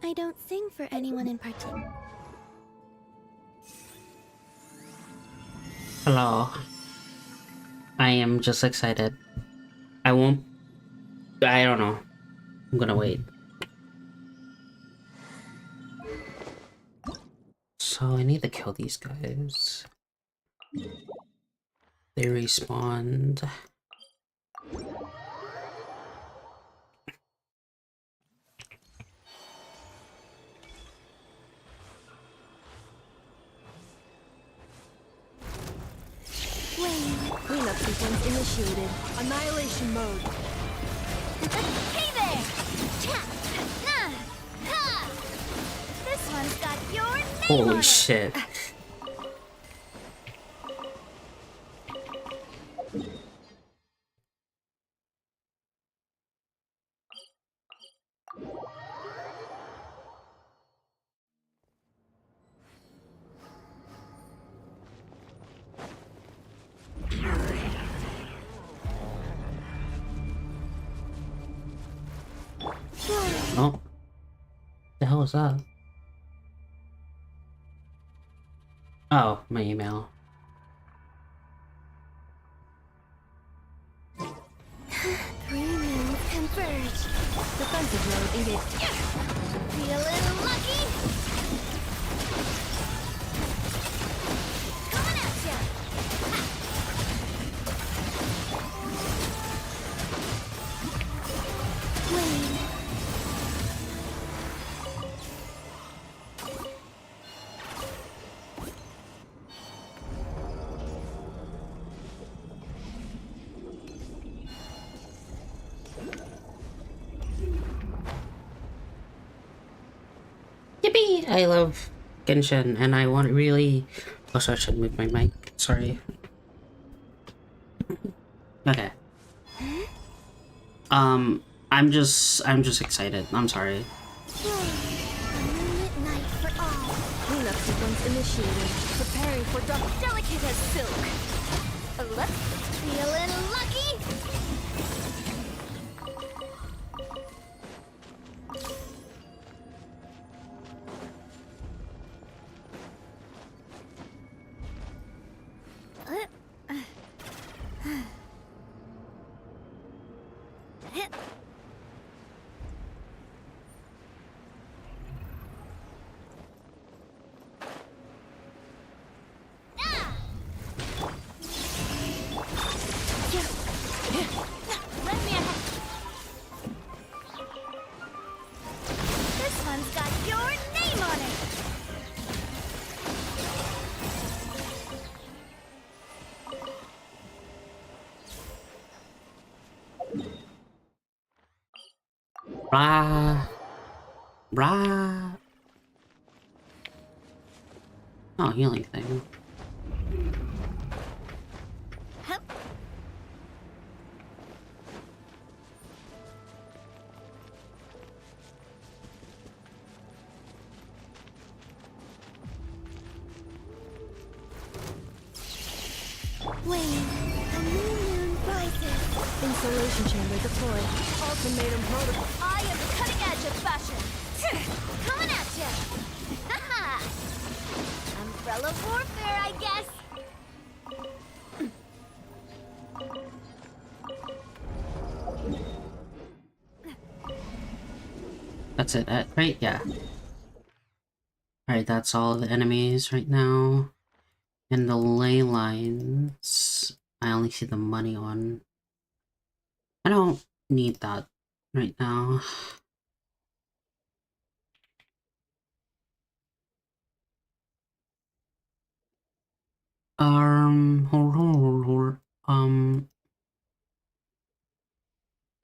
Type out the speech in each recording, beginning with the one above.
I don't sing for anyone in particular. Hello. I am just excited. I don't know. I'm gonna wait. So I need to kill these guys. They respawned. Cleanup sequence initiated. Annihilation mode. Hey there! This one's got your name on Holy it. shit. Oh. The hell is that? Oh, my email. Three moons converge. Defensive mode engaged. Feeling lucky? Coming at ya! Wayne. Yippee! I love Genshin and I want really... Oh, sorry, I should move my mic. Sorry. Okay. I'm just excited. I'm sorry. A moonlit night for all. Cleanup sequence initiated. Preparing for drop. Delicate as silk. Feeling lucky? Lend me a hand. This one's got your name on it. Rah. Oh, healing thing. Hup. Wayne, a new moon rises. Installation chamber deployed. Ultimatum protocol. I am the cutting edge of fashion. Coming at ya. Haha. Umbrella warfare, I guess. That's it, right? Yeah. Alright, that's all the enemies right now. And the ley lines, I only see the money on. I don't need that right now. Hold.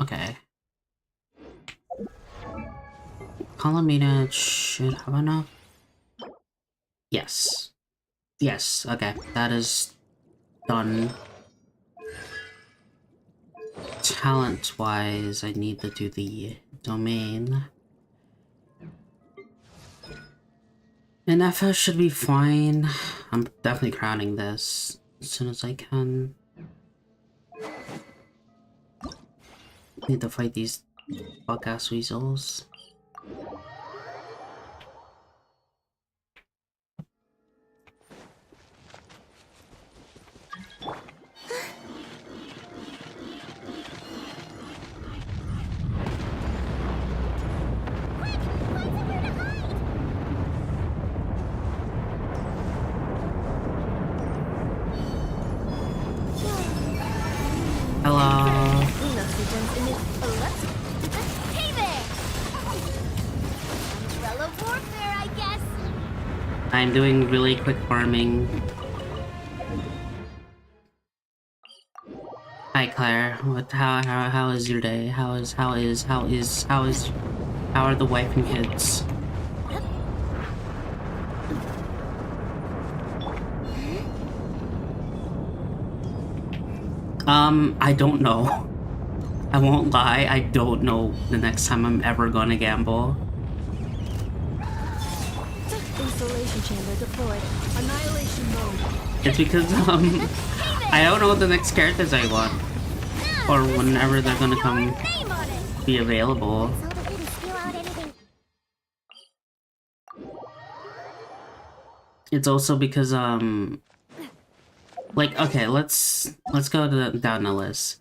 Okay. Colomina should have enough. Yes. Yes, okay. That is done. Talent-wise, I need to do the domain. And FS should be fine. I'm definitely crowning this as soon as I can. Need to fight these bug-ass weasels. I'm doing really quick farming. Hi Claire, how is your day? How are the wife and kids? I don't know. I won't lie, I don't know the next time I'm ever gonna gamble. Installation chamber deployed. Annihilation mode. It's because, I don't know what the next characters I want. Or whenever they're gonna come be available. It's also because, like, okay, let's go down the list.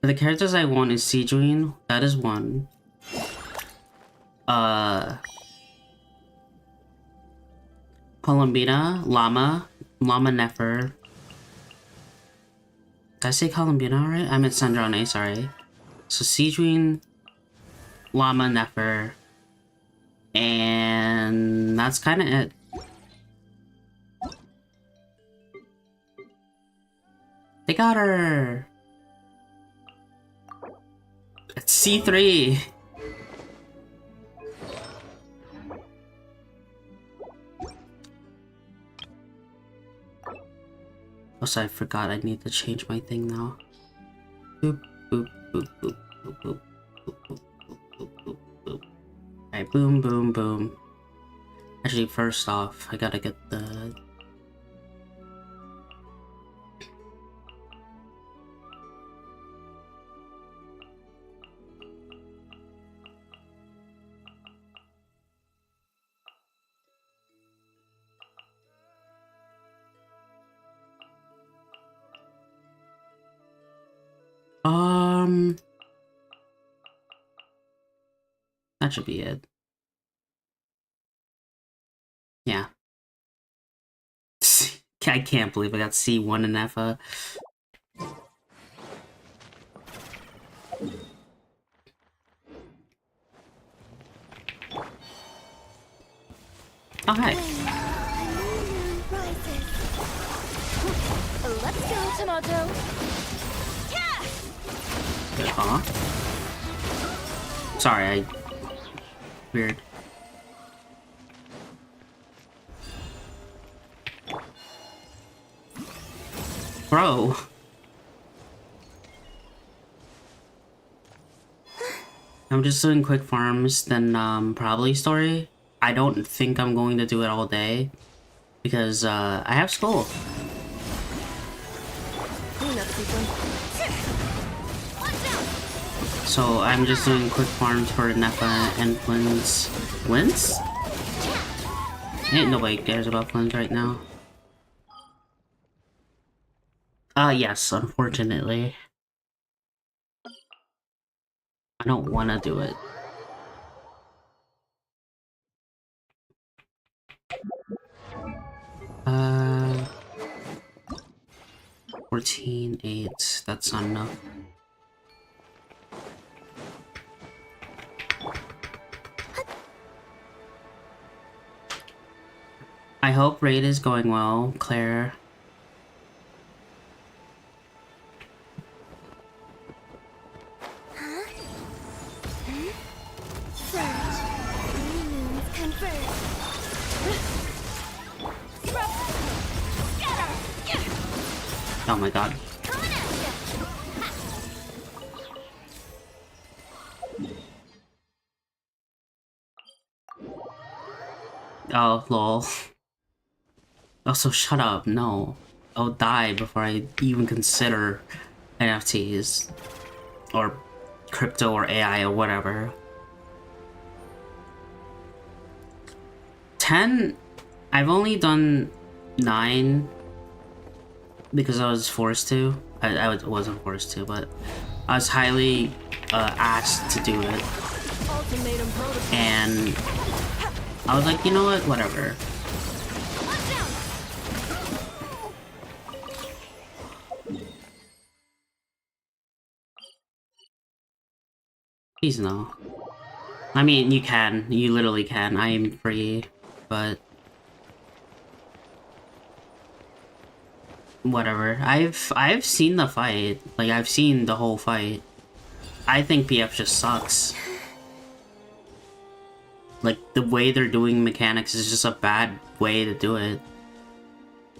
The characters I want is Sejuin, that is one. Columbina, Llama Nefer. Did I say Columbina right? I meant Sandrane, sorry. So Sejuin, Llama Nefer, and that's kind of it. They got her! It's C3! Also, I forgot I need to change my thing now. Boop, boop, boop, boop, boop, boop, boop, boop, boop, boop, boop. Alright, boom, boom, boom. Actually, first off, I gotta get the... That should be it. Yeah. I can't believe I got C1 in EFA. Oh, hi. Let's go, Tomato. Huh? Sorry, weird. Bro. I'm just doing quick farms, then probably story. I don't think I'm going to do it all day because I have school. Cleanup sequence. So I'm just doing quick farms for Nefa and Flynn's. Flynn's? Ain't nobody cares about Flynn's right now. Yes, unfortunately. I don't want to do it. 14.8, that's not enough. I hope raid is going well, Claire. Oh my god. Oh, lol. Also, shut up, no. I'll die before I even consider NFTs. Or crypto or AI or whatever. 10? I've only done 9 because I was forced to. I wasn't forced to, but I was highly asked to do it. And I was like, you know what, whatever. Please no. I mean, you can. You literally can. I am free, but whatever. I've seen the fight. Like, I've seen the whole fight. I think PF just sucks. Like, the way they're doing mechanics is just a bad way to do it.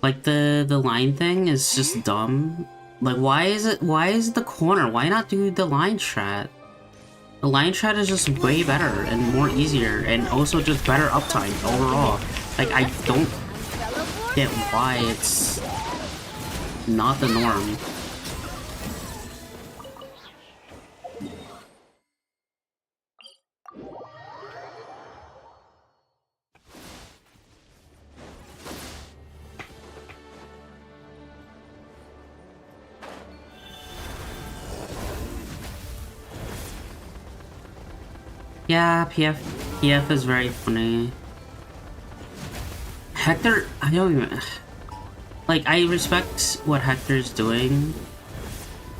Like, the line thing is just dumb. Like, why is it the corner? Why not do the line strat? The line strat is just way better and more easier, and also just better uptime overall. Like, I don't get why it's not the norm. Yeah, PF is very funny. Hector, I don't even... Like, I respect what Hector's doing,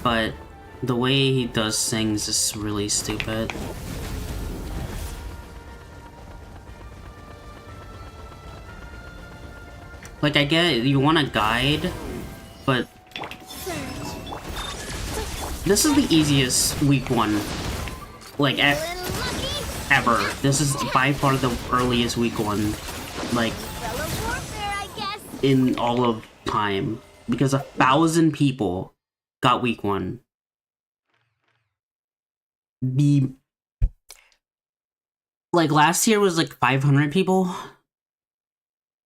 but the way he does things is really stupid. Like, I get it, you want a guide, but... This is the easiest week 1. Like, ever. This is by far the earliest week 1. Like, in all of time. Because 1,000 people got week 1. Like, last year was like 500 people.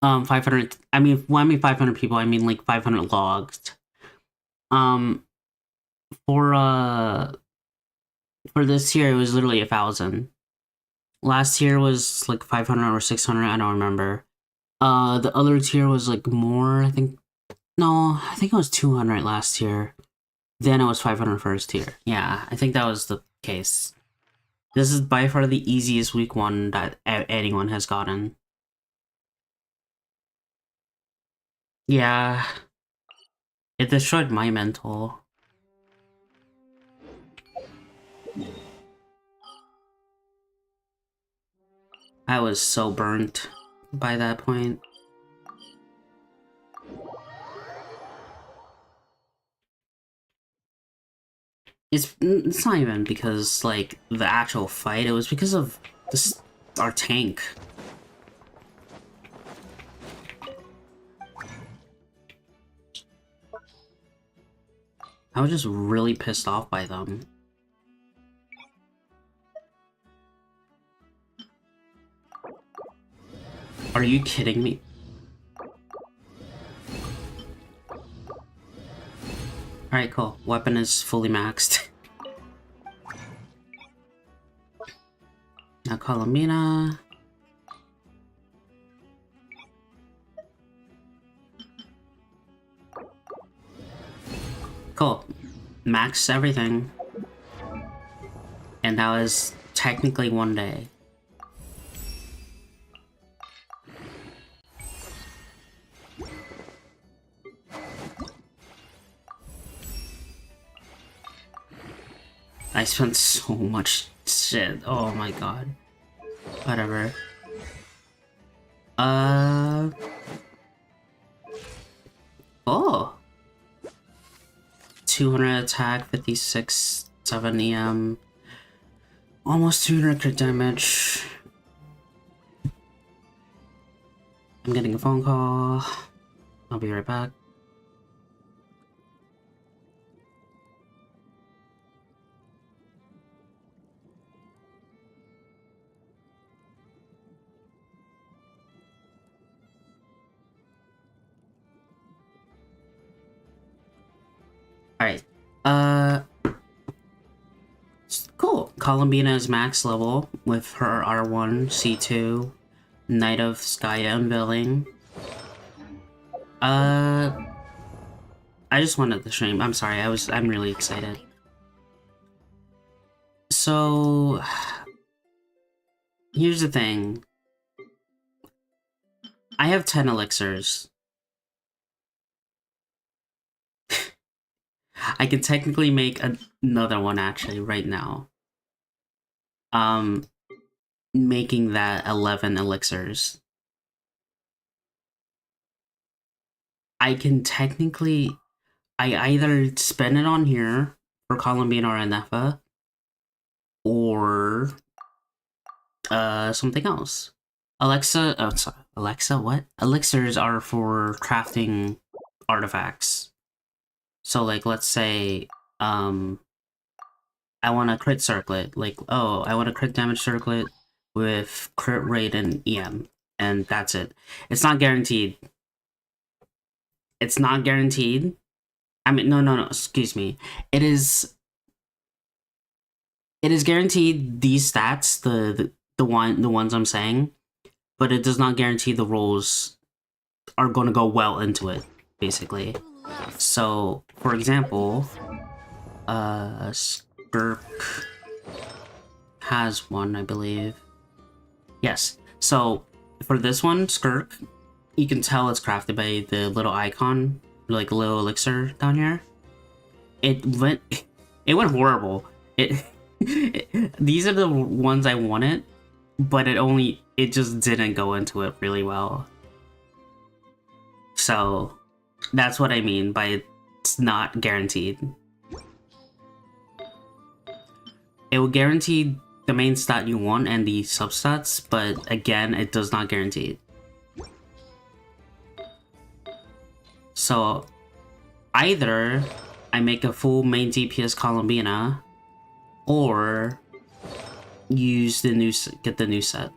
500, I mean, when I mean 500 people, I mean like 500 logged. For this year, it was literally 1,000. Last year was like 500 or 600, I don't remember. The other tier was like more, I think. No, I think it was 200 last year. Then it was 500 first tier. Yeah, I think that was the case. This is by far the easiest week 1 that anyone has gotten. Yeah. It destroyed my mental. I was so burnt by that point. It's not even because, like, the actual fight, it was because of this, our tank. I was just really pissed off by them. Are you kidding me? Alright, cool. Weapon is fully maxed. Now Colomina. Cool. Max everything. And that was technically 1 day. I spent so much shit. Oh my god. Whatever. Oh. 200 attack, 56, 7 EM. Almost 200 crit damage. I'm getting a phone call. I'll be right back. Alright, cool. Columbina is max level with her R1, C2, Knight of Sky Unveiling. I just wanted to stream. I'm sorry, I'm really excited. So, here's the thing. I have 10 elixirs. I could technically make another one actually right now. Making that 11 elixirs. I can technically, I either spend it on here for Columbine or Anefa, or something else. Alexa, oh sorry, Alexa, what? Elixirs are for crafting artifacts. So like, let's say, I want a crit circlet, like, oh, I want a crit damage circlet with crit rate and EM, and that's it. It's not guaranteed. It's not guaranteed. I mean, no, excuse me. It is guaranteed these stats, the ones I'm saying, but it does not guarantee the rolls are going to go well into it, basically. So, for example, Skirk has one, I believe. Yes. So, for this one, Skirk, you can tell it's crafted by the little icon, like a little elixir down here. It went horrible. These are the ones I wanted, but it just didn't go into it really well. So that's what I mean by it's not guaranteed. It will guarantee the main stat you want and the substats, but again, it does not guarantee it. So either I make a full main DPS Columbina, or use the get the new set.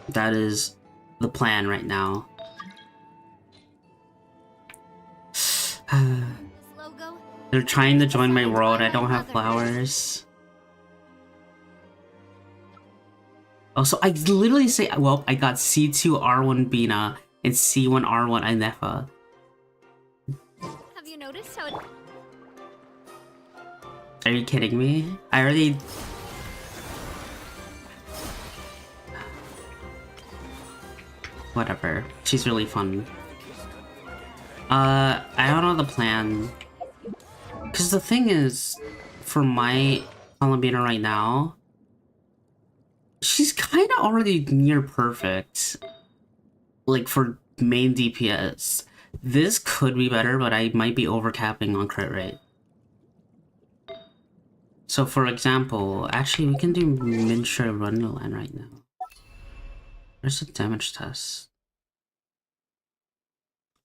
That is the plan right now. They're trying to join my world. I don't have flowers. Also, I literally say, well, I got C2 R1 Bina and C1 R1 Anefa. Have you noticed how it... Are you kidding me? I already... Whatever. She's really fun. I don't know the plan. Because the thing is, for my Columbina right now, she's kind of already near perfect. Like, for main DPS. This could be better, but I might be overcapping on crit rate. So, for example, actually, we can do miniature Wonderland right now. There's a damage test.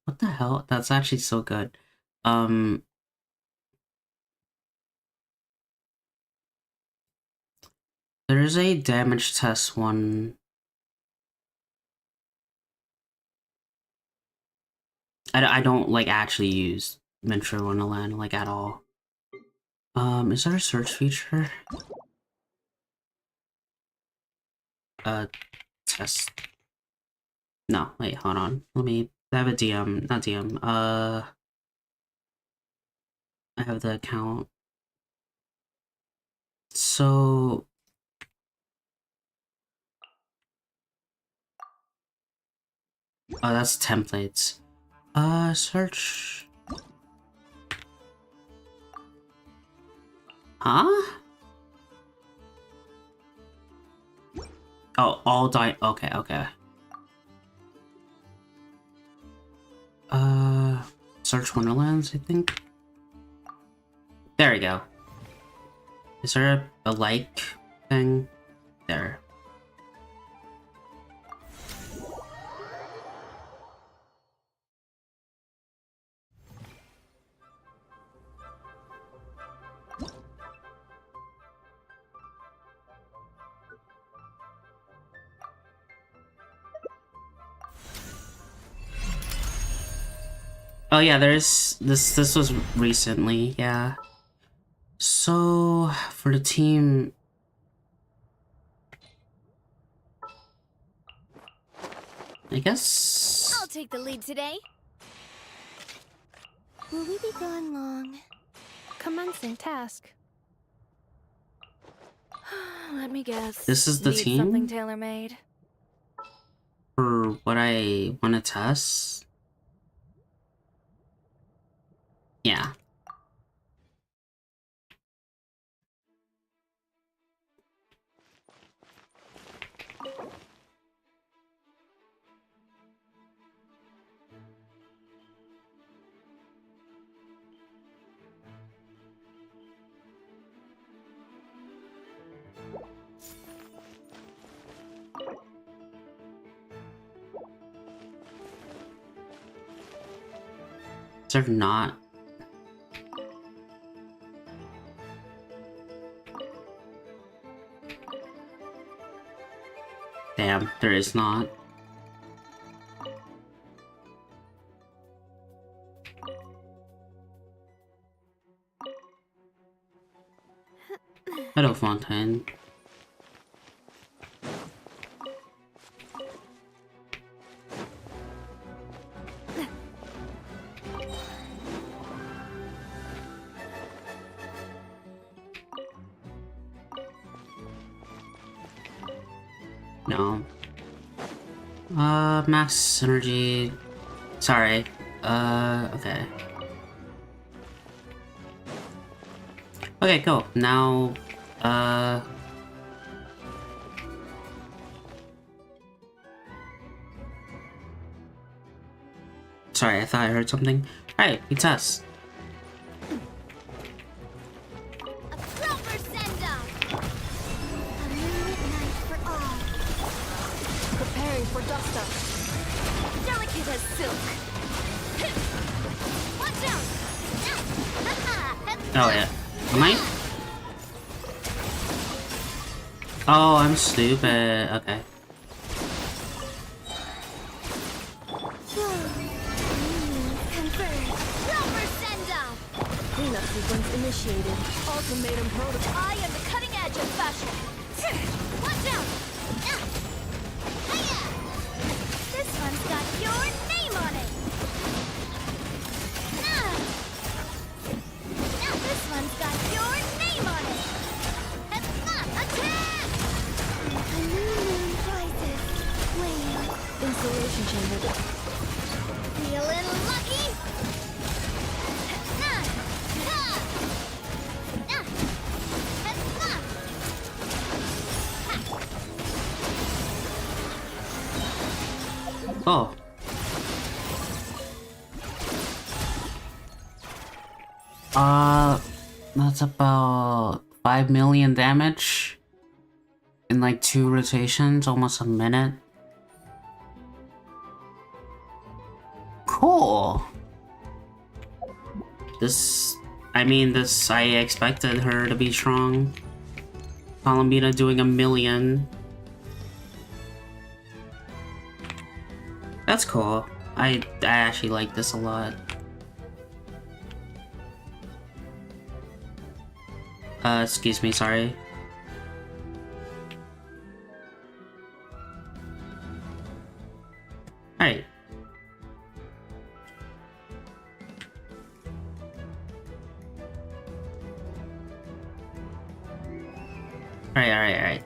What the hell? That's actually so good. There is a damage test one. I don't, like, actually use miniature Wonderland, like, at all. Is there a search feature? Test. No, wait, hold on. Let me... I have a DM, not DM, I have the account. So... Oh, that's templates. Search... Huh? Oh, all die... Okay, okay. Search Wonderlands, I think? There we go. Is there a like thing? There. Oh yeah, there's this was recently, yeah. So for the team, I guess I'll take the lead today. Will we be gone long? Commencing task. Let me guess. this is the Need something team tailor-made. for what I want to test. Yeah. Is there not? Damn, there is not. Hello, Fontaine. No. Max energy. Sorry. Okay. Okay, cool. Now, sorry, I thought I heard something. Alright, it's us. A proper send-off! A moonlit night for all. Preparing for dust-up. Delicate as silk. Watch out! Oh, yeah. Am I? Oh, I'm stupid. Okay. Confirmed. Proper send-off! Cleanup sequence initiated. Ultimatum protocol. I am the cutting edge of fashion. Watch out! Hiya! This one's got your name on it. This one's got your name on it. Attack! A new moon rises. Flame. Installation chamber. Feeling lucky? Oh. That's about 5 million damage in like 2 rotations, almost a minute. Cool. I expected her to be strong. Columbina doing 1 million. That's cool. I actually like this a lot. Excuse me, sorry. Alright. Alright.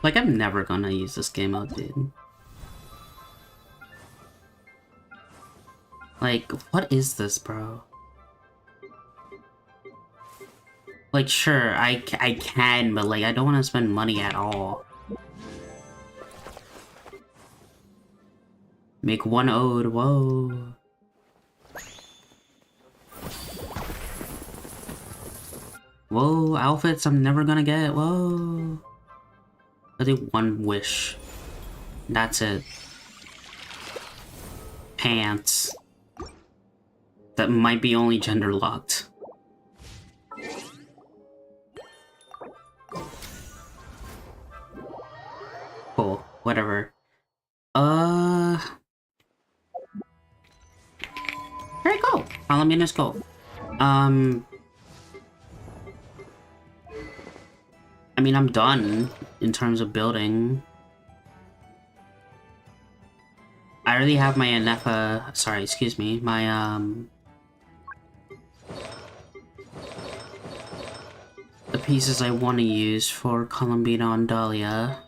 Like, I'm never gonna use this game out, dude. Like, what is this, bro? Like, sure, I can, but like, I don't want to spend money at all. Make 1 ode, whoa. Whoa, outfits I'm never gonna get, whoa. I do 1 wish. That's it. Pants. That might be only gender locked. Cool, whatever. Very cool. Alamina's cool. I mean, I'm done in terms of building. I already have my Anefa, sorry, excuse me, my, the pieces I want to use for Columbina and Dahlia.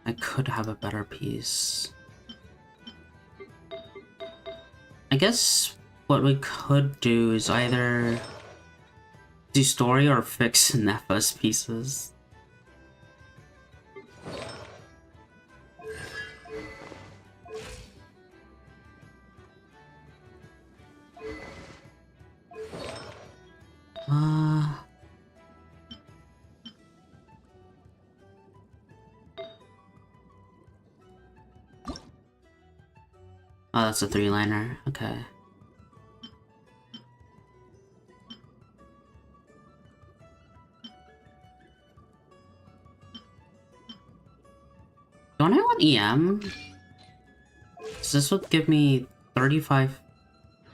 I could have a better piece. I guess what we could do is either do story or fix Nefa's pieces. Oh, that's a 3-liner. Okay. Don't I want EM? So this would give me 35...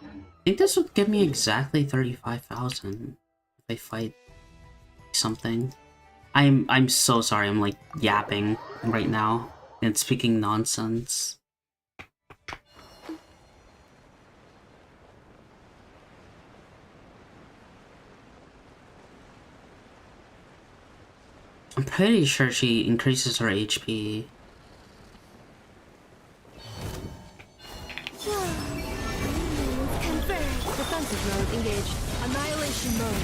I think this would give me exactly 35,000 if I fight something. I'm so sorry, I'm like yapping right now and speaking nonsense. I'm pretty sure she increases her HP. Defensive mode engaged. Annihilation mode.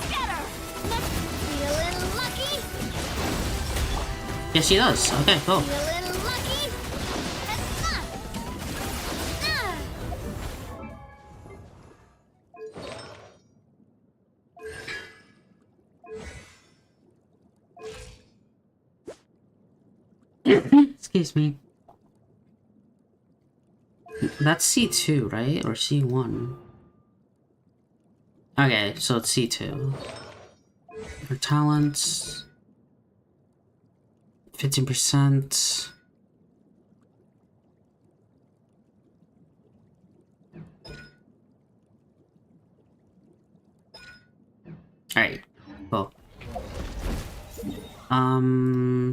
Scatter! Feeling lucky? Yes, she does. Okay, cool. Feeling lucky? Excuse me. That's C2, right? Or C1? Okay, so it's C2. Her talents... 15%. Alright, cool.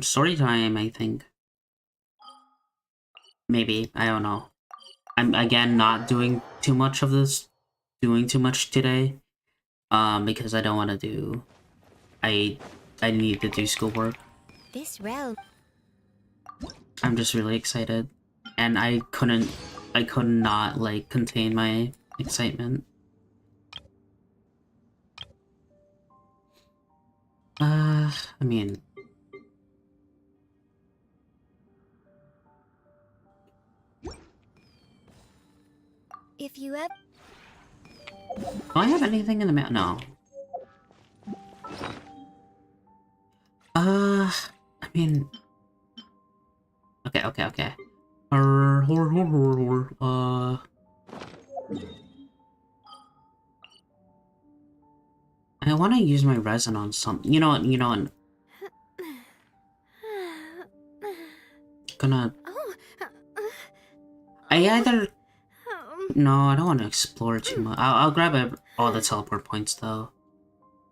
Story time, I think. Maybe, I don't know. I'm again not doing too much of this, doing too much today. Because I don't want to do... I need to do schoolwork. This realm. I'm just really excited. And I could not, like, contain my excitement. I mean... If you have... Do I have anything in the mail? No. I mean... Okay. I want to use my resin on something. You know what? Gonna... I either... No, I don't want to explore too much. I'll grab all the teleport points, though.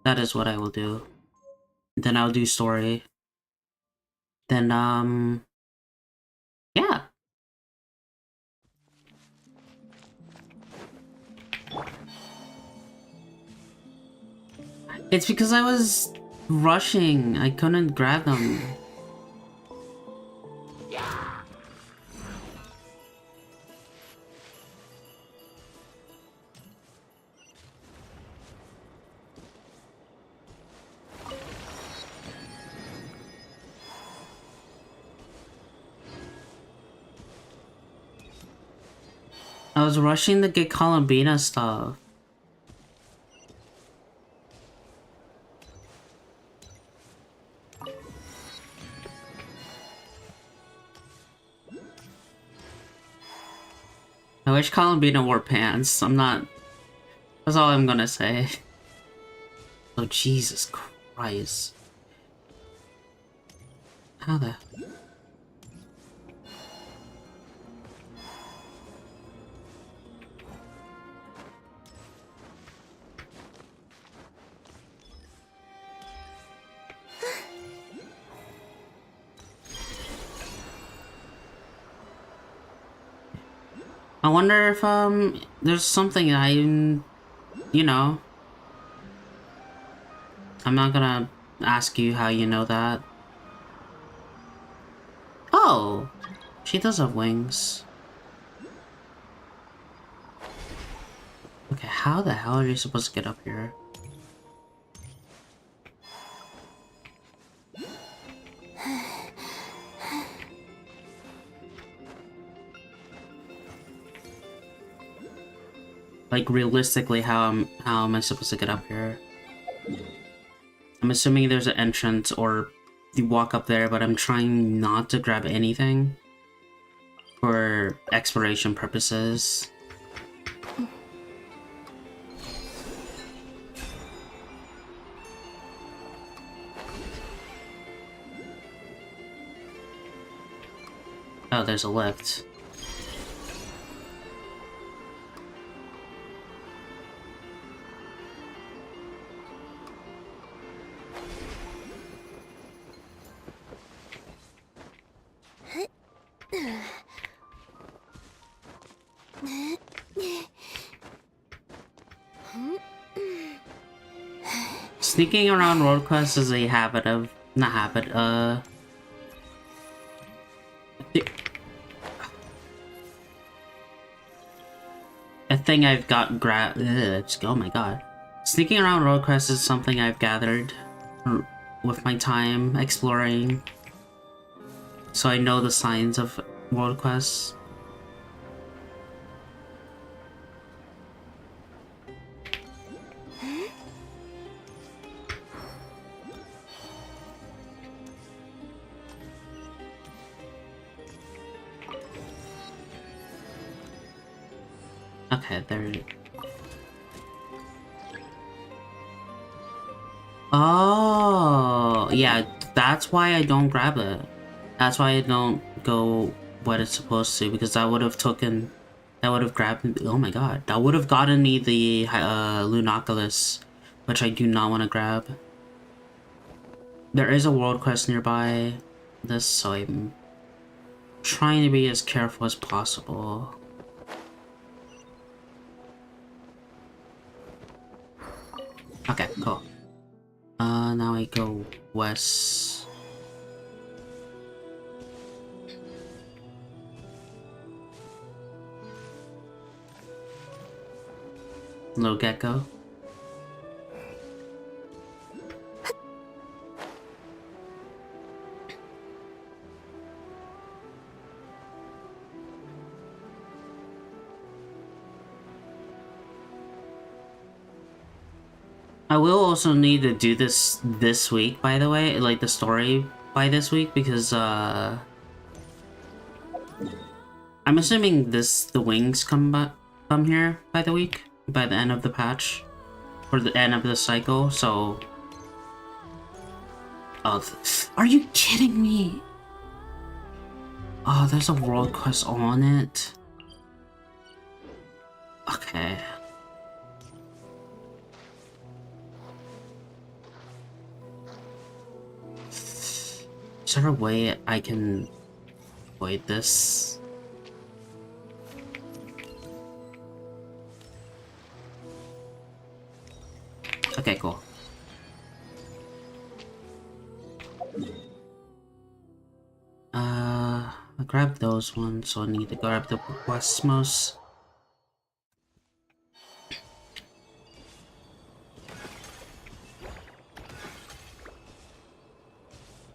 That is what I will do. Then I'll do story. Then, yeah. It's because I was rushing. I couldn't grab them. I was rushing to get Columbina stuff. I wish Columbina wore pants. I'm not... That's all I'm gonna say. Oh, Jesus Christ. How the... I wonder if, there's something you know. I'm not gonna ask you how you know that. Oh! She does have wings. how the hell are you supposed to get up here? Like, realistically, how am I supposed to get up here? I'm assuming there's an entrance or you walk up there, but I'm trying not to grab anything for exploration purposes. Oh, there's a lift. Sneaking around road quests is a habit of... not habit, a thing I've got oh my god. Sneaking around road quests is something I've gathered with my time exploring. So I know the signs of world quests. Okay, there. Oh, yeah, that's why I don't grab it. That's why I don't go what it's supposed to, because that would have taken... that would have grabbed... oh my god. That would have gotten me the Lunoculus, which I do not want to grab. There is a world quest nearby this, so I'm trying to be as careful as possible. Okay, cool. Now I go west. Little gecko. I will also need to do this week, by the way, like the story by this week, because I'm assuming the wings come here by the week, by the end of the patch, or the end of the cycle. So, oh, are you kidding me? Oh, there's a world quest on it. Okay. Is there a way I can avoid this? Okay, cool. I grabbed those ones, so I need to grab the Westmost.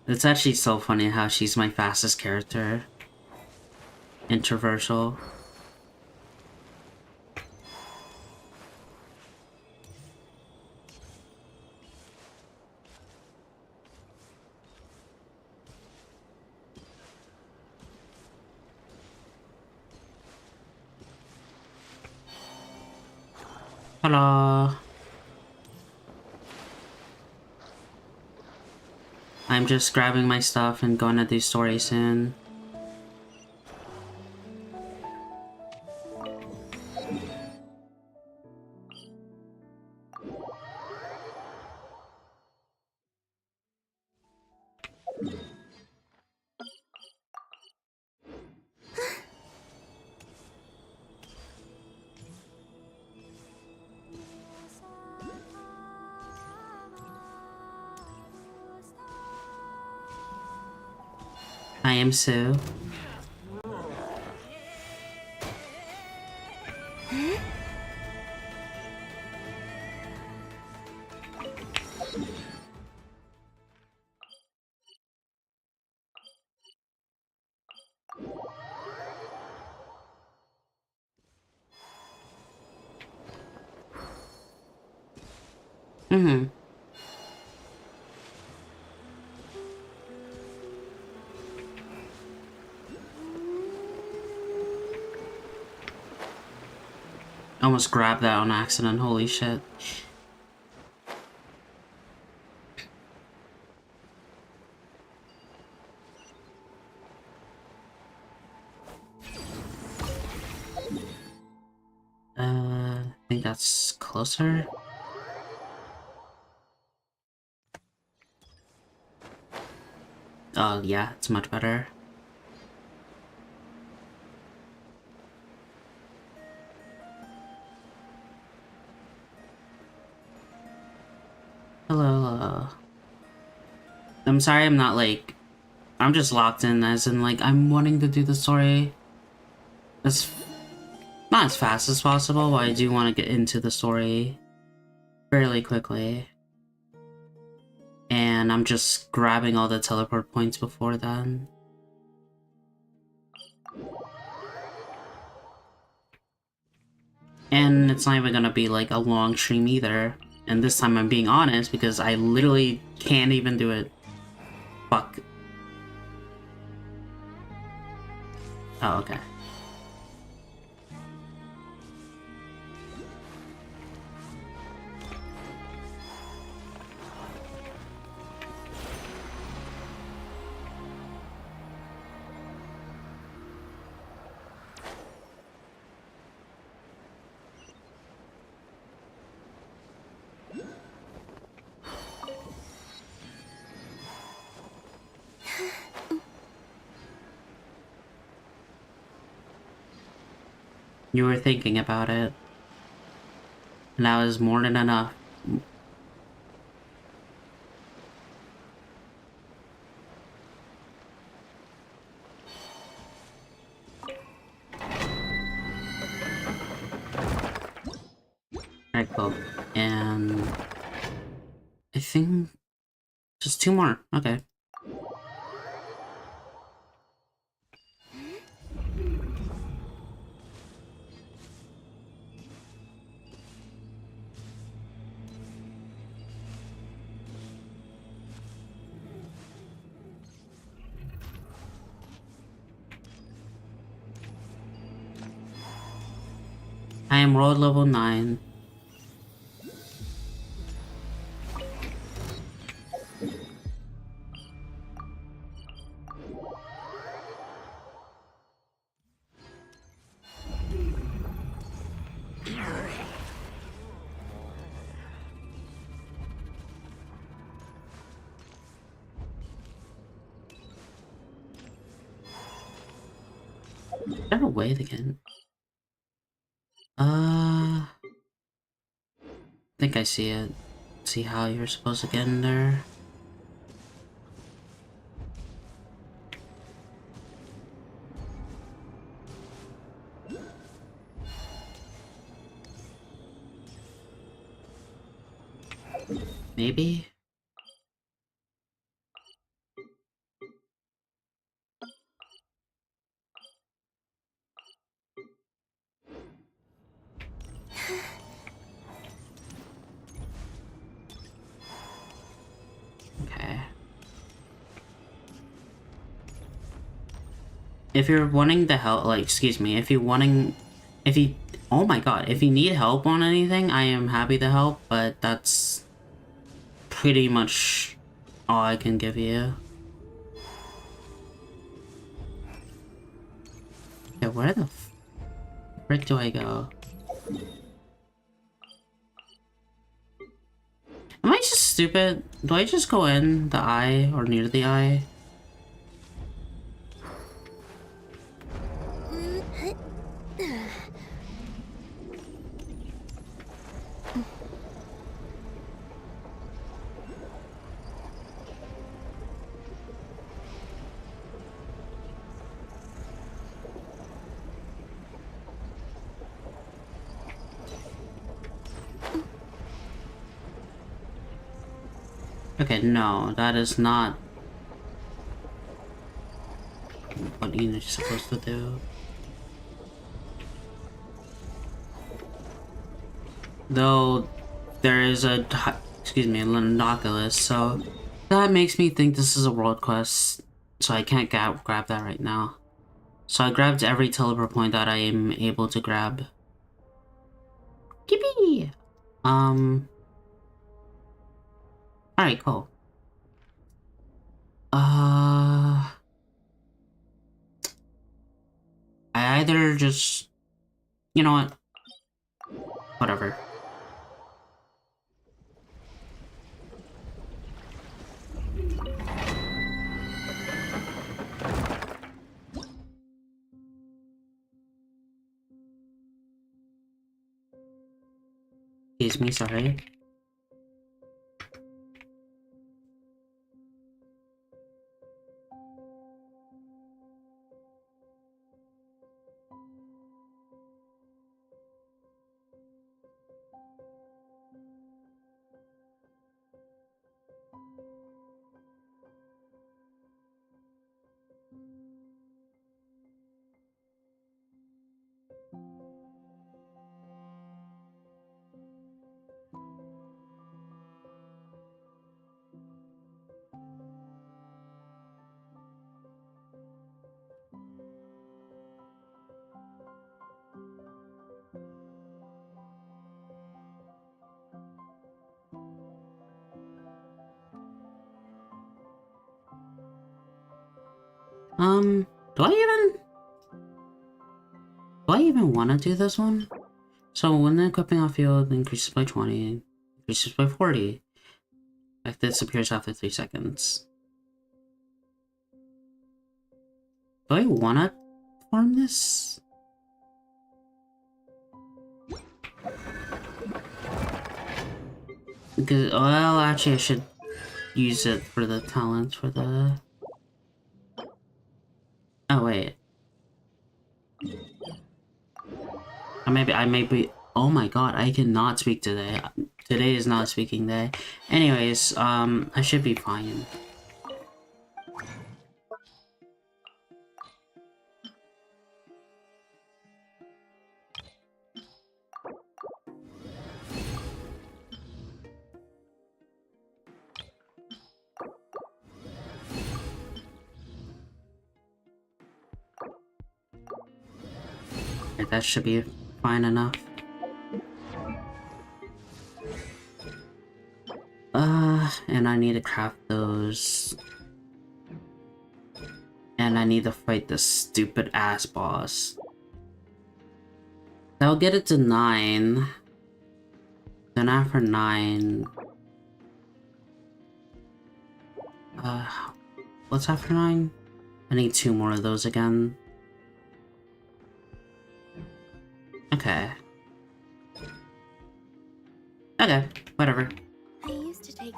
It's actually so funny how she's my fastest character. Introversial. Hello. I'm just grabbing my stuff and going to do story soon. I am Sue. Mm-hmm. Almost grabbed that on accident, holy shit. I think that's closer. Oh, yeah, it's much better. Hello. I'm sorry I'm not like... I'm just locked in as in like, I'm wanting to do the story as... not as fast as possible, but I do want to get into the story fairly quickly. And I'm just grabbing all the teleport points before then. And it's not even gonna be like a long stream either. And this time I'm being honest because I literally can't even do it. Fuck. Oh, okay. You were thinking about it. And that was more than enough. Alright, cool. And... I think... just 2 more. Okay. I am road level 9. Is there a way to get in? I think I see it. See how you're supposed to get in there. Maybe? Okay. If you're wanting the help, like, excuse me, if you, oh my god, if you need help on anything, I am happy to help, but that's pretty much all I can give you. Yeah, where the frick do I go? Am I just stupid? Do I just go in the eye or near the eye? Okay, no, that is not what you're supposed to do. Though, there is a excuse me, Linoculus, so that makes me think this is a world quest, so I can't grab that right now. So I grabbed every teleport point that I am able to grab. Yippee! Alright, cool. I either just... You know what? Whatever. Excuse me, sorry. Do I even want to do this one? So when the equipping off field increases by 20, increases by 40, like this appears after 3 seconds. Do I want to farm this? Because, well, actually I should use it for the talents for the... Oh, wait. I may be... Oh my god, I cannot speak today. Today is not a speaking day. Anyways, I should be fine. Okay, that should be fine enough. And I need to craft those. And I need to fight this stupid ass boss. I'll get it to 9. Then after 9... what's after 9? I need 2 more of those again. Okay. Okay, whatever. I used to take...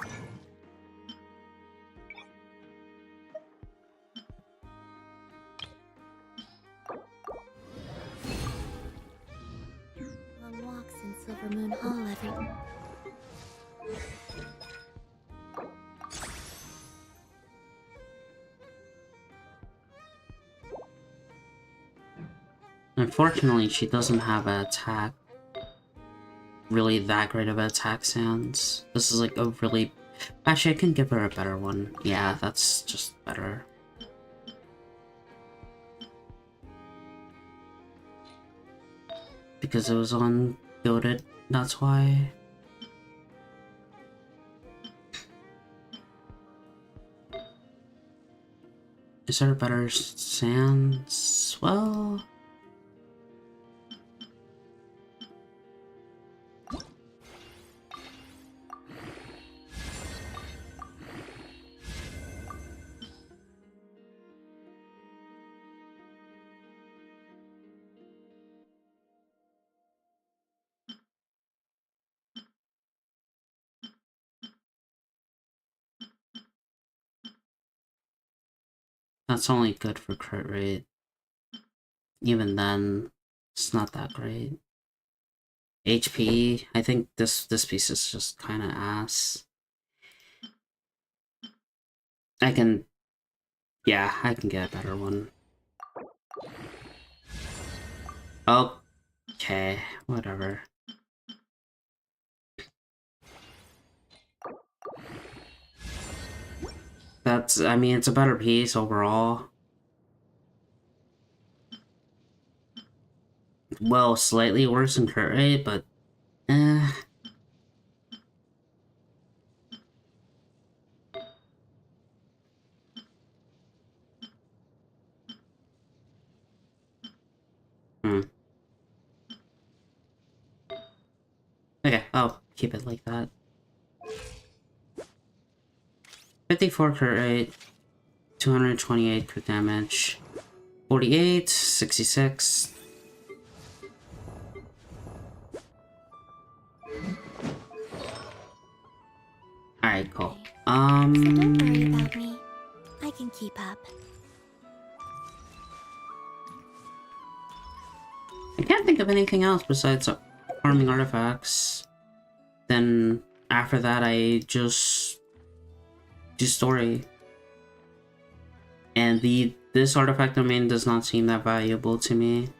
long walks in Silver Moon Hall every... Unfortunately, she doesn't have an attack. Really that great of an attack stance. This is like a really... Actually, I can give her a better one. Yeah, that's just better. Because it was on Goated, that's why. Is there a better stance? Well... That's only good for crit rate. Even then, it's not that great. HP, I think this piece is just kind of ass. I can get a better one. Okay, whatever. That's, I mean, it's a better piece overall. Well, slightly worse than crit rate, but eh. Okay, I'll keep it like that. 54 crit rate, 228 crit damage, 48, 66. Alright, cool. So don't worry about me. I can keep up. I can't think of anything else besides farming artifacts. Then after that, I just do story. And this artifact domain does not seem that valuable to me.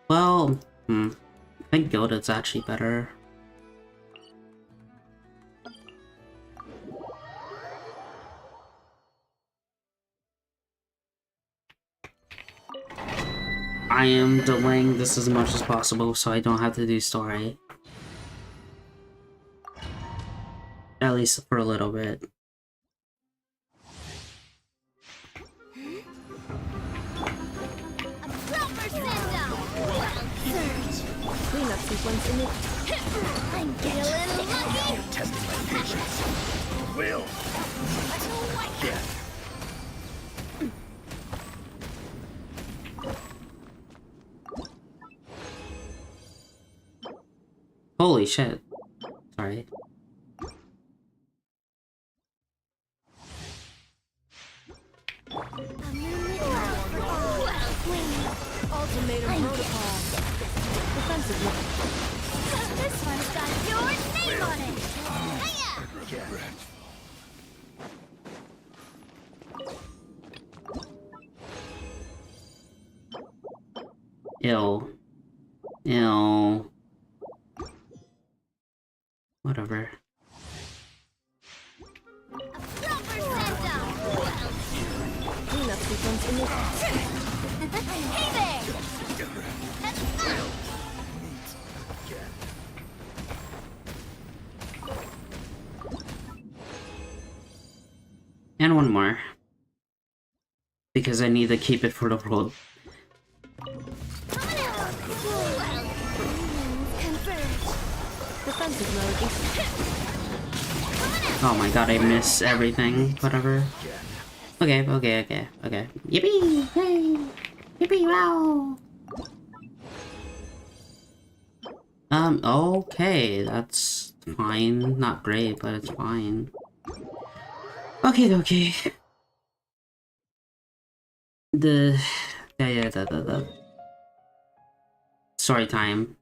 Well, I think Gilded's actually better. I am delaying this as much as possible so I don't have to do story. At least for a little bit. Cleanup sequence in it. I'm getting a little lucky. Testing my patience. Will. Yeah. Holy shit. Sorry. Ultimatum protocol. Defensive mode. This one's got your name on it. Hiya! Ew. Ew. Whatever. Cleanup sequence in it. Hey there! That's fun! And one more. Because I need to keep it for the world. Defensive mode. Oh my god, I miss everything. Whatever. Okay. Yippee! Yay! Yippee! Wow! Okay, that's fine. Not great, but it's fine. Okay. The story time.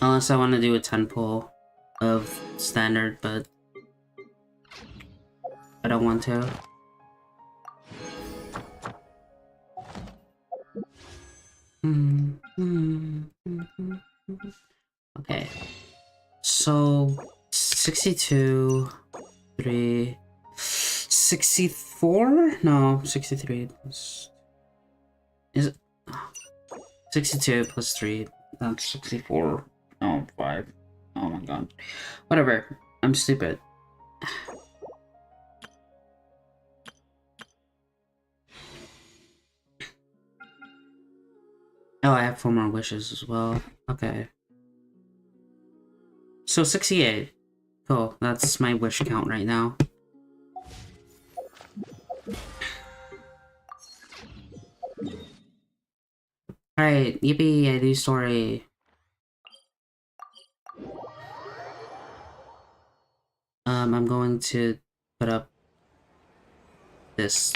Unless I want to do a 10 pull of standard, but I don't want to. Okay. So 62, 3, 64? No, 63 plus. Is it 62 plus 3? That's 64. Oh, 5. Oh my god. Whatever. I'm stupid. Oh, I have 4 more wishes as well. Okay. So 68. Cool. That's my wish count right now. Alright, yippee, I do story. I'm going to put up this.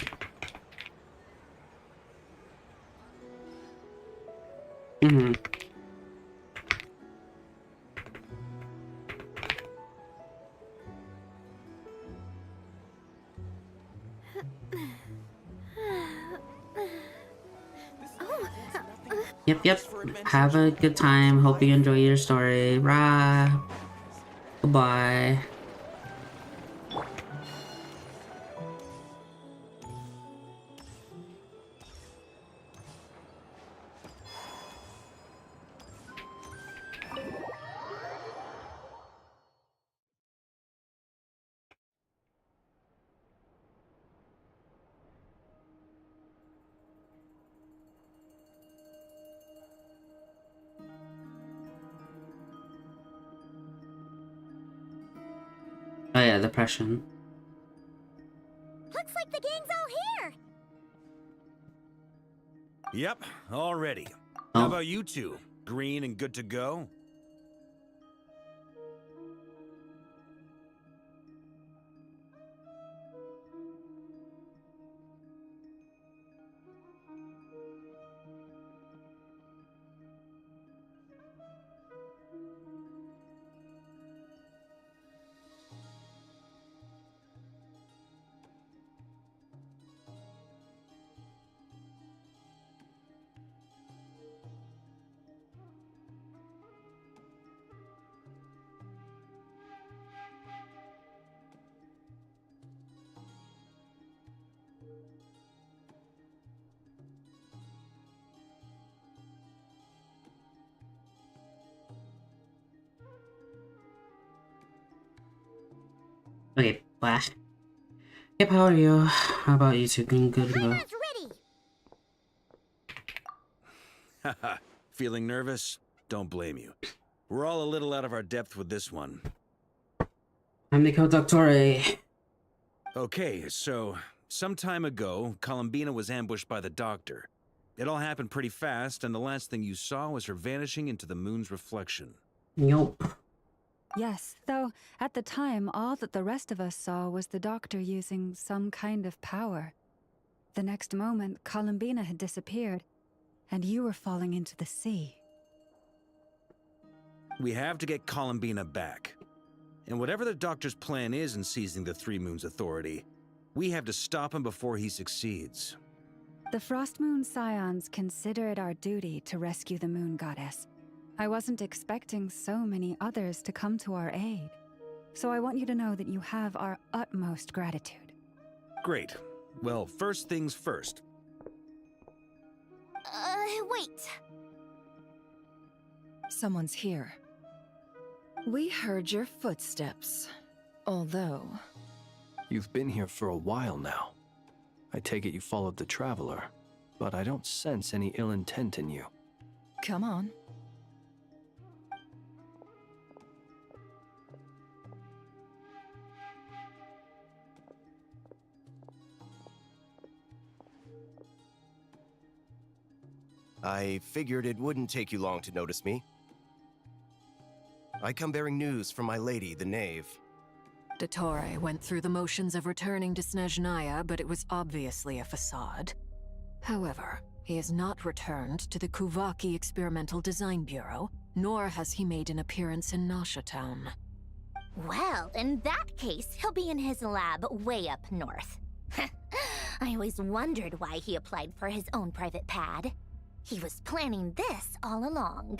Yep. Have a good time. Hope you enjoy your story. Rah. Goodbye. Oh yeah, depression. Looks like the gang's all here. Yep, all ready. Oh. How about you two? Green and good to go? Okay, blah. Yep, how are you? How about you two? Good to go. Comrade's ready. Haha, feeling nervous? Don't blame you. We're all a little out of our depth with this one. I'm Nico Doctore. Okay, so some time ago, Columbina was ambushed by the Doctor. It all happened pretty fast, and the last thing you saw was her vanishing into the moon's reflection. Yup. Yes, though at the time, all that the rest of us saw was the Doctor using some kind of power. The next moment, Columbina had disappeared, and you were falling into the sea. We have to get Columbina back. And whatever the Doctor's plan is in seizing the Three Moons Authority, we have to stop him before he succeeds. The Frost Moon Scions consider it our duty to rescue the Moon Goddess. I wasn't expecting so many others to come to our aid. So I want you to know that you have our utmost gratitude. Great. Well, first things first. Wait. Someone's here. We heard your footsteps. Although... You've been here for a while now. I take it you followed the Traveler, but I don't sense any ill intent in you. Come on. I figured it wouldn't take you long to notice me. I come bearing news from my lady, the Knave. Dottore went through the motions of returning to Snezhnaya, but it was obviously a facade. However, he has not returned to the Kuvaki Experimental Design Bureau, nor has he made an appearance in Nasha Town. Well, in that case, he'll be in his lab way up north. I always wondered why he applied for his own private pad. He was planning this all along.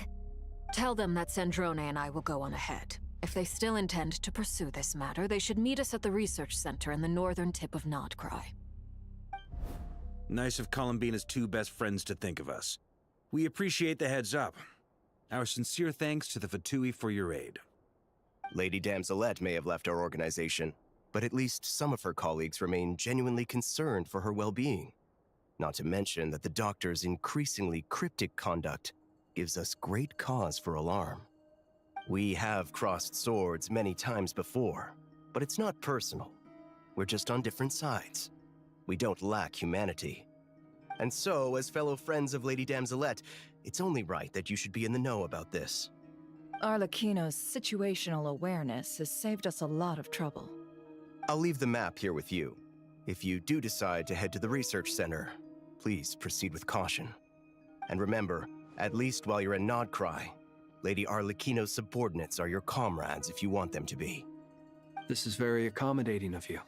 Tell them that Sandrone and I will go on ahead. If they still intend to pursue this matter, they should meet us at the research center in the northern tip of Nodcry. Nice of Columbina's two best friends to think of us. We appreciate the heads up. Our sincere thanks to the Fatui for your aid. Lady Damselette may have left our organization, but at least some of her colleagues remain genuinely concerned for her well-being. Not to mention that the Doctor's increasingly cryptic conduct gives us great cause for alarm. We have crossed swords many times before, but it's not personal. We're just on different sides. We don't lack humanity. And so, as fellow friends of Lady Damselette, it's only right that you should be in the know about this. Arlecchino's situational awareness has saved us a lot of trouble. I'll leave the map here with you. If you do decide to head to the research center, please proceed with caution. And remember, at least while you're in Nodcry, Lady Arlecchino's subordinates are your comrades if you want them to be. This is very accommodating of you.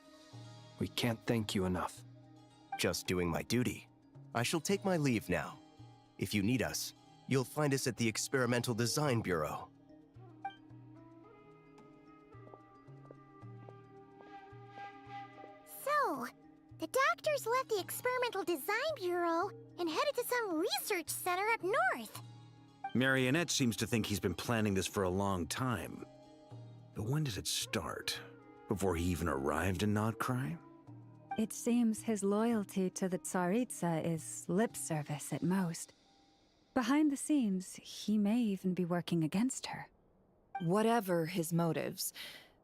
We can't thank you enough. Just doing my duty. I shall take my leave now. If you need us, you'll find us at the Experimental Design Bureau. So, the doctors left the Experimental Design Bureau and headed to some research center up north. Marionette seems to think he's been planning this for a long time. But when did it start? Before he even arrived in Nodcry? It seems his loyalty to the Tsaritsa is lip service at most. Behind the scenes, he may even be working against her. Whatever his motives,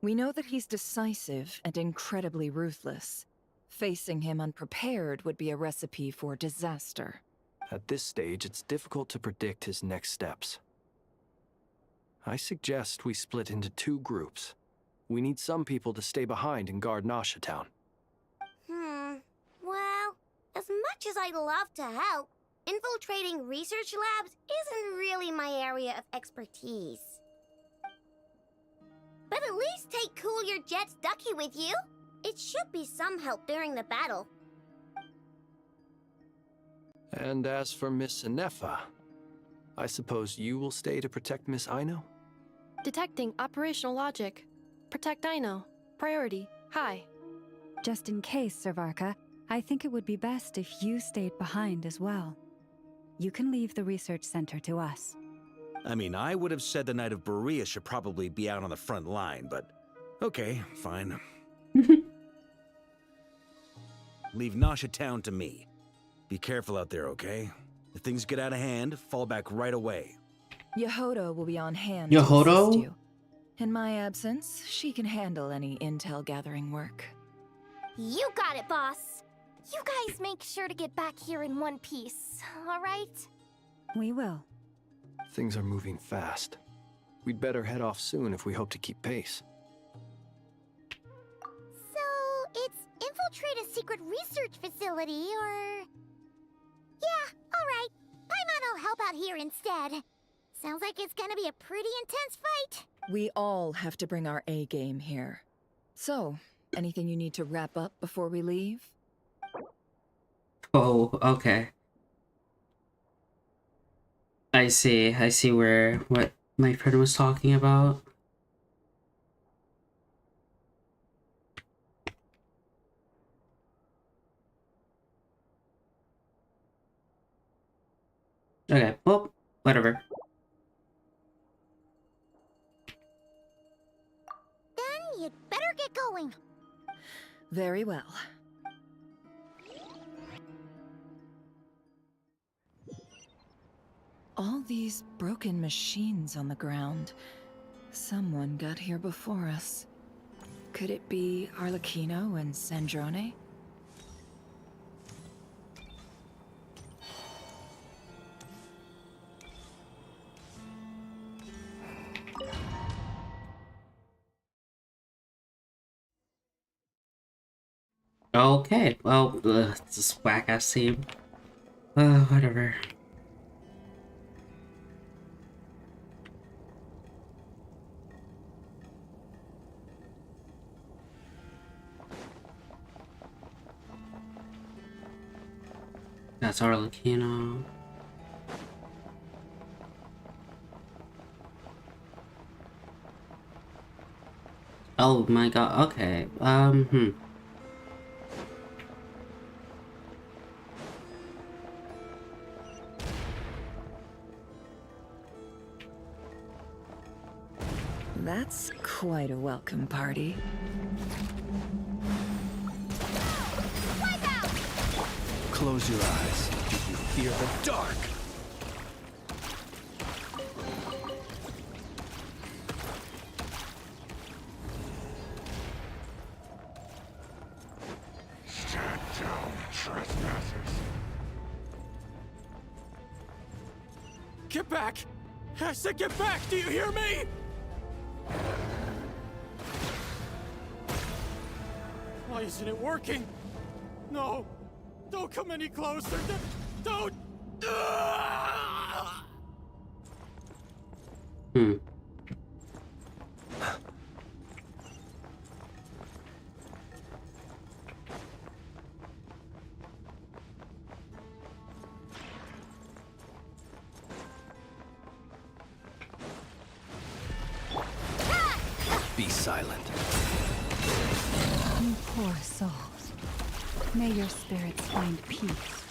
we know that he's decisive and incredibly ruthless. Facing him unprepared would be a recipe for disaster. At this stage, it's difficult to predict his next steps. I suggest we split into 2 groups. We need some people to stay behind and guard Nasha Town. Well, as much as I'd love to help, infiltrating research labs isn't really my area of expertise. But at least take Cool Your Jet's Ducky with you. It should be some help during the battle. And as for Miss Inefa, I suppose you will stay to protect Miss Aino? Detecting operational logic. Protect Dino. Priority. High. Just in case, Servarka, I think it would be best if you stayed behind as well. You can leave the research center to us. I mean, I would have said the Knight of Berea should probably be out on the front line, but okay, fine. Leave Nasha Town to me. Be careful out there, okay? If things get out of hand, fall back right away. Yehodo will be on hand Yehodo? to assist you. In my absence, she can handle any intel gathering work. You got it, boss. You guys make sure to get back here in one piece, all right? We will. Things are moving fast. We'd better head off soon if we hope to keep pace. So, it's infiltrate a secret research facility, or... Yeah, all right. Paimon will help out here instead. Sounds like it's gonna be a pretty intense fight. We all have to bring our A game here. So, anything you need to wrap up before we leave? Oh, okay. I see what my friend was talking about. Okay, well, whatever. Then you'd better get going. Very well. All these broken machines on the ground. Someone got here before us. Could it be Arlecchino and Sandrone? Okay, well, it's this whack-ass team. Whatever. That's Arlecchino. Oh my god, okay, That's quite a welcome party. Close your eyes. You fear the dark. Stand down, trespassers. Get back! I said get back! Do you hear me? Why isn't it working? No! Don't come any closer! Don't! Be silent. You poor souls. May your spirits find peace.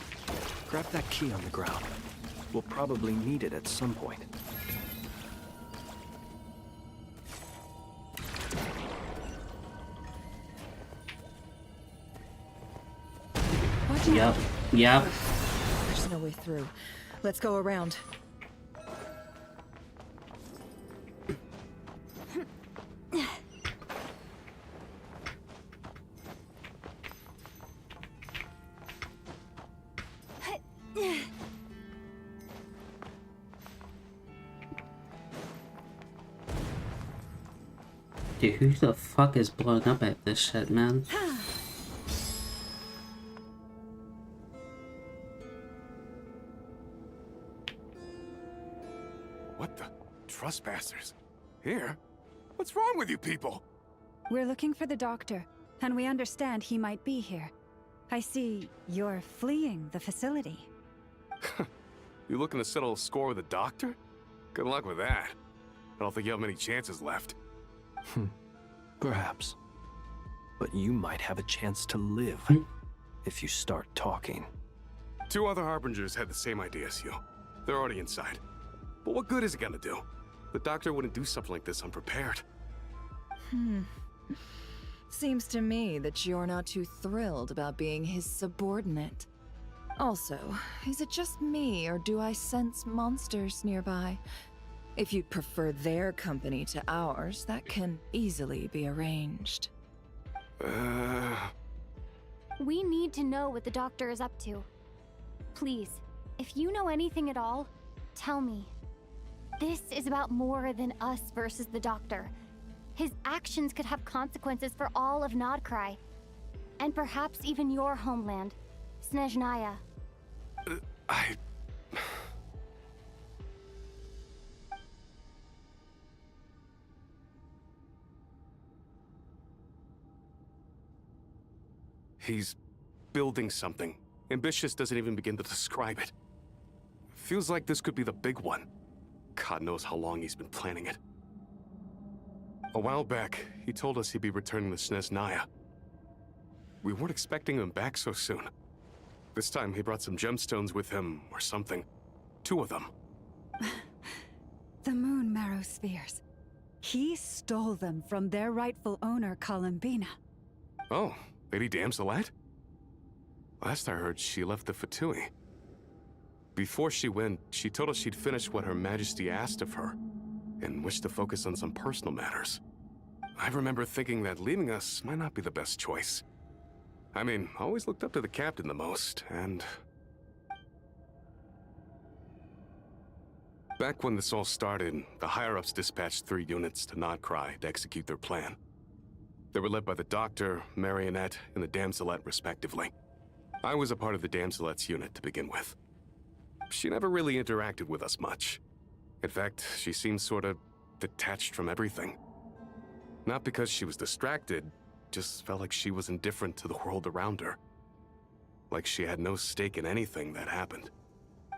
Grab that key on the ground. We'll probably need it at some point. Yep. Yep. There's no way through. Let's go around. Dude, who the fuck is blowing up at this shit, man? What the? Trespassers? Here? What's wrong with you people? We're looking for the doctor, and we understand he might be here. I see you're fleeing the facility. You looking to settle a score with the doctor? Good luck with that. I don't think you have many chances left. Perhaps. But you might have a chance to live if you start talking. 2 other Harbingers had the same idea as you. They're already inside. But what good is it gonna do? The doctor wouldn't do something like this unprepared. Seems to me that you're not too thrilled about being his subordinate. Also, is it just me, or do I sense monsters nearby? If you'd prefer their company to ours, that can easily be arranged. We need to know what the doctor is up to. Please, if you know anything at all, tell me. This is about more than us versus the doctor. His actions could have consequences for all of Nodcry. And perhaps even your homeland, Snezhnaya. He's building something. Ambitious doesn't even begin to describe it. Feels like this could be the big one. God knows how long he's been planning it. A while back, he told us he'd be returning to Snezhnaya. We weren't expecting him back so soon. This time he brought some gemstones with him, or something. 2 of them. The moon marrow spheres. He stole them from their rightful owner, Columbina. Oh, Lady Damselet? Last I heard, she left the Fatui. Before she went, she told us she'd finished what Her Majesty asked of her, and wished to focus on some personal matters. I remember thinking that leaving us might not be the best choice. I mean, I always looked up to the captain the most, and... Back when this all started, the higher-ups dispatched 3 units to Nodcry to execute their plan. They were led by the Doctor, Marionette, and the Damselet, respectively. I was a part of the Damselet's unit to begin with. She never really interacted with us much. In fact, she seemed sort of detached from everything. Not because she was distracted, just felt like she was indifferent to the world around her. Like she had no stake in anything that happened.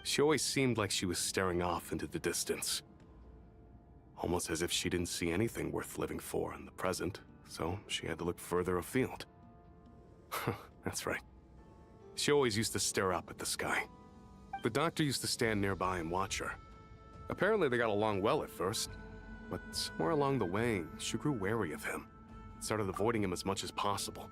She always seemed like she was staring off into the distance. Almost as if she didn't see anything worth living for in the present, so she had to look further afield. That's right. She always used to stare up at the sky. The Doctor used to stand nearby and watch her. Apparently they got along well at first, but somewhere along the way, she grew wary of him. Started avoiding him as much as possible.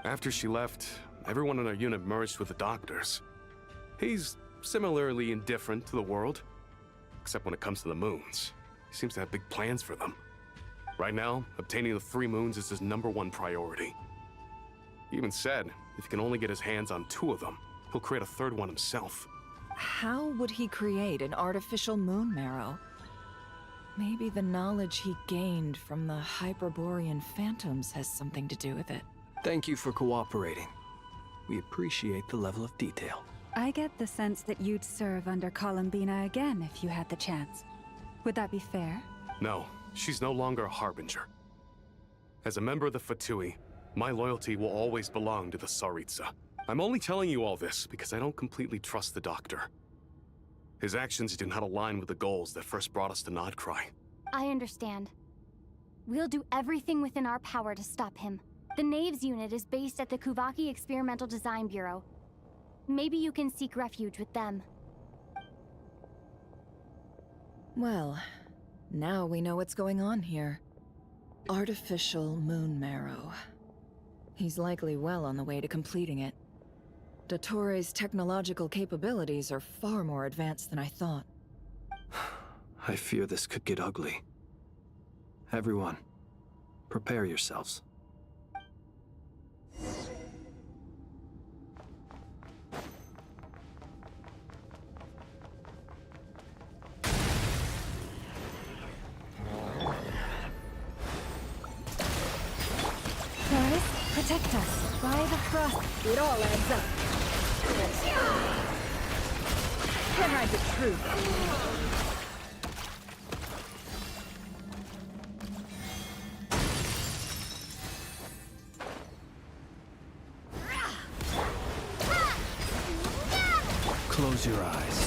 After she left, everyone in our unit merged with the Doctor's. He's similarly indifferent to the world, except when it comes to the moons. He seems to have big plans for them. Right now, obtaining the 3 moons is his #1 priority. He even said, if he can only get his hands on 2 of them, he'll create a 3rd one himself. How would he create an artificial moon marrow? Maybe the knowledge he gained from the Hyperborean phantoms has something to do with it. Thank you for cooperating. We appreciate the level of detail. I get the sense that you'd serve under Columbina again if you had the chance. Would that be fair? No, she's no longer a harbinger. As a member of the Fatui, my loyalty will always belong to the Tsaritsa. I'm only telling you all this because I don't completely trust the Doctor. His actions do not align with the goals that first brought us to Nodcry. I understand. We'll do everything within our power to stop him. The Knaves unit is based at the Kuvaki Experimental Design Bureau. Maybe you can seek refuge with them. Well, now we know what's going on here. Artificial moon marrow. He's likely well on the way to completing it. Dottore's technological capabilities are far more advanced than I thought. I fear this could get ugly. Everyone, prepare yourselves. Doris, protect us. By the frost, it all adds up. Can't hide the truth. Close your eyes.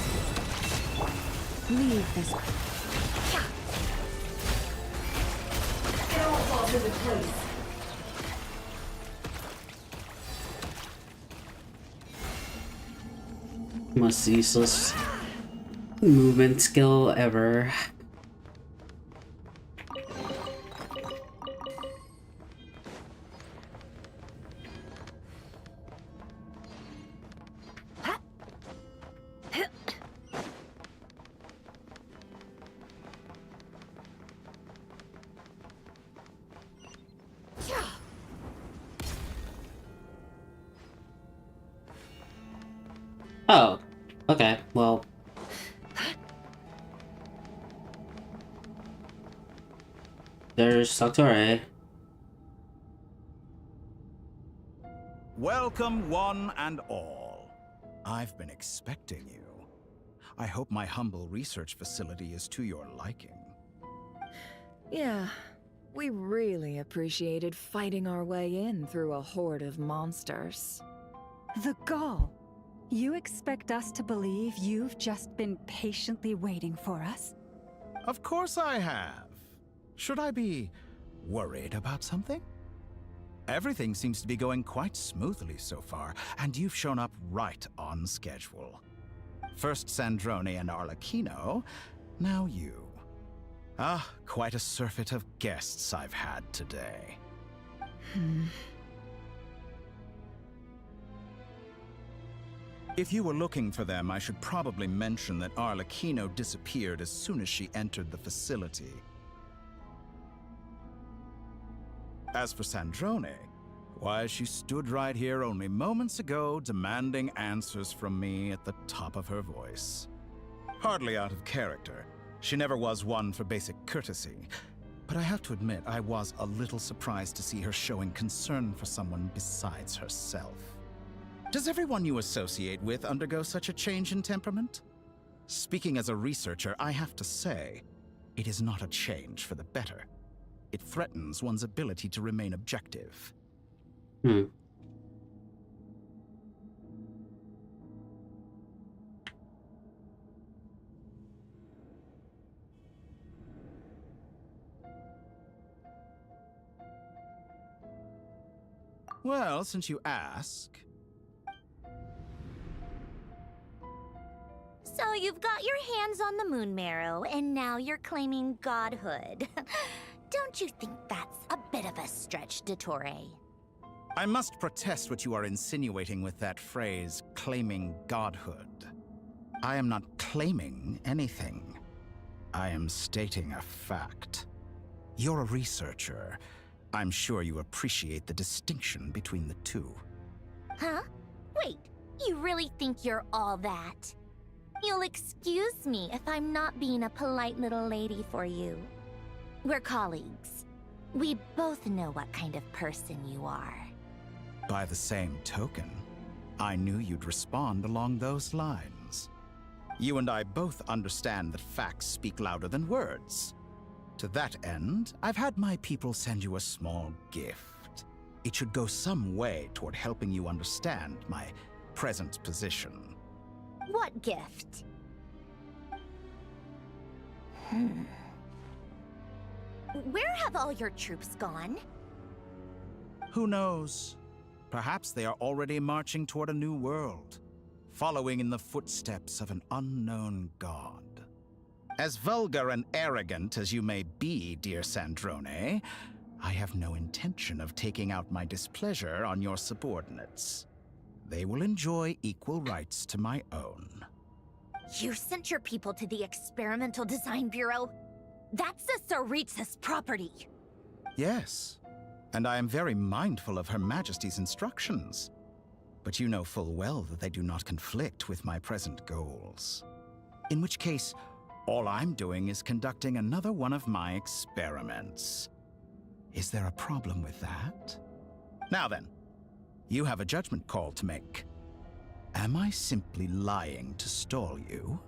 Leave this. It all falls into place. Most useless movement skill ever. Oh, okay, well. There's Dottore. Welcome, one and all. I've been expecting you. I hope my humble research facility is to your liking. Yeah, we really appreciated fighting our way in through a horde of monsters. The gall. You expect us to believe you've just been patiently waiting for us? Of course I have. Should I be worried about something? Everything seems to be going quite smoothly so far, and you've shown up right on schedule. First Sandrone and Arlecchino, now you. Ah, quite a surfeit of guests I've had today. If you were looking for them, I should probably mention that Arlecchino disappeared as soon as she entered the facility. As for Sandrone, why, she stood right here only moments ago demanding answers from me at the top of her voice. Hardly out of character. She never was one for basic courtesy. But I have to admit, I was a little surprised to see her showing concern for someone besides herself. Does everyone you associate with undergo such a change in temperament? Speaking as a researcher, I have to say, it is not a change for the better. It threatens one's ability to remain objective. Well, since you ask... So you've got your hands on the moon marrow, and now you're claiming godhood. Don't you think that's a bit of a stretch, Dottore? I must protest what you are insinuating with that phrase, claiming godhood. I am not claiming anything. I am stating a fact. You're a researcher. I'm sure you appreciate the distinction between the two. Huh? Wait, you really think you're all that? You'll excuse me if I'm not being a polite little lady for you. We're colleagues. We both know what kind of person you are. By the same token, I knew you'd respond along those lines. You and I both understand that facts speak louder than words. To that end, I've had my people send you a small gift. It should go some way toward helping you understand my present position. What gift? Where have all your troops gone? Who knows? Perhaps they are already marching toward a new world, following in the footsteps of an unknown god. As vulgar and arrogant as you may be, dear Sandrone, I have no intention of taking out my displeasure on your subordinates. They will enjoy equal rights to my own. You sent your people to the Experimental Design Bureau? That's a Saritsa's property. Yes, and I am very mindful of Her Majesty's instructions. But you know full well that they do not conflict with my present goals. In which case, all I'm doing is conducting another one of my experiments. Is there a problem with that? Now then, you have a judgment call to make. Am I simply lying to stall you?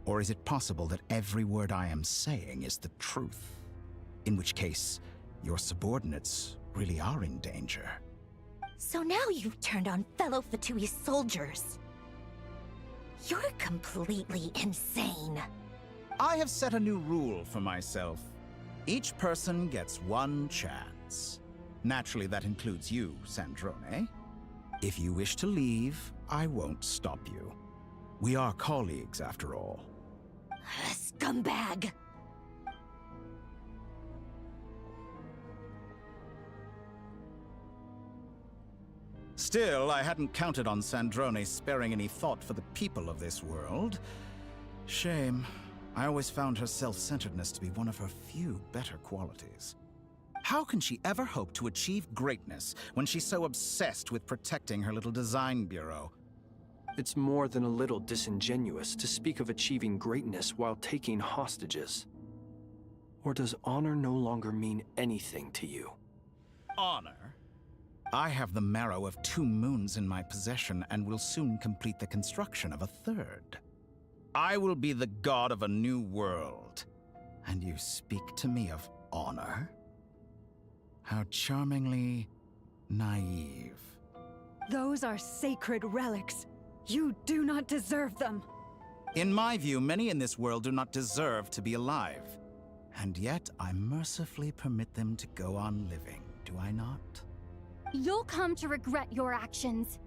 Or is it possible that every word I am saying is the truth? In which case, your subordinates really are in danger. So now you've turned on fellow Fatui soldiers. You're completely insane. I have set a new rule for myself. Each person gets one chance. Naturally, that includes you, Sandrone. If you wish to leave, I won't stop you. We are colleagues, after all. Scumbag! Still, I hadn't counted on Sandrone sparing any thought for the people of this world. Shame. I always found her self-centeredness to be one of her few better qualities. How can she ever hope to achieve greatness when she's so obsessed with protecting her little design bureau? It's more than a little disingenuous to speak of achieving greatness while taking hostages. Or does honor no longer mean anything to you? Honor? I have the marrow of 2 moons in my possession and will soon complete the construction of a 3rd. I will be the god of a new world. And you speak to me of honor? How charmingly naive. Those are sacred relics. You do not deserve them. In my view, many in this world do not deserve to be alive. And yet, I mercifully permit them to go on living, do I not? You'll come to regret your actions.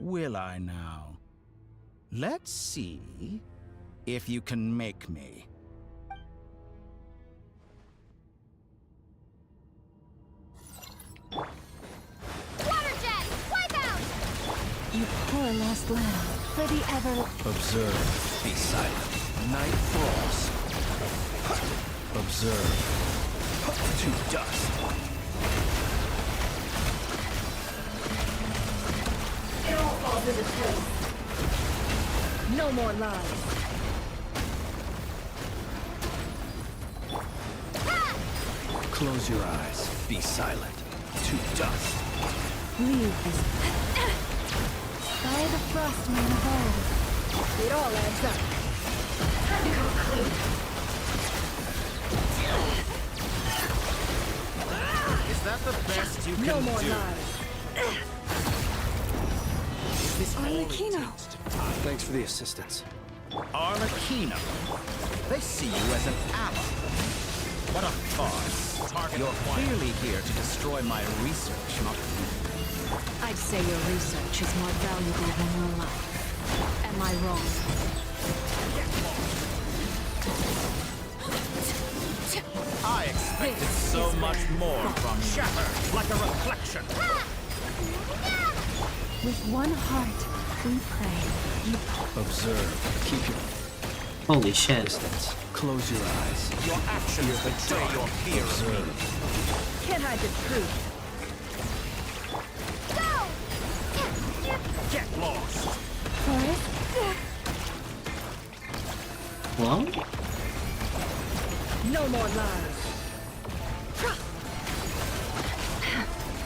Will I now? Let's see if you can make me. Waterjet! Wipe out! You poor lost lamb. For the ever... Observe. Be silent. Night falls. Observe. To dust. It all falls into place. No more lies. Close your eyes. Be silent. To dust. Leave this... By the frost moon of old. It all adds up. Time to come clean. Is that the best you can do? No more lies. Arlecchino! Thanks for the assistance. Arlecchino. They see you as an ally. What a farce. You're clearly here to destroy my research, not me. I'd say your research is more valuable than your life. Am I wrong? I expected so much more from you. Shatter like a reflection. With one heart, we pray. Observe. Keep your Holy shit. distance. Close your eyes. Your actions betray your fear. Observe. Can't hide the truth. Get lost. Forest? Well, No more lies.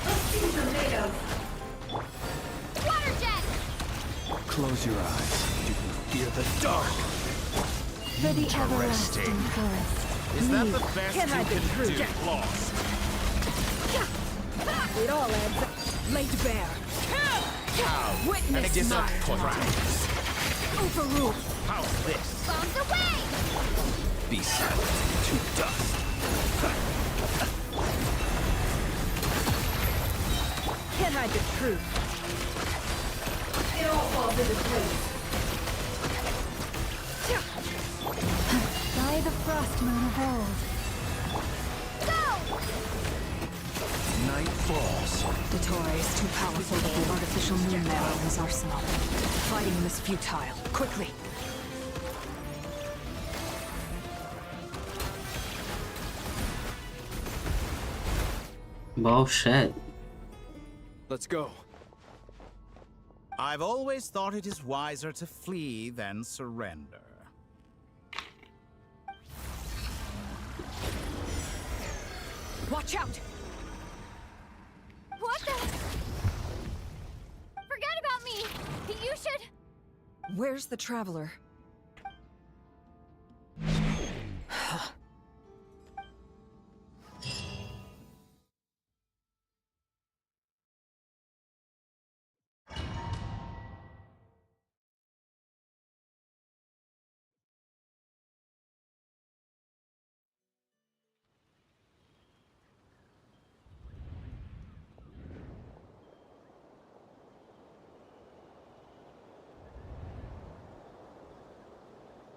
Let's see what they're made of. Water jet! Close your eyes. You can fear the dark. For the everlasting forest. Is that the best Can I you be can true? do? Get lost. It all adds up. Laid bare. Witness my crimes. Overrule. How's this? Bombs away! Be silent. To dust. Can't hide the truth. It all falls into place. By the frost moon of old. Night falls. Dottore is too powerful to be artificial moon marrow in his arsenal. Fighting him is futile. Quickly! bullshit. Let's go. I've always thought it is wiser to flee than surrender. Watch out! What the? Forget about me! You should... Where's the traveler?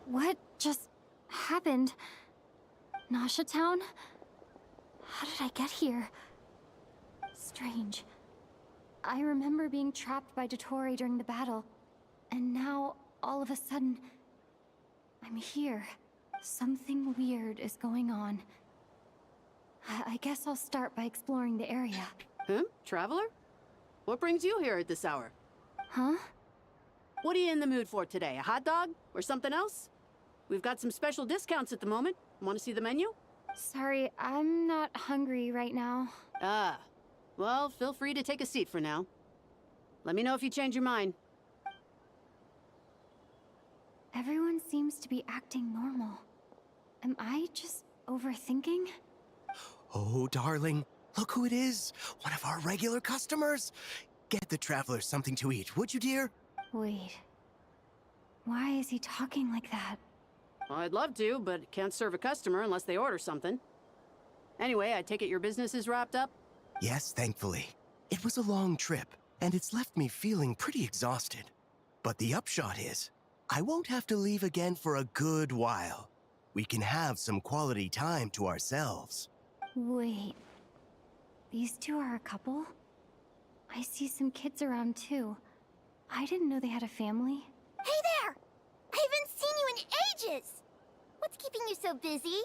What just happened? Nasha Town? How did I get here? Strange. I remember being trapped by Dottore during the battle, and now, all of a sudden, I'm here. Something weird is going on. I guess I'll start by exploring the area. Huh? Traveler? What brings you here at this hour? Huh? What are you in the mood for today? A hot dog? Or something else? We've got some special discounts at the moment. Want to see the menu? Sorry, I'm not hungry right now. Ah. Well, feel free to take a seat for now. Let me know if you change your mind. Everyone seems to be acting normal. Am I just overthinking? Oh, darling, look who it is. One of our regular customers. Get the traveler something to eat, would you, dear? Wait. Why is he talking like that? Well, I'd love to, but can't serve a customer unless they order something. Anyway, I take it your business is wrapped up? Yes, thankfully. It was a long trip, and it's left me feeling pretty exhausted. But the upshot is, I won't have to leave again for a good while. We can have some quality time to ourselves. Wait. These two are a couple? I see some kids around too. I didn't know they had a family. Hey there! I haven't seen you in ages! What's keeping you so busy?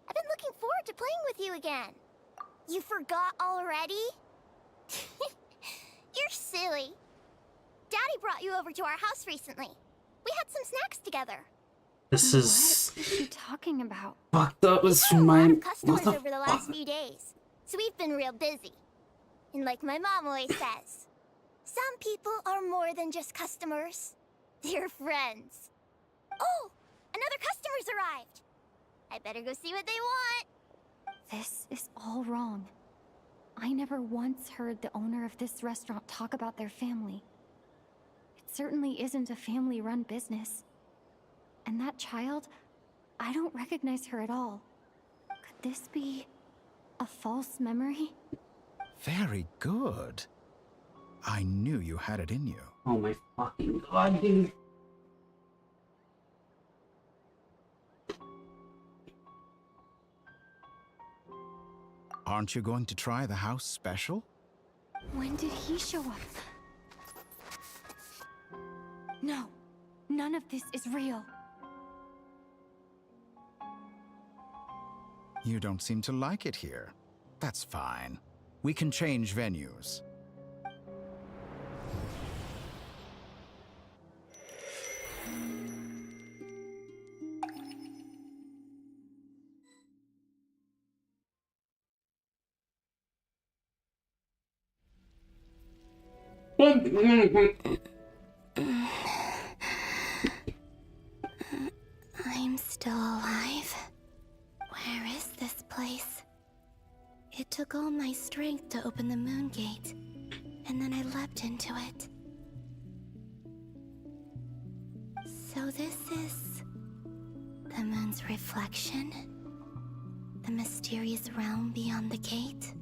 I've been looking forward to playing with you again. You forgot already? You're silly. Daddy brought you over to our house recently. We had some snacks together. This What is is she talking about? fucked up. We've It's had a lot my of customers what the over the last few days, so we've been real busy. And like my mom always says, some people are more than just customers. They're friends. Oh, another customer's arrived. I better go see what they want. This is all wrong. I never once heard the owner of this restaurant talk about their family. It certainly isn't a family-run business. And that child, I don't recognize her at all. Could this be a false memory? Very good. I knew you had it in you. Oh my fucking god, dude. Aren't you going to try the house special? When did he show up? No, none of this is real. You don't seem to like it here. That's fine. We can change venues. I'm still alive. Where is this place? It took all my strength to open the moon gate, and then I leapt into it. So this is the moon's reflection? The mysterious realm beyond the gate?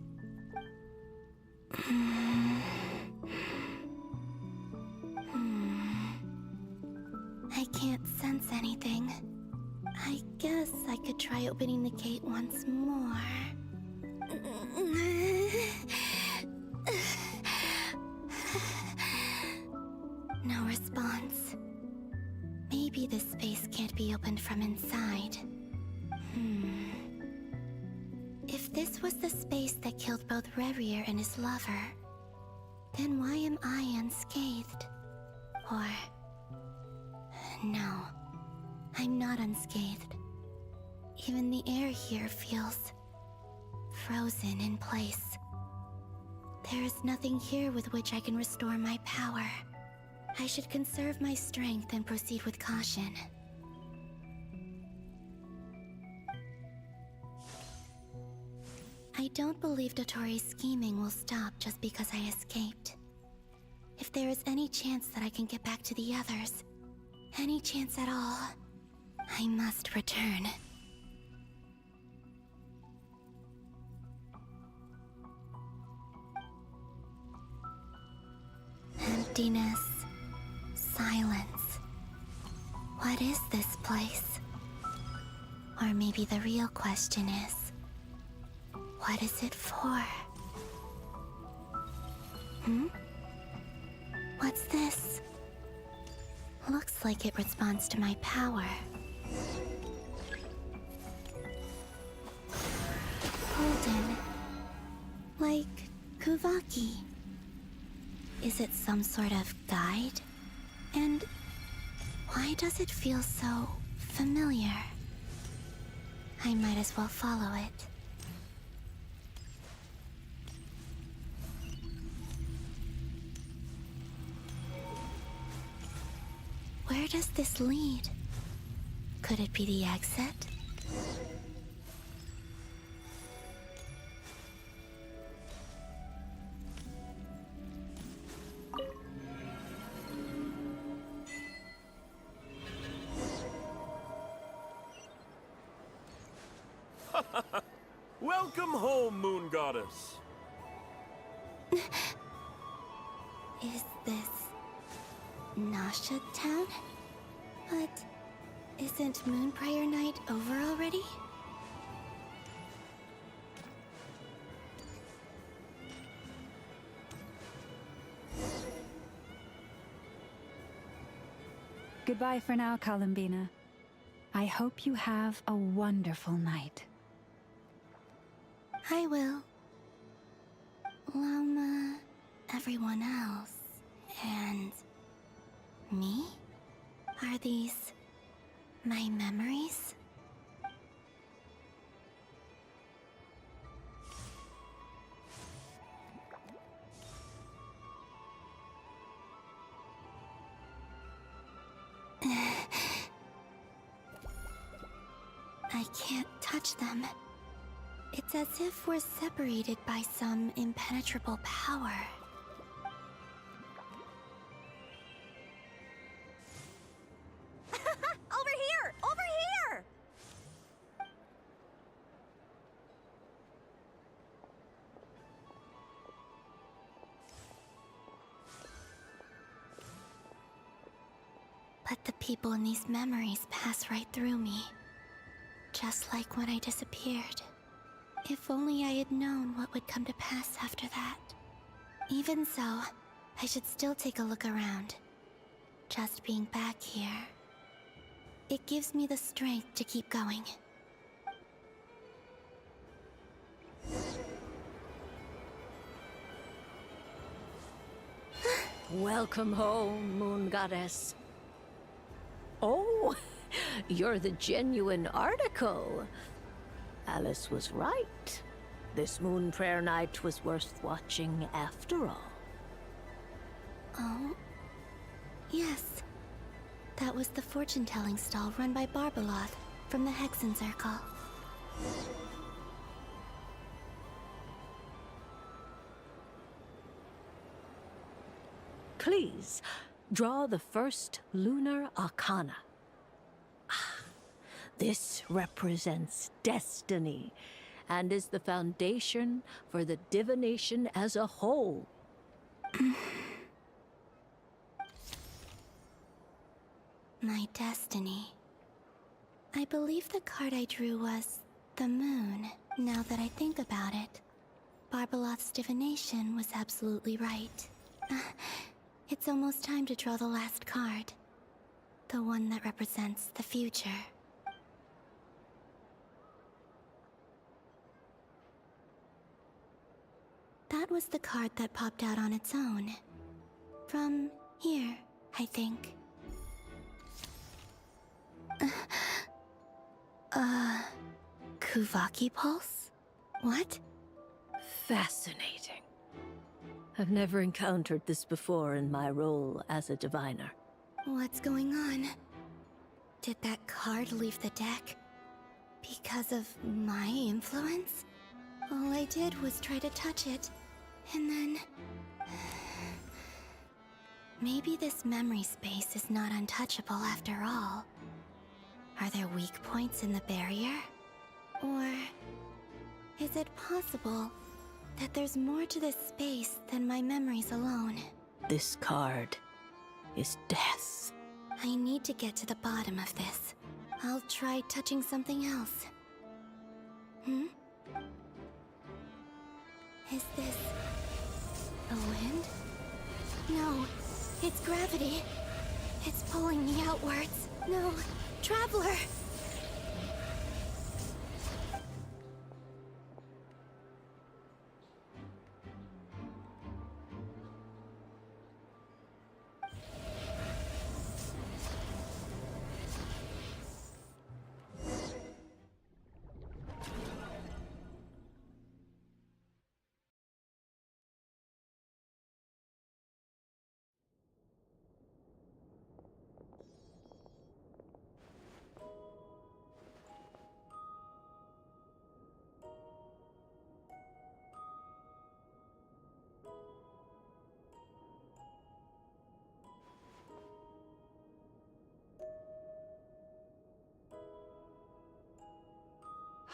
I can't sense anything. I guess I could try opening the gate once more. No response. Maybe this space can't be opened from inside. If this was the space that killed both Revier and his lover, then why am I unscathed? Or... no, I'm not unscathed. Even the air here feels frozen in place. There is nothing here with which I can restore my power. I should conserve my strength and proceed with caution. I don't believe Dotori's scheming will stop just because I escaped. If there is any chance that I can get back to the others, any chance at all, I must return. Emptiness. Silence. What is this place? Or maybe the real question is, what is it for? What's this? Looks like it responds to my power. Golden. Like Kuvaki. Is it some sort of guide? And why does it feel so familiar? I might as well follow it. Where does this lead? Could it be the exit? Welcome home, Moon Goddess. Is this Nasha Town? But isn't Moon Prior Night over already? Goodbye for now, Columbina. I hope you have a wonderful night. I will. Loma, everyone else, and me? Are these my memories? I can't touch them. It's as if we're separated by some impenetrable power. Over here! Over here! But the people in these memories pass right through me. Just like when I disappeared. If only I had known what would come to pass after that. Even so, I should still take a look around. Just being back here. It gives me the strength to keep going. Welcome home, Moon Goddess. Oh, you're the genuine article. Alice was right. This Moon Prayer Night was worth watching after all. Oh. Yes. That was the fortune-telling stall run by Barbeloth from the Hexen Circle. Please, draw the first lunar arcana. This represents destiny and is the foundation for the divination as a whole. My destiny. I believe the card I drew was the moon. Now that I think about it, Barbeloth's divination was absolutely right. It's almost time to draw the last card. The one that represents the future. That was the card that popped out on its own. From here, I think. Kuvaki Pulse? What? Fascinating. I've never encountered this before in my role as a diviner. What's going on? Did that card leave the deck? Because of my influence? All I did was try to touch it, and then... Maybe this memory space is not untouchable after all. Are there weak points in the barrier? Or is it possible that there's more to this space than my memories alone? This card is death. I need to get to the bottom of this. I'll try touching something else. Is this the wind? No, it's gravity. It's pulling me outwards. No, Traveler!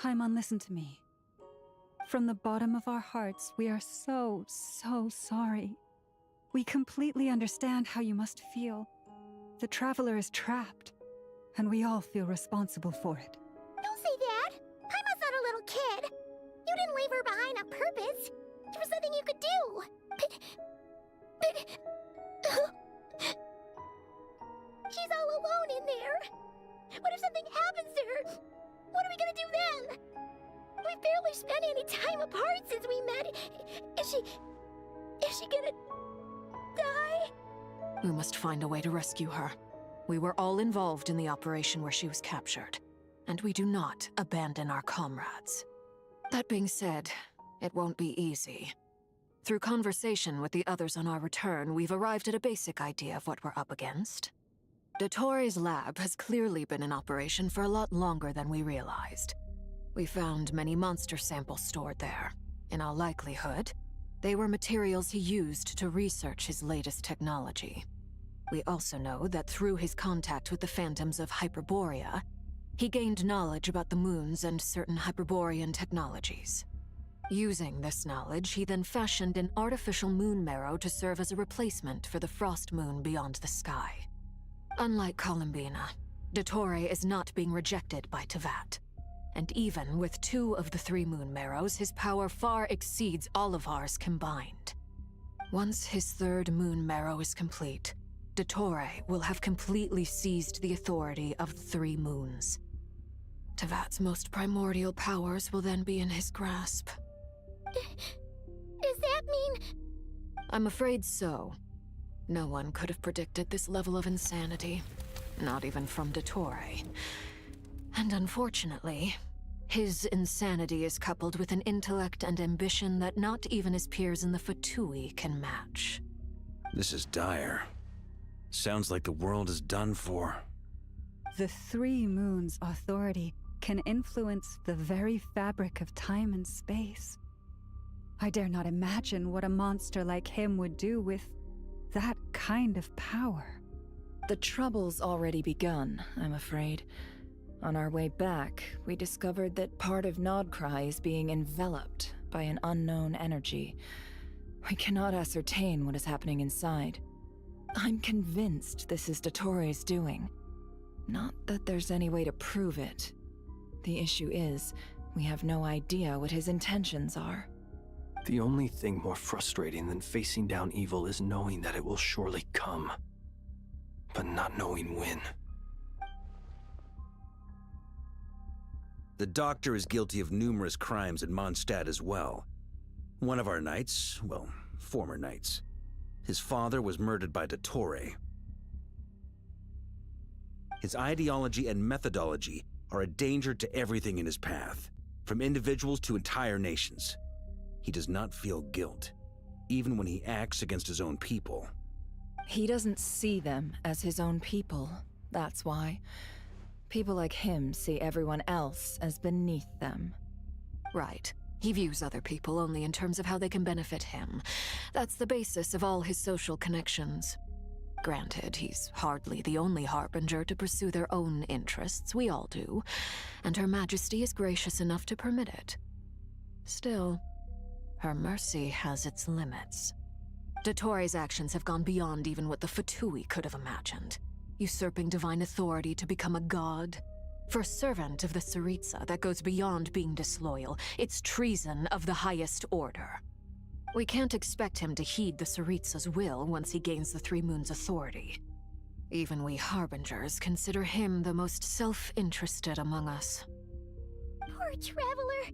Haimon, listen to me. From the bottom of our hearts, we are so sorry. We completely understand how you must feel. The Traveler is trapped, and we all feel responsible for it. Don't say that! Haimon's not a little kid! You didn't leave her behind on purpose! There was nothing you could do! But... She's all alone in there! What if something happens to her? What are we gonna do then? We've barely spent any time apart since we met. Is she gonna die? We must find a way to rescue her. We were all involved in the operation where she was captured, and we do not abandon our comrades. That being said, it won't be easy. Through conversation with the others on our return, we've arrived at a basic idea of what we're up against. Dottore's lab has clearly been in operation for a lot longer than we realized. We found many monster samples stored there. In all likelihood, they were materials he used to research his latest technology. We also know that through his contact with the phantoms of Hyperborea, he gained knowledge about the moons and certain Hyperborean technologies. Using this knowledge, he then fashioned an artificial moon marrow to serve as a replacement for the frost moon beyond the sky. Unlike Columbina, Dottore is not being rejected by Teyvat. And even with 2 of the 3 moon marrows, his power far exceeds all of ours combined. Once his 3rd moon marrow is complete, Dottore will have completely seized the authority of the 3 moons. Teyvat's most primordial powers will then be in his grasp. Does that mean... I'm afraid so. No one could have predicted this level of insanity. Not even from Dottore. And unfortunately, his insanity is coupled with an intellect and ambition that not even his peers in the Fatui can match. This is dire. Sounds like the world is done for. The Three Moons authority can influence the very fabric of time and space. I dare not imagine what a monster like him would do with that kind of power. The trouble's already begun, I'm afraid. On our way back, we discovered that part of Nodcry is being enveloped by an unknown energy. We cannot ascertain what is happening inside. I'm convinced this is Dottoro's doing. Not that there's any way to prove it. The issue is, we have no idea what his intentions are. The only thing more frustrating than facing down evil is knowing that it will surely come, but not knowing when. The Doctor is guilty of numerous crimes at Mondstadt as well. One of our knights, well, former knights, his father was murdered by Dottore. His ideology and methodology are a danger to everything in his path, from individuals to entire nations. He does not feel guilt, even when he acts against his own people. He doesn't see them as his own people, that's why. People like him see everyone else as beneath them. Right. He views other people only in terms of how they can benefit him. That's the basis of all his social connections. Granted, he's hardly the only harbinger to pursue their own interests. We all do. And Her Majesty is gracious enough to permit it. Still, her mercy has its limits. Dottore's actions have gone beyond even what the Fatui could have imagined. Usurping divine authority to become a god. For a servant of the Tsaritsa, that goes beyond being disloyal. It's treason of the highest order. We can't expect him to heed the Tsaritsa's will once he gains the Three Moons' authority. Even we Harbingers consider him the most self-interested among us. Poor Traveler.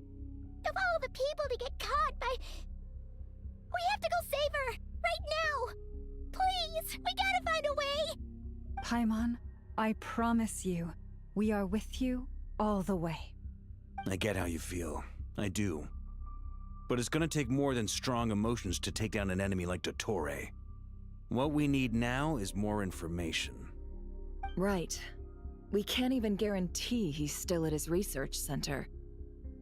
Of all the people to get caught by... We have to go save her! Right now! Please! We gotta find a way! Paimon, I promise you, we are with you all the way. I get how you feel. I do. But it's gonna take more than strong emotions to take down an enemy like Dottore. What we need now is more information. Right. We can't even guarantee he's still at his research center.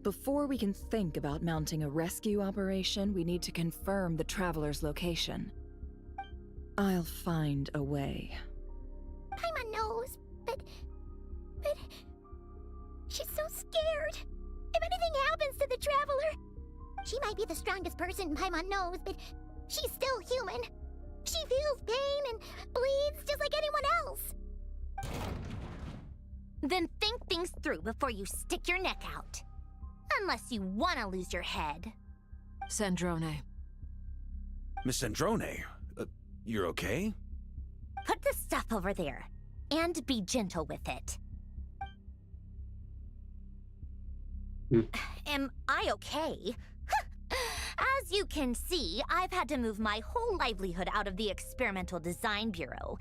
Before we can think about mounting a rescue operation, we need to confirm the Traveler's location. I'll find a way. Paimon knows, but... She's so scared. If anything happens to the Traveler... She might be the strongest person Paimon knows, but she's still human. She feels pain and bleeds just like anyone else. Then think things through before you stick your neck out. Unless you want to lose your head. Sandrone. Miss Sandrone, you're okay? Put the stuff over there, and be gentle with it. Am I okay? As you can see, I've had to move my whole livelihood out of the Experimental Design Bureau.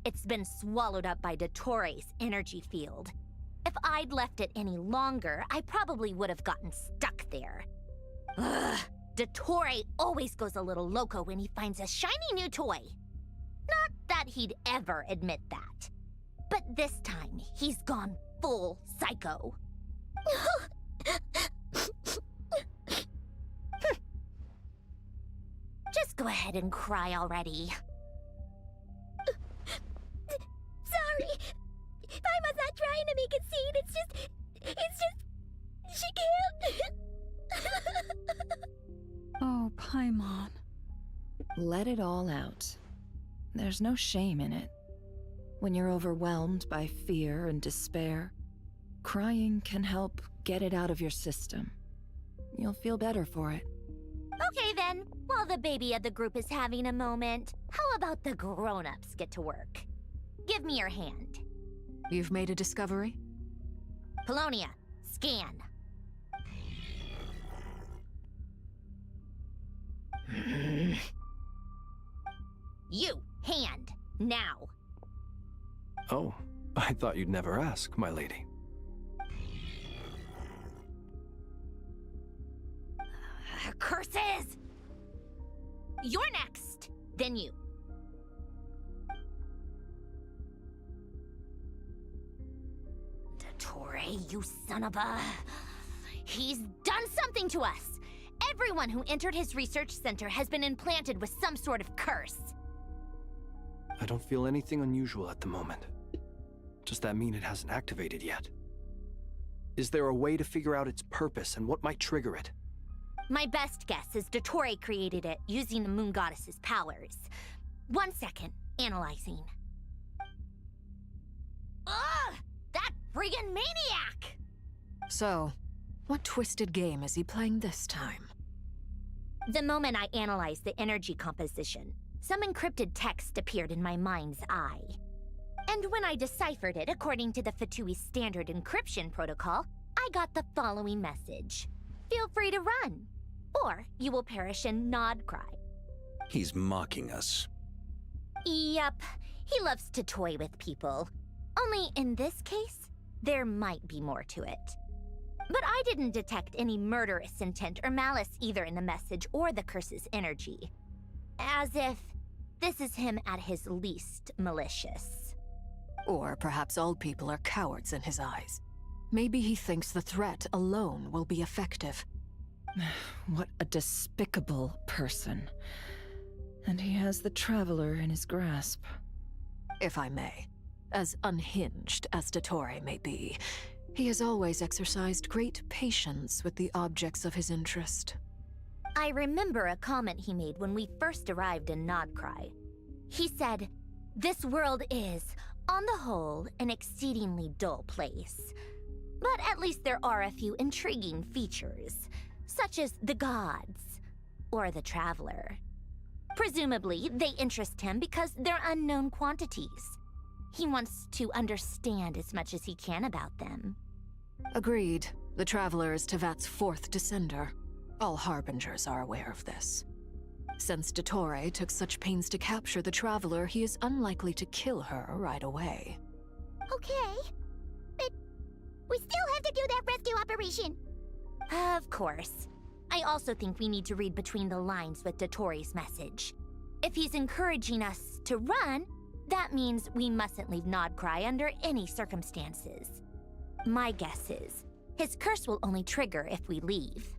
It's been swallowed up by Dottore's energy field. If I'd left it any longer, I probably would have gotten stuck there. Ugh, Dottore always goes a little loco when he finds a shiny new toy. Not that he'd ever admit that. But this time, he's gone full psycho. Just go ahead and cry already. Sorry. Paimon's not trying to make a scene. It's just... She can't... Oh, Paimon. Let it all out. There's no shame in it. When you're overwhelmed by fear and despair, crying can help get it out of your system. You'll feel better for it. Okay then, while the baby of the group is having a moment, how about the grown-ups get to work? Give me your hand. You've made a discovery? Polonia, scan. You, hand, now. Oh, I thought you'd never ask, my lady. Curses! You're next, then you. Dottore, you son of a... He's done something to us! Everyone who entered his research center has been implanted with some sort of curse. I don't feel anything unusual at the moment. Does that mean it hasn't activated yet? Is there a way to figure out its purpose and what might trigger it? My best guess is Dottore created it using the Moon Goddess's powers. 1 second, analyzing. Ugh! That friggin' maniac! So, what twisted game is he playing this time? The moment I analyzed the energy composition, some encrypted text appeared in my mind's eye. And when I deciphered it according to the Fatui standard encryption protocol, I got the following message. Feel free to run, or you will perish in nod cry. He's mocking us. Yep, he loves to toy with people. Only in this case, there might be more to it. But I didn't detect any murderous intent or malice either in the message or the curse's energy. As if this is him at his least malicious. Or perhaps all people are cowards in his eyes. Maybe he thinks the threat alone will be effective. What a despicable person. And he has the Traveler in his grasp. If I may, as unhinged as Dottore may be, he has always exercised great patience with the objects of his interest. I remember a comment he made when we first arrived in Nodcry. He said, "This world is, on the whole, an exceedingly dull place. But at least there are a few intriguing features, such as the gods, or the Traveler. Presumably, they interest him because they're unknown quantities. He wants to understand as much as he can about them." Agreed. The Traveler is Tevat's 4th descender. All Harbingers are aware of this. Since Dottore took such pains to capture the Traveler, he is unlikely to kill her right away. Okay, but we still have to do that rescue operation. Of course. I also think we need to read between the lines with Dottore's message. If he's encouraging us to run, that means we mustn't leave Nodcry under any circumstances. My guess is, his curse will only trigger if we leave.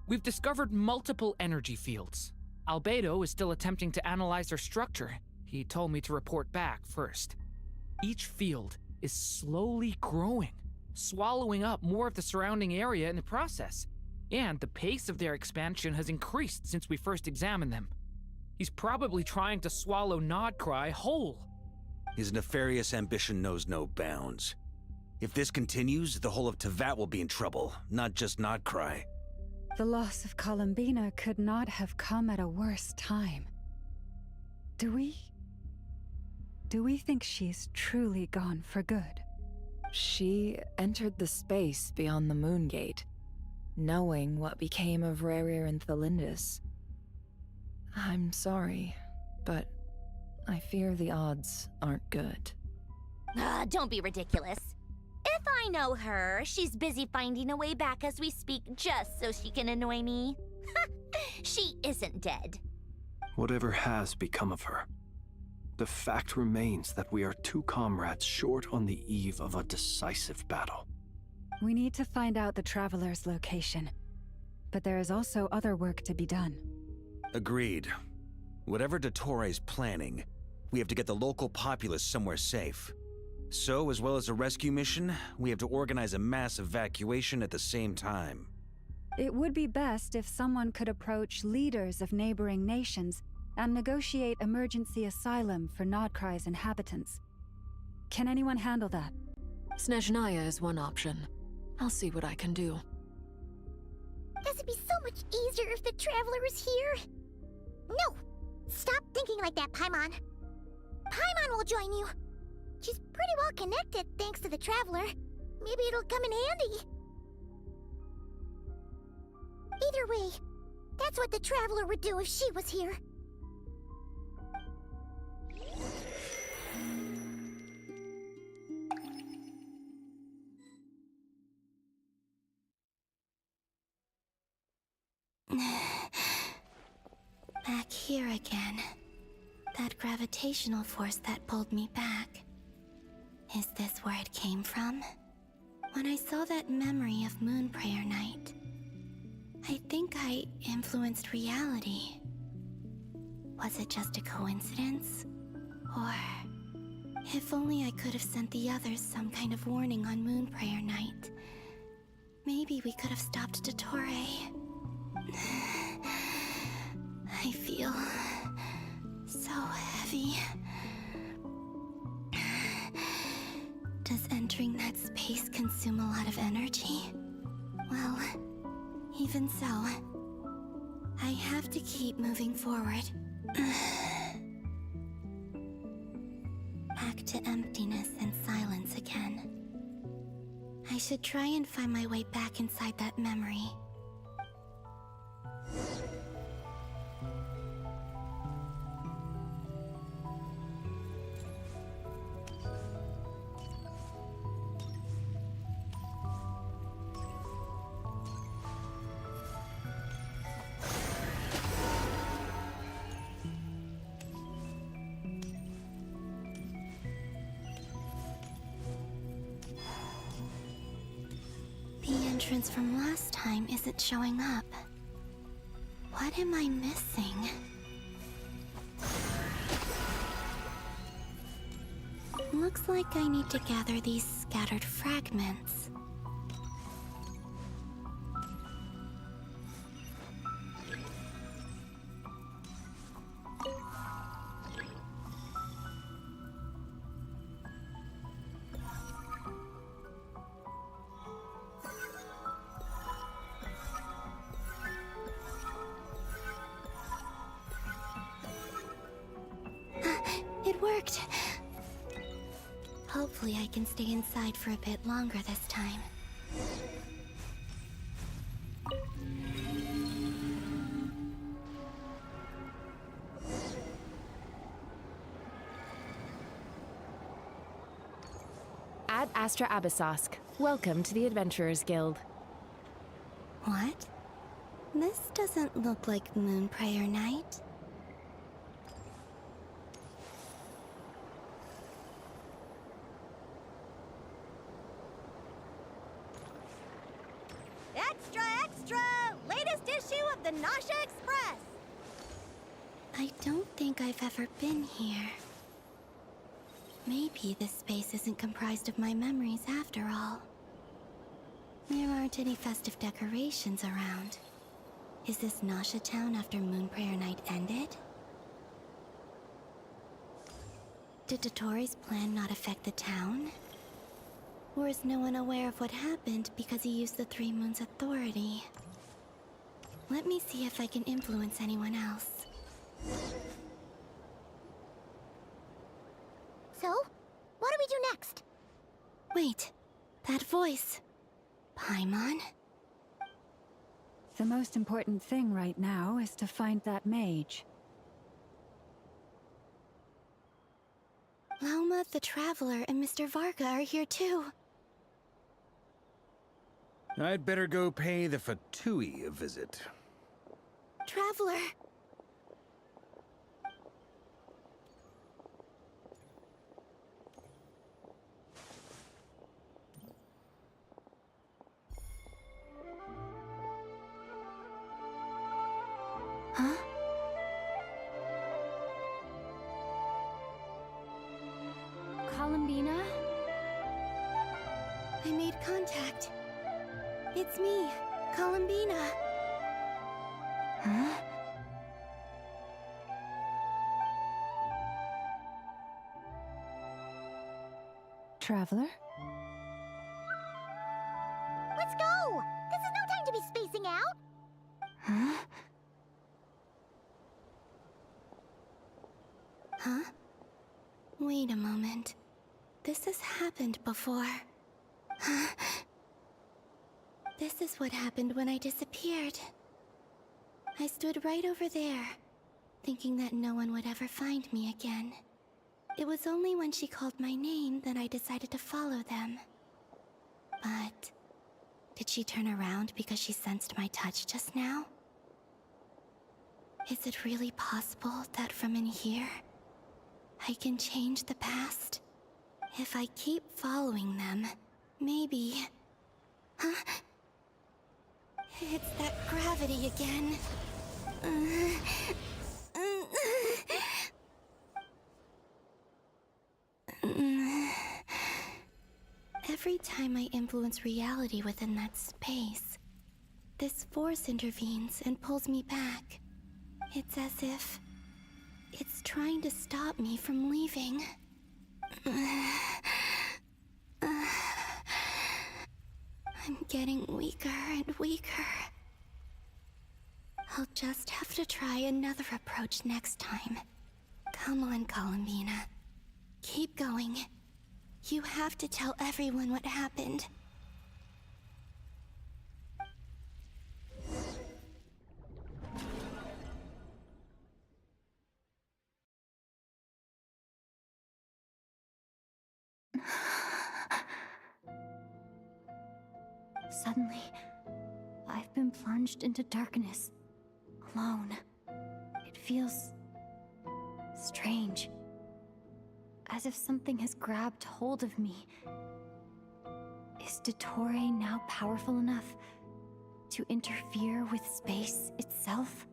We've discovered multiple energy fields. Albedo is still attempting to analyze their structure. He told me to report back first. Each field is slowly growing, swallowing up more of the surrounding area in the process. And the pace of their expansion has increased since we first examined them. He's probably trying to swallow Nodcry whole. His nefarious ambition knows no bounds. If this continues, the whole of Tevat will be in trouble, not just Nodcry. The loss of Columbina could not have come at a worse time. Do we think she's truly gone for good? She entered the space beyond the Moon Gate, knowing what became of Rerir and Thelindis. I'm sorry, but I fear the odds aren't good. Don't be ridiculous. If I know her, she's busy finding a way back as we speak just so she can annoy me. She isn't dead. Whatever has become of her, the fact remains that we are 2 comrades short on the eve of a decisive battle. We need to find out the Traveler's location, but there is also other work to be done. Agreed. Whatever Dottore's planning, we have to get the local populace somewhere safe. So, as well as a rescue mission, we have to organize a mass evacuation at the same time. It would be best if someone could approach leaders of neighboring nations and negotiate emergency asylum for Nodcry's inhabitants. Can anyone handle that? Snezhnaya is one option. I'll see what I can do. This would be so much easier if the Traveler was here. No! Stop thinking like that, Paimon. Paimon will join you. She's pretty well connected thanks to the Traveler. Maybe it'll come in handy. Either way, that's what the Traveler would do if she was here. Back here again. That gravitational force that pulled me back. Is this where it came from? When I saw that memory of Moon Prayer Night, I think I influenced reality. Was it just a coincidence? Or if only I could have sent the others some kind of warning on Moon Prayer Night, maybe we could have stopped Dottore. I feel so heavy. Does entering that space consume a lot of energy? Well, even so, I have to keep moving forward. Back to emptiness and silence again. I should try and find my way back inside that memory. Entrance from last time isn't showing up. What am I missing? Looks like I need to gather these scattered fragments. It worked! Hopefully I can stay inside for a bit longer this time. Ad Astra Abyssosk. Welcome to the Adventurers Guild. What? This doesn't look like Moon Prayer Night. Extra, extra! Latest issue of the Nasha Express! I don't think I've ever been here. Maybe this space isn't comprised of my memories after all. There aren't any festive decorations around. Is this Nasha town after Moon Prayer Night ended? Did Dottore's plan not affect the town? Or is no one aware of what happened because he used the Three Moons' authority? Let me see if I can influence anyone else. So, what do we do next? Wait, that voice. Paimon? The most important thing right now is to find that mage. Lauma the Traveler and Mr. Varga are here too. I'd better go pay the Fatui a visit. Traveler! Huh? Columbina? I made contact. It's me, Columbina. Huh? Traveler? Let's go! This is no time to be spacing out! Huh? Huh? Wait a moment. This has happened before. Huh? This is what happened when I disappeared. I stood right over there, thinking that no one would ever find me again. It was only when she called my name that I decided to follow them. But did she turn around because she sensed my touch just now? Is it really possible that from in here, I can change the past. If I keep following them, maybe... Huh? It's that gravity again. Every time I influence reality within that space, this force intervenes and pulls me back. It's as if it's trying to stop me from leaving. I'm getting weaker and weaker. I'll just have to try another approach next time. Come on, Columbina. Keep going. You have to tell everyone what happened. Suddenly, I've been plunged into darkness, alone. It feels strange, as if something has grabbed hold of me. Is Dottore now powerful enough to interfere with space itself?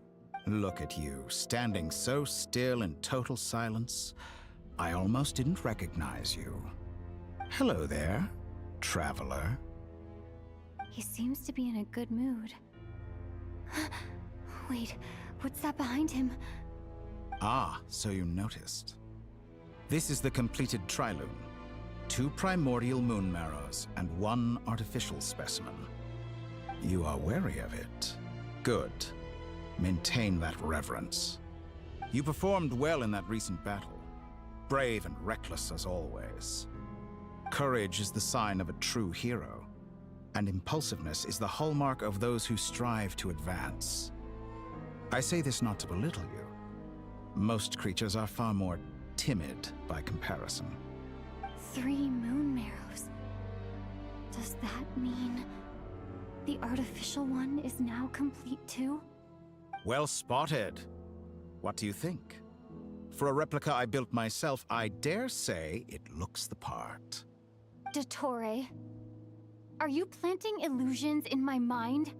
Look at you, standing so still in total silence. I almost didn't recognize you. Hello there, traveler. He seems to be in a good mood. Wait, what's that behind him? Ah, so you noticed. This is the completed trilune. 2 primordial moon marrows and 1 artificial specimen. You are wary of it. Good. Maintain that reverence. You performed well in that recent battle. Brave and reckless as always. Courage is the sign of a true hero. And impulsiveness is the hallmark of those who strive to advance. I say this not to belittle you. Most creatures are far more timid by comparison. 3 moon marrows. Does that mean the artificial one is now complete too? Well spotted. What do you think? For a replica I built myself, I dare say it looks the part. Dottore, are you planting illusions in my mind?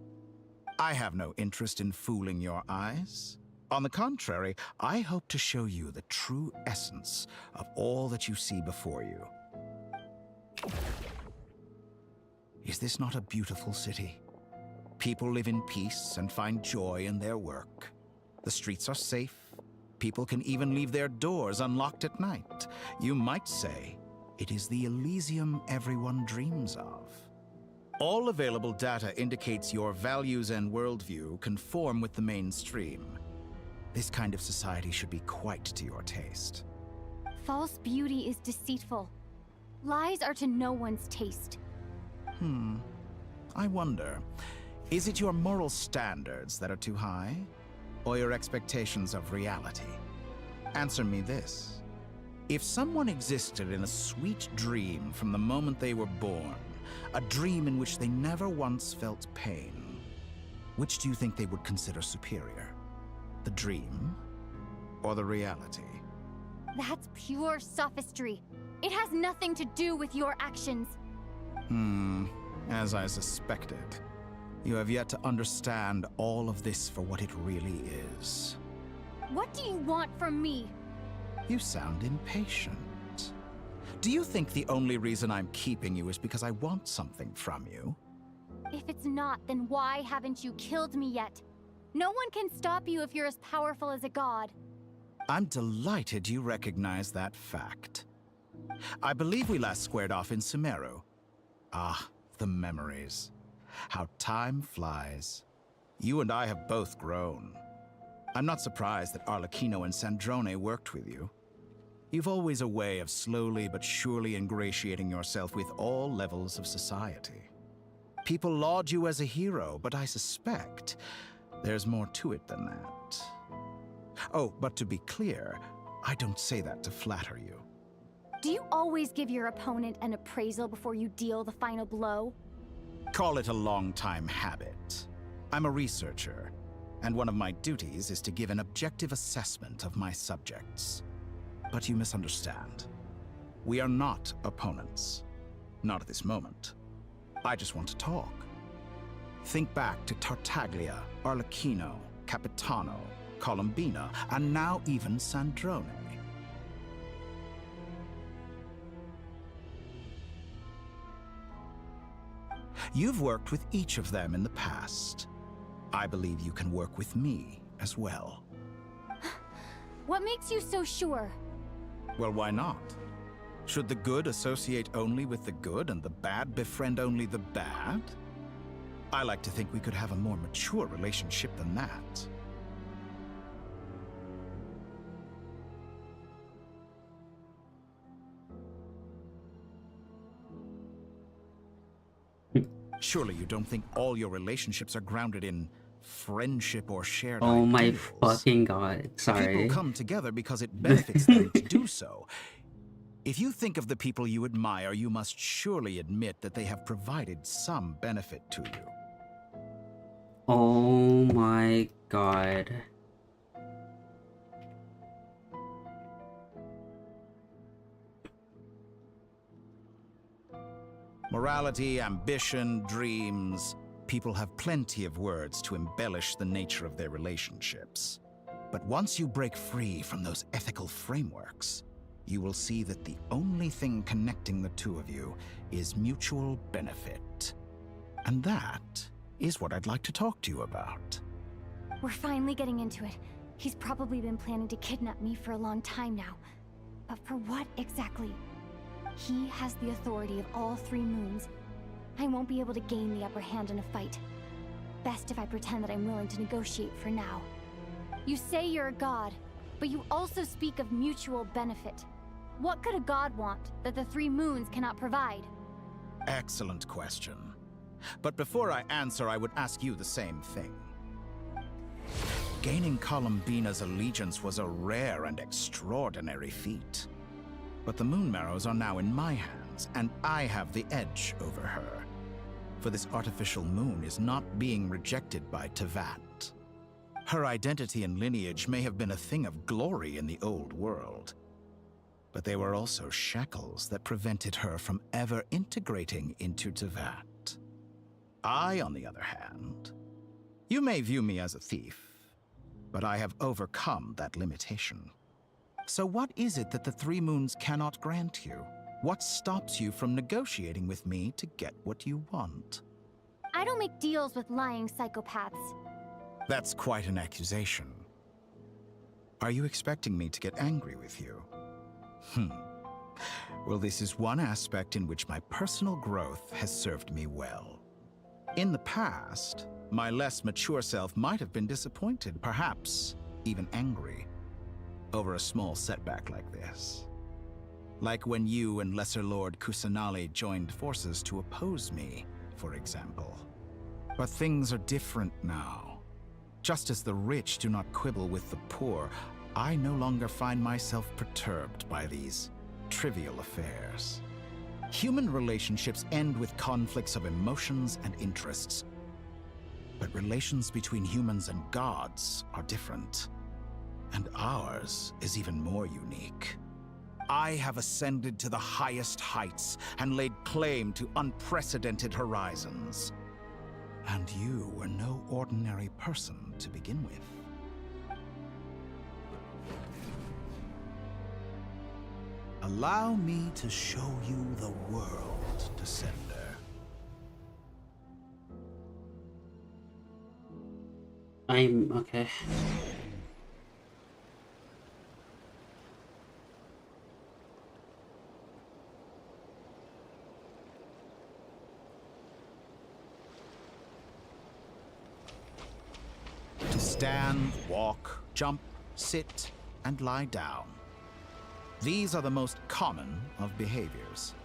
I have no interest in fooling your eyes. On the contrary, I hope to show you the true essence of all that you see before you. Is this not a beautiful city? People live in peace and find joy in their work. The streets are safe. People can even leave their doors unlocked at night. You might say it is the Elysium everyone dreams of. All available data indicates your values and worldview conform with the mainstream. This kind of society should be quite to your taste. False beauty is deceitful. Lies are to no one's taste. I wonder, is it your moral standards that are too high? Or your expectations of reality? Answer me this. If someone existed in a sweet dream from the moment they were born, a dream in which they never once felt pain, which do you think they would consider superior? The dream or the reality? That's pure sophistry. It has nothing to do with your actions. As I suspected. You have yet to understand all of this for what it really is. What do you want from me? You sound impatient. Do you think the only reason I'm keeping you is because I want something from you? If it's not, then why haven't you killed me yet? No one can stop you if you're as powerful as a god. I'm delighted you recognize that fact. I believe we last squared off in Sumeru. Ah, the memories. How time flies. You and I have both grown. I'm not surprised that Arlecchino and Sandrone worked with you. You've always a way of slowly but surely ingratiating yourself with all levels of society. People laud you as a hero, but I suspect there's more to it than that. Oh, but to be clear, I don't say that to flatter you. Do you always give your opponent an appraisal before you deal the final blow? Call it a long-time habit. I'm a researcher, and one of my duties is to give an objective assessment of my subjects. but you misunderstand. We are not opponents. Not at this moment. I just want to talk. Think back to Tartaglia, Arlecchino, Capitano, Columbina, and now even Sandrone. You've worked with each of them in the past. I believe you can work with me as well. What makes you so sure? Well, why not? Should the good associate only with the good and the bad befriend only the bad? I like to think we could have a more mature relationship than that. Surely you don't think all your relationships are grounded in friendship or shared Oh my ideals. fucking god. Sorry. People come together because it benefits them to do so. If you think of the people you admire, you must surely admit that they have provided some benefit to you. Oh my god. Morality, ambition, dreams. People have plenty of words to embellish the nature of their relationships. But once you break free from those ethical frameworks, you will see that the only thing connecting the two of you is mutual benefit. And that is what I'd like to talk to you about. We're finally getting into it. He's probably been planning to kidnap me for a long time now. But for what exactly? He has the authority of all 3 moons. I won't be able to gain the upper hand in a fight. Best if I pretend that I'm willing to negotiate for now. You say you're a god, but you also speak of mutual benefit. What could a god want that the 3 moons cannot provide? Excellent question. But before I answer, I would ask you the same thing. Gaining Columbina's allegiance was a rare and extraordinary feat. But the Moon Marrows are now in my hands, and I have the edge over her. For this artificial moon is not being rejected by Tevat. Her identity and lineage may have been a thing of glory in the old world, but they were also shackles that prevented her from ever integrating into Tevat. I, on the other hand, you may view me as a thief, but I have overcome that limitation. So what is it that the 3 moons cannot grant you? What stops you from negotiating with me to get what you want? I don't make deals with lying psychopaths. That's quite an accusation. Are you expecting me to get angry with you? Well, this is one aspect in which my personal growth has served me well. In the past, my less mature self might have been disappointed, perhaps even angry, over a small setback like this. Like when you and Lesser Lord Kusanali joined forces to oppose me, for example. But things are different now. Just as the rich do not quibble with the poor, I no longer find myself perturbed by these trivial affairs. Human relationships end with conflicts of emotions and interests. But relations between humans and gods are different. And ours is even more unique. I have ascended to the highest heights and laid claim to unprecedented horizons. And you were no ordinary person to begin with. Allow me to show you the world, Descender. I'm okay. To stand, walk, jump, sit, and lie down. These are the most common of behaviors.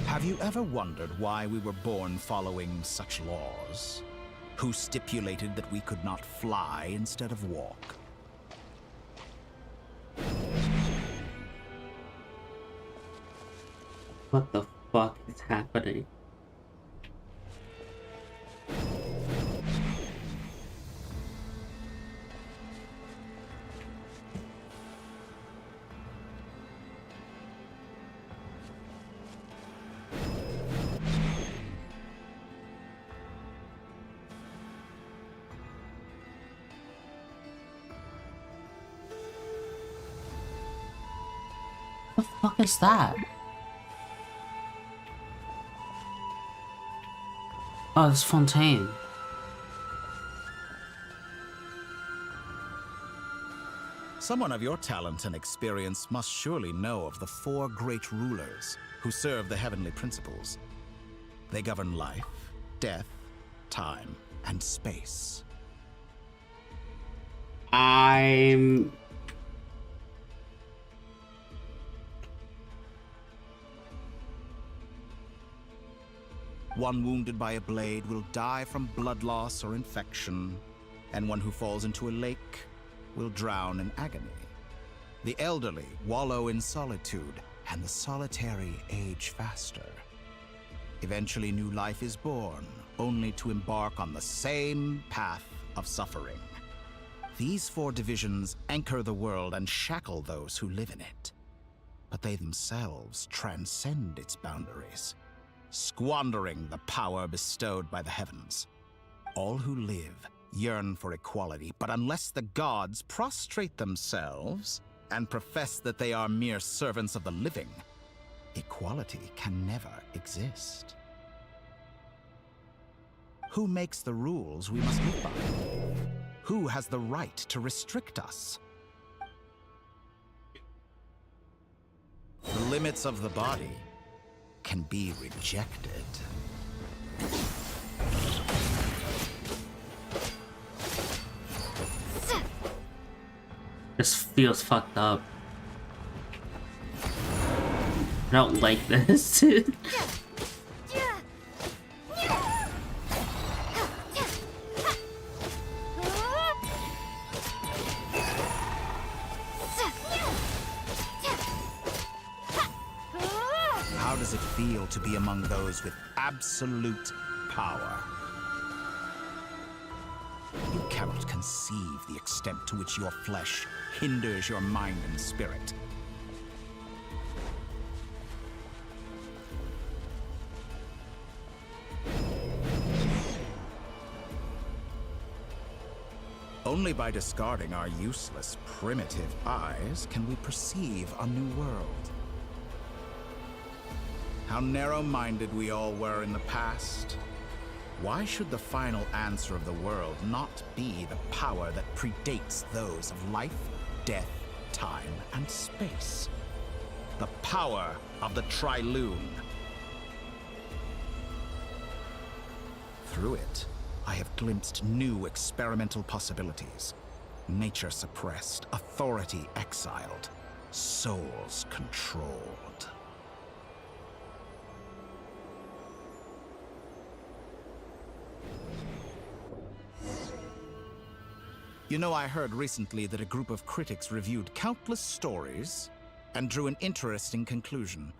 Have you ever wondered why we were born following such laws? Who stipulated that we could not fly instead of walk? What the fuck is happening? fuck is that? Oh, it's Fontaine. Someone of your talent and experience must surely know of the 4 great rulers who serve the heavenly principles. They govern life, death, time, and space. One wounded by a blade will die from blood loss or infection, and one who falls into a lake will drown in agony. The elderly wallow in solitude, and the solitary age faster. Eventually, new life is born, only to embark on the same path of suffering. These 4 divisions anchor the world and shackle those who live in it. But they themselves transcend its boundaries, squandering the power bestowed by the heavens. All who live yearn for equality, but unless the gods prostrate themselves and profess that they are mere servants of the living, equality can never exist. Who makes the rules we must live by? Who has the right to restrict us? The limits of the body can be rejected. This feels fucked up. I don't like this. How does it feel to be among those with absolute power? You cannot conceive the extent to which your flesh hinders your mind and spirit. Only by discarding our useless, primitive eyes can we perceive a new world. How narrow-minded we all were in the past. Why should the final answer of the world not be the power that predates those of life, death, time, and space? The power of the Trilune. Through it, I have glimpsed new experimental possibilities. Nature suppressed, authority exiled, souls controlled. You know, I heard recently that a group of critics reviewed countless stories and drew an interesting conclusion.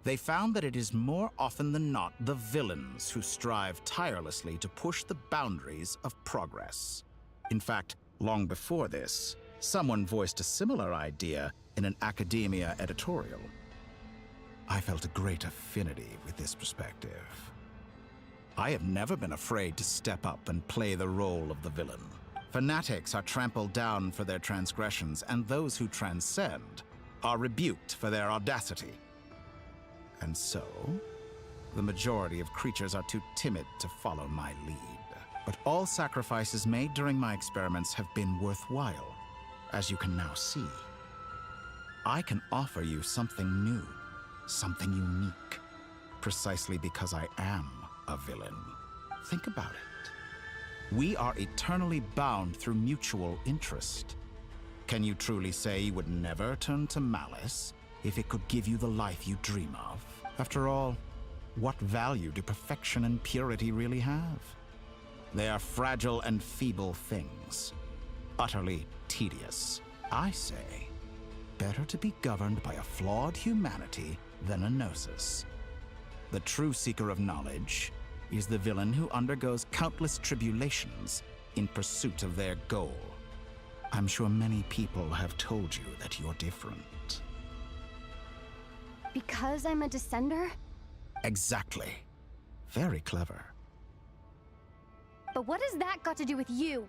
They found that it is more often than not the villains who strive tirelessly to push the boundaries of progress. In fact, long before this, someone voiced a similar idea in an academia editorial. I felt a great affinity with this perspective. I have never been afraid to step up and play the role of the villain. Fanatics are trampled down for their transgressions, and those who transcend are rebuked for their audacity. And so, the majority of creatures are too timid to follow my lead. But all sacrifices made during my experiments have been worthwhile, as you can now see. I can offer you something new, something unique, precisely because I am a villain. Think about it. We are eternally bound through mutual interest. Can you truly say you would never turn to malice if it could give you the life you dream of? After all, what value do perfection and purity really have? They are fragile and feeble things, utterly tedious. I say, better to be governed by a flawed humanity than a gnosis. The true seeker of knowledge is the villain who undergoes countless tribulations in pursuit of their goal. I'm sure many people have told you that you're different. Because I'm a descender? Exactly. Very clever. But what has that got to do with you?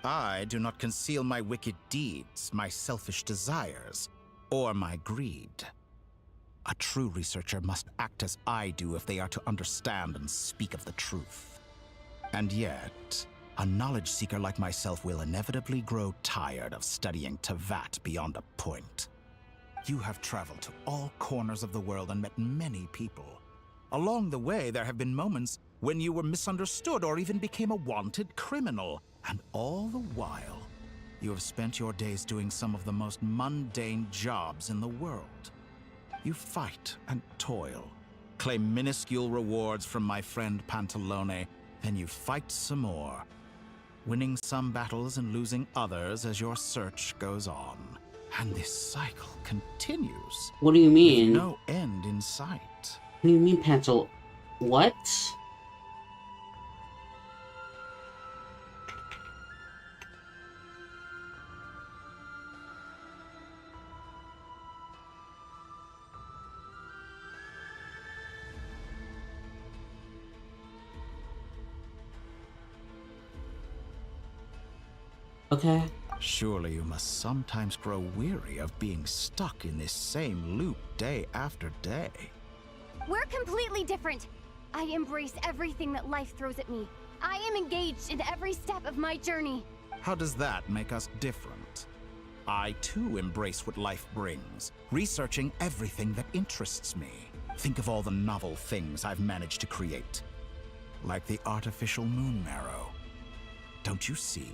I do not conceal my wicked deeds, my selfish desires, or my greed. A true researcher must act as I do if they are to understand and speak of the truth. And yet, a knowledge seeker like myself will inevitably grow tired of studying Tevat beyond a point. You have traveled to all corners of the world and met many people. Along the way, there have been moments when you were misunderstood or even became a wanted criminal. And all the while, you have spent your days doing some of the most mundane jobs in the world. You fight and toil, claim minuscule rewards from my friend Pantalone, then you fight some more, winning some battles and losing others as your search goes on. And this cycle continues. What do you mean? With no end in sight. What do you mean, Pantal? What? Okay. Surely you must sometimes grow weary of being stuck in this same loop day after day. We're completely different. I embrace everything that life throws at me. I am engaged in every step of my journey. How does that make us different? I too embrace what life brings, researching everything that interests me. Think of all the novel things I've managed to create. Like the artificial moon marrow. Don't you see?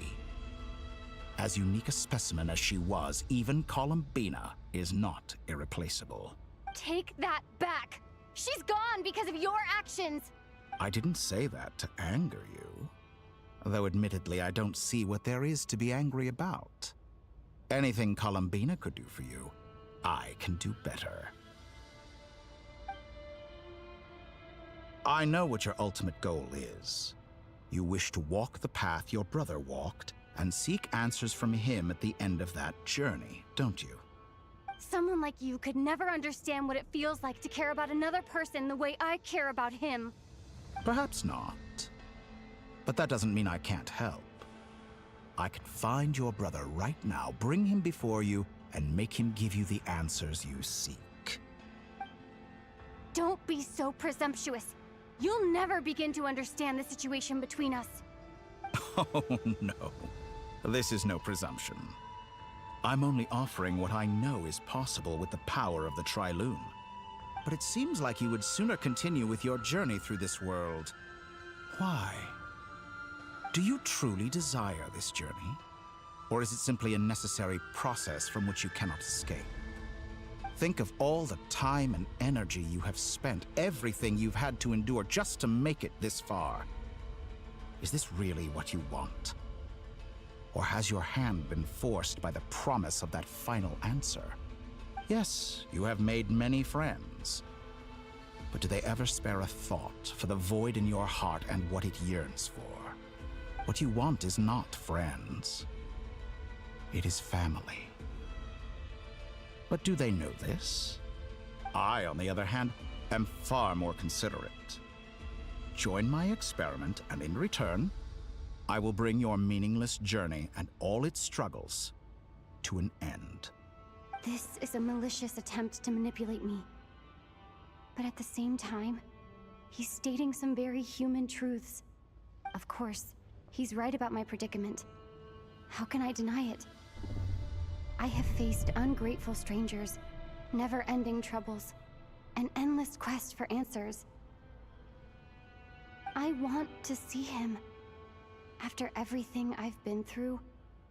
As unique a specimen as she was, even Columbina is not irreplaceable. Take that back! She's gone because of your actions! I didn't say that to anger you. Though admittedly, I don't see what there is to be angry about. Anything Columbina could do for you, I can do better. I know what your ultimate goal is. You wish to walk the path your brother walked, and seek answers from him at the end of that journey, don't you? Someone like you could never understand what it feels like to care about another person the way I care about him. Perhaps not. But that doesn't mean I can't help. I can find your brother right now, bring him before you, and make him give you the answers you seek. Don't be so presumptuous. You'll never begin to understand the situation between us. Oh, no. This is no presumption. I'm only offering what I know is possible with the power of the Tri-Lune. But it seems like you would sooner continue with your journey through this world. Why? Do you truly desire this journey? Or is it simply a necessary process from which you cannot escape? Think of all the time and energy you have spent, everything you've had to endure just to make it this far. Is this really what you want? Or has your hand been forced by the promise of that final answer? Yes, you have made many friends. But do they ever spare a thought for the void in your heart and what it yearns for? What you want is not friends. It is family. But do they know this? I, on the other hand, am far more considerate. Join my experiment, and in return, I will bring your meaningless journey and all its struggles to an end. This is a malicious attempt to manipulate me. But at the same time, he's stating some very human truths. Of course, he's right about my predicament. How can I deny it? I have faced ungrateful strangers, never-ending troubles, an endless quest for answers. I want to see him. After everything I've been through,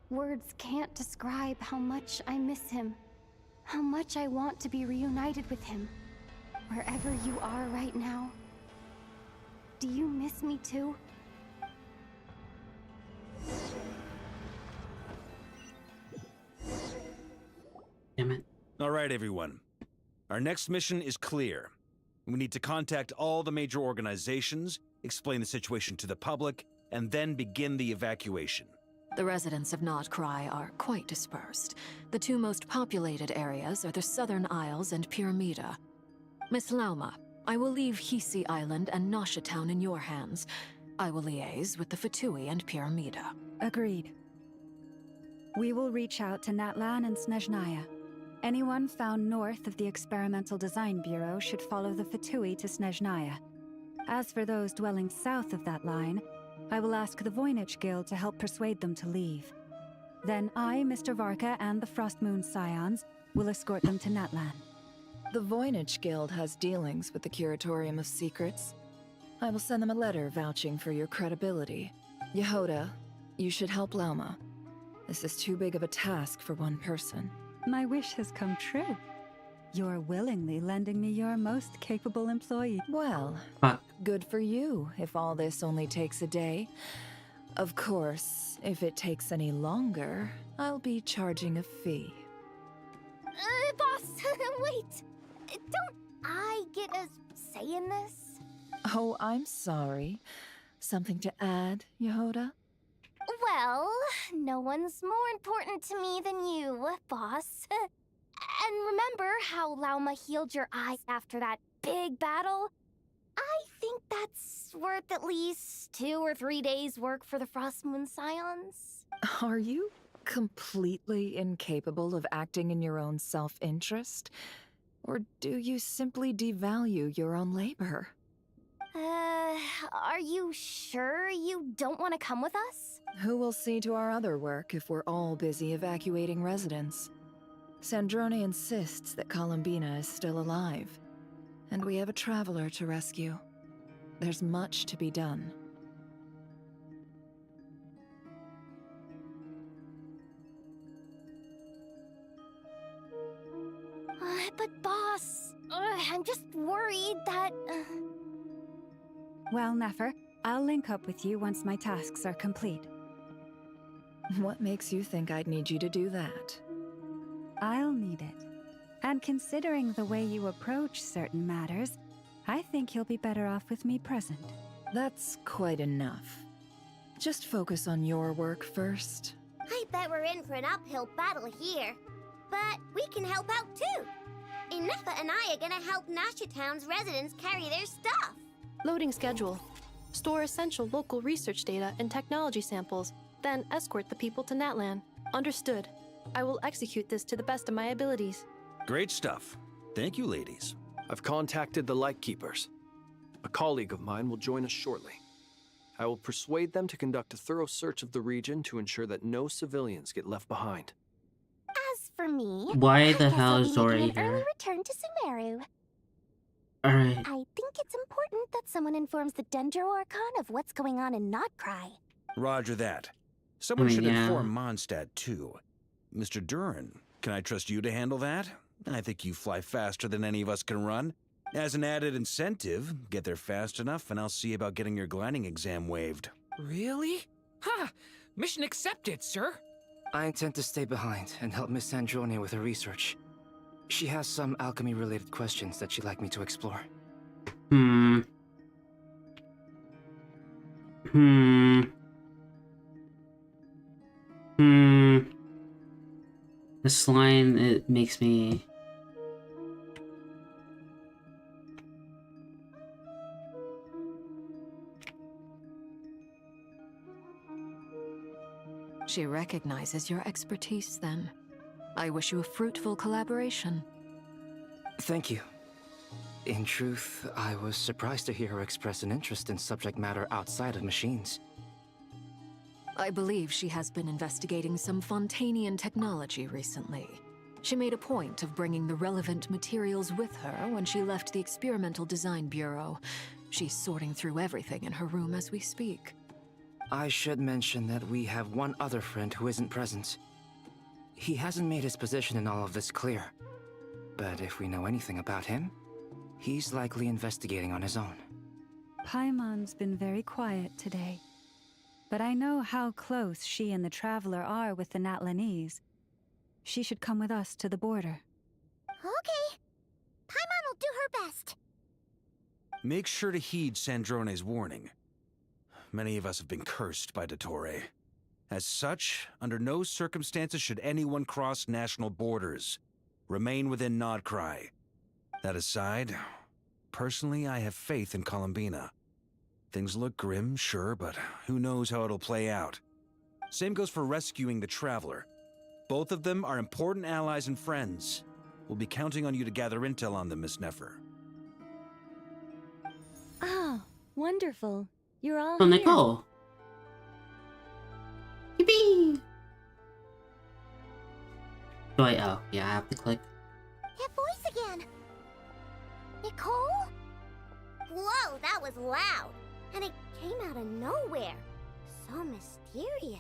words can't describe how much I miss him. How much I want to be reunited with him. Wherever you are right now. Do you miss me too? Damn it. All right, everyone. Our next mission is clear. We need to contact all the major organizations, explain the situation to the public, and then begin the evacuation. The residents of Not Cry are quite dispersed. The two most populated areas are the Southern Isles and Pyramida. Miss Lauma, I will leave Hisi Island and Nasha Town in your hands. I will liaise with the Fatui and Pyramida. Agreed. We will reach out to Natlan and Snezhnaya. Anyone found north of the Experimental Design Bureau should follow the Fatui to Snezhnaya. As for those dwelling south of that line, I will ask the Voynich Guild to help persuade them to leave. Then I, Mr. Varka, and the Frostmoon Scions will escort them to Natlan. The Voynich Guild has dealings with the Curatorium of Secrets. I will send them a letter vouching for your credibility. Yehoda, you should help Lauma. This is too big of a task for one person. My wish has come true. You're willingly lending me your most capable employee. Well, good for you if all this only takes a day. Of course, if it takes any longer, I'll be charging a fee. Boss, wait! Don't I get a say in this? Oh, I'm sorry. Something to add, Yehoda? Well, no one's more important to me than you, boss. And remember how Lauma healed your eyes after that big battle? I think that's worth at least 2 or 3 days' work for the Frostmoon Scions. Are you completely incapable of acting in your own self-interest? Or do you simply devalue your own labor? Are you sure you don't want to come with us? Who will see to our other work if we're all busy evacuating residents? Sandrone insists that Columbina is still alive, and we have a traveler to rescue. There's much to be done. But boss, I'm just worried that... Well, Nefer, I'll link up with you once my tasks are complete. What makes you think I'd need you to do that? I'll need it. And considering the way you approach certain matters, I think you'll be better off with me present. That's quite enough. Just focus on your work first. I bet we're in for an uphill battle here. But we can help out too. Inefa and I are gonna help Nasha Town's residents carry their stuff. Loading schedule. Store essential local research data and technology samples, then escort the people to Natlan. Understood. I will execute this to the best of my abilities. Great stuff. Thank you, ladies. I've contacted the Lightkeepers. A colleague of mine will join us shortly. I will persuade them to conduct a thorough search of the region to ensure that no civilians get left behind. As for me, Why the hell is I'll be Zori making an early here? return to Sumeru. Alright. I think it's important that someone informs the Dendro Archon of what's going on in Notcry. Roger that. Someone should yeah. inform Mondstadt, too. Mr. Duran, can I trust you to handle that? I think you fly faster than any of us can run. As an added incentive, get there fast enough and I'll see about getting your gliding exam waived. Really? Ha! Mission accepted, sir. I intend to stay behind and help Miss Sandrone with her research. She has some alchemy-related questions that she'd like me to explore. This line, it makes me... She recognizes your expertise, then. I wish you a fruitful collaboration. Thank you. In truth, I was surprised to hear her express an interest in subject matter outside of machines. I believe she has been investigating some Fontanian technology recently. She made a point of bringing the relevant materials with her when she left the Experimental Design Bureau. She's sorting through everything in her room as we speak. I should mention that we have one other friend who isn't present. He hasn't made his position in all of this clear. But if we know anything about him, he's likely investigating on his own. Paimon's been very quiet today. But I know how close she and the Traveler are with the Natlanese. She should come with us to the border. Okay. Paimon will do her best. Make sure to heed Sandrone's warning. Many of us have been cursed by Dottore. As such, under no circumstances should anyone cross national borders. Remain within Nodcry. That aside, personally I have faith in Columbina. Things look grim, sure, but who knows how it'll play out. Same goes for rescuing the Traveler. Both of them are important allies and friends. We'll be counting on you to gather intel on them, Miss Nefer. Oh, wonderful. You're all Oh, here. Nicole. Yippee! Do I? Oh, yeah, I have to click. That voice again. Nicole? Whoa, that was loud. And it came out of nowhere. So mysterious.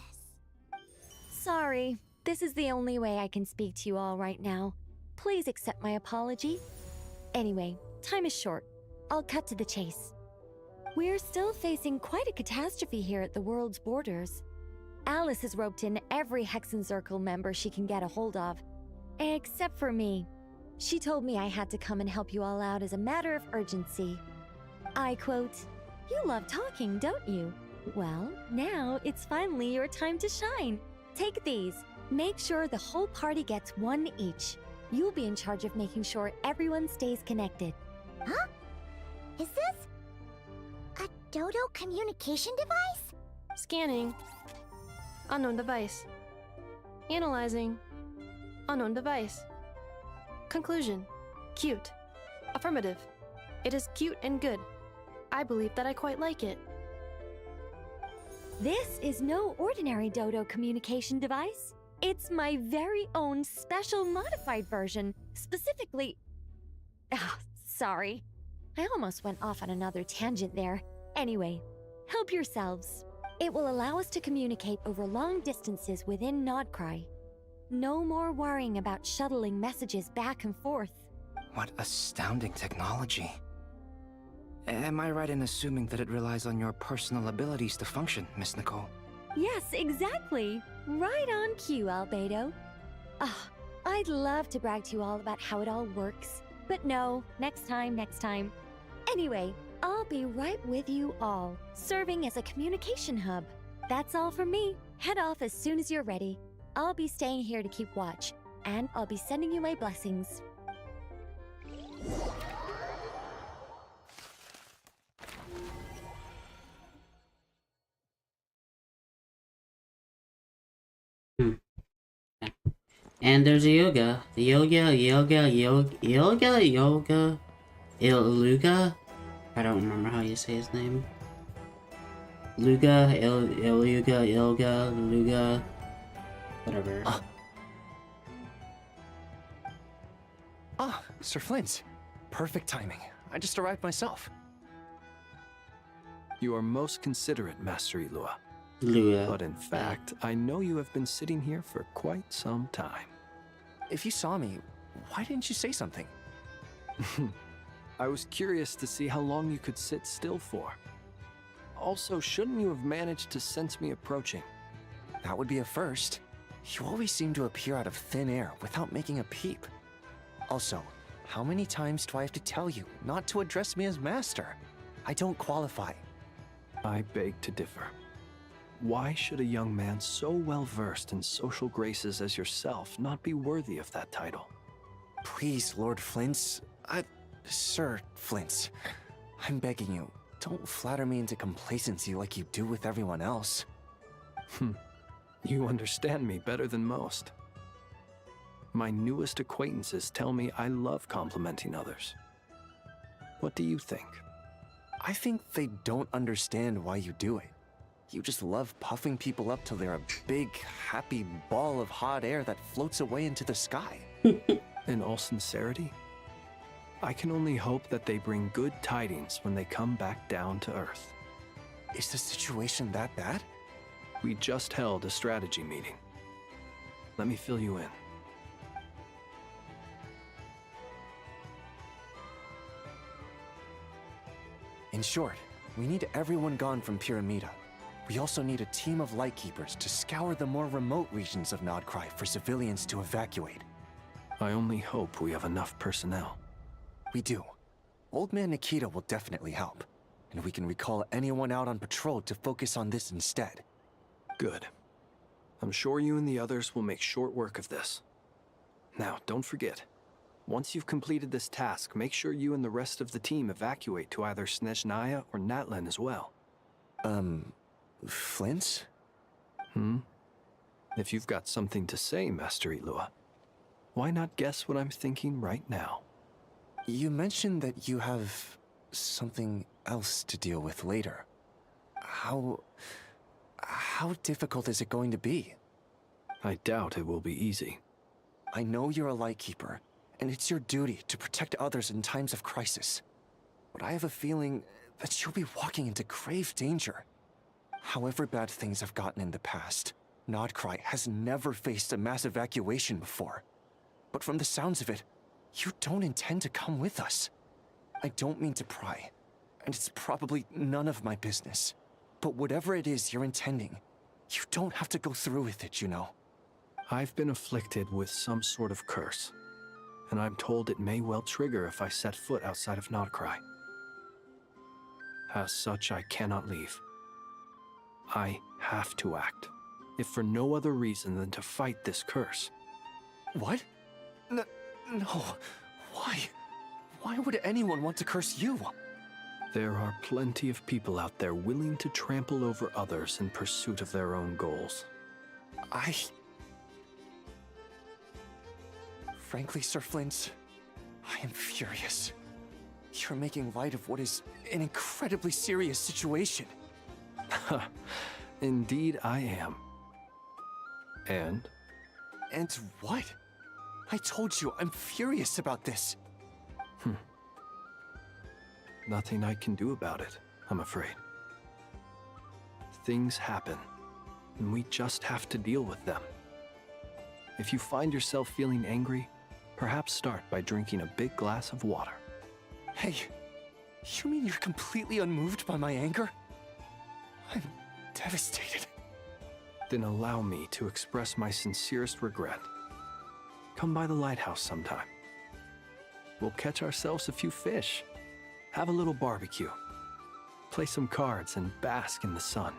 Sorry, this is the only way I can speak to you all right now. Please accept my apology. Anyway, time is short. I'll cut to the chase. We're still facing quite a catastrophe here at the world's borders. Alice has roped in every Hexen Circle member she can get a hold of. Except for me. She told me I had to come and help you all out as a matter of urgency. I quote, "You love talking, don't you? Well, now it's finally your time to shine. Take these. Make sure the whole party gets one each. You'll be in charge of making sure everyone stays connected." Huh? Is this a Dodo communication device? Scanning. Unknown device. Analyzing. Unknown device. Conclusion. Cute. Affirmative. It is cute and good. I believe that I quite like it. This is no ordinary Dodo communication device. It's my very own special modified version, specifically... Ah, sorry. I almost went off on another tangent there. Anyway, help yourselves. It will allow us to communicate over long distances within Nodcry. No more worrying about shuttling messages back and forth. What astounding technology. Am I right in assuming that it relies on your personal abilities to function, Miss Nicole? Yes, exactly. Right on cue, Albedo. Ah, I'd love to brag to you all about how it all works. But no, next time. Anyway, I'll be right with you all, serving as a communication hub. That's all from me. Head off as soon as you're ready. I'll be staying here to keep watch, and I'll be sending you my blessings. And there's a yoga. Iluga. I don't remember how you say his name. Luga, whatever. Sir Flint. Perfect timing. I just arrived myself. You are most considerate, Master Ilua. But in fact, I know you have been sitting here for quite some time. If you saw me, why didn't you say something? I was curious to see how long you could sit still for. Also, shouldn't you have managed to sense me approaching? That would be a first. You always seem to appear out of thin air without making a peep. Also, how many times do I have to tell you not to address me as master? I don't qualify. I beg to differ. Why should a young man so well versed in social graces as yourself not be worthy of that title? Please, Lord Flint's... Sir Flint's. I'm begging you, don't flatter me into complacency like you do with everyone else. You understand me better than most. My newest acquaintances tell me I love complimenting others. What do you think? I think they don't understand why you do it. You just love puffing people up till they're a big, happy ball of hot air that floats away into the sky. In all sincerity, I can only hope that they bring good tidings when they come back down to Earth. Is the situation that bad? We just held a strategy meeting. Let me fill you in. In short, we need everyone gone from Pyramida. We also need a team of Lightkeepers to scour the more remote regions of Nodcry for civilians to evacuate. I only hope we have enough personnel. We do. Old Man Nikita will definitely help, and we can recall anyone out on patrol to focus on this instead. Good. I'm sure you and the others will make short work of this. Now, don't forget, once you've completed this task, make sure you and the rest of the team evacuate to either Snezhnaya or Natlan as well. Flint? If you've got something to say, Master Ilua. why not guess what I'm thinking right now? You mentioned that you have something else to deal with later. How difficult is it going to be? I doubt it will be easy. I know you're a Lightkeeper, and it's your duty to protect others in times of crisis. But I have a feeling that you'll be walking into grave danger. However bad things have gotten in the past, Nodcry has never faced a mass evacuation before. But from the sounds of it, you don't intend to come with us. I don't mean to pry, and it's probably none of my business. But whatever it is you're intending, you don't have to go through with it, you know. I've been afflicted with some sort of curse, and I'm told it may well trigger if I set foot outside of Nodcry. As such, I cannot leave. I have to act, if for no other reason than to fight this curse. What? No. Why? Why would anyone want to curse you? There are plenty of people out there willing to trample over others in pursuit of their own goals. Frankly, Sir Flint, I am furious. You're making light of what is an incredibly serious situation. Indeed I am. And? And what? I told you, I'm furious about this. Nothing I can do about it, I'm afraid. Things happen, and we just have to deal with them. If you find yourself feeling angry, perhaps start by drinking a big glass of water. Hey, you mean you're completely unmoved by my anger? I'm devastated. Then allow me to express my sincerest regret. Come by the lighthouse sometime. We'll catch ourselves a few fish, have a little barbecue, play some cards, and bask in the sun.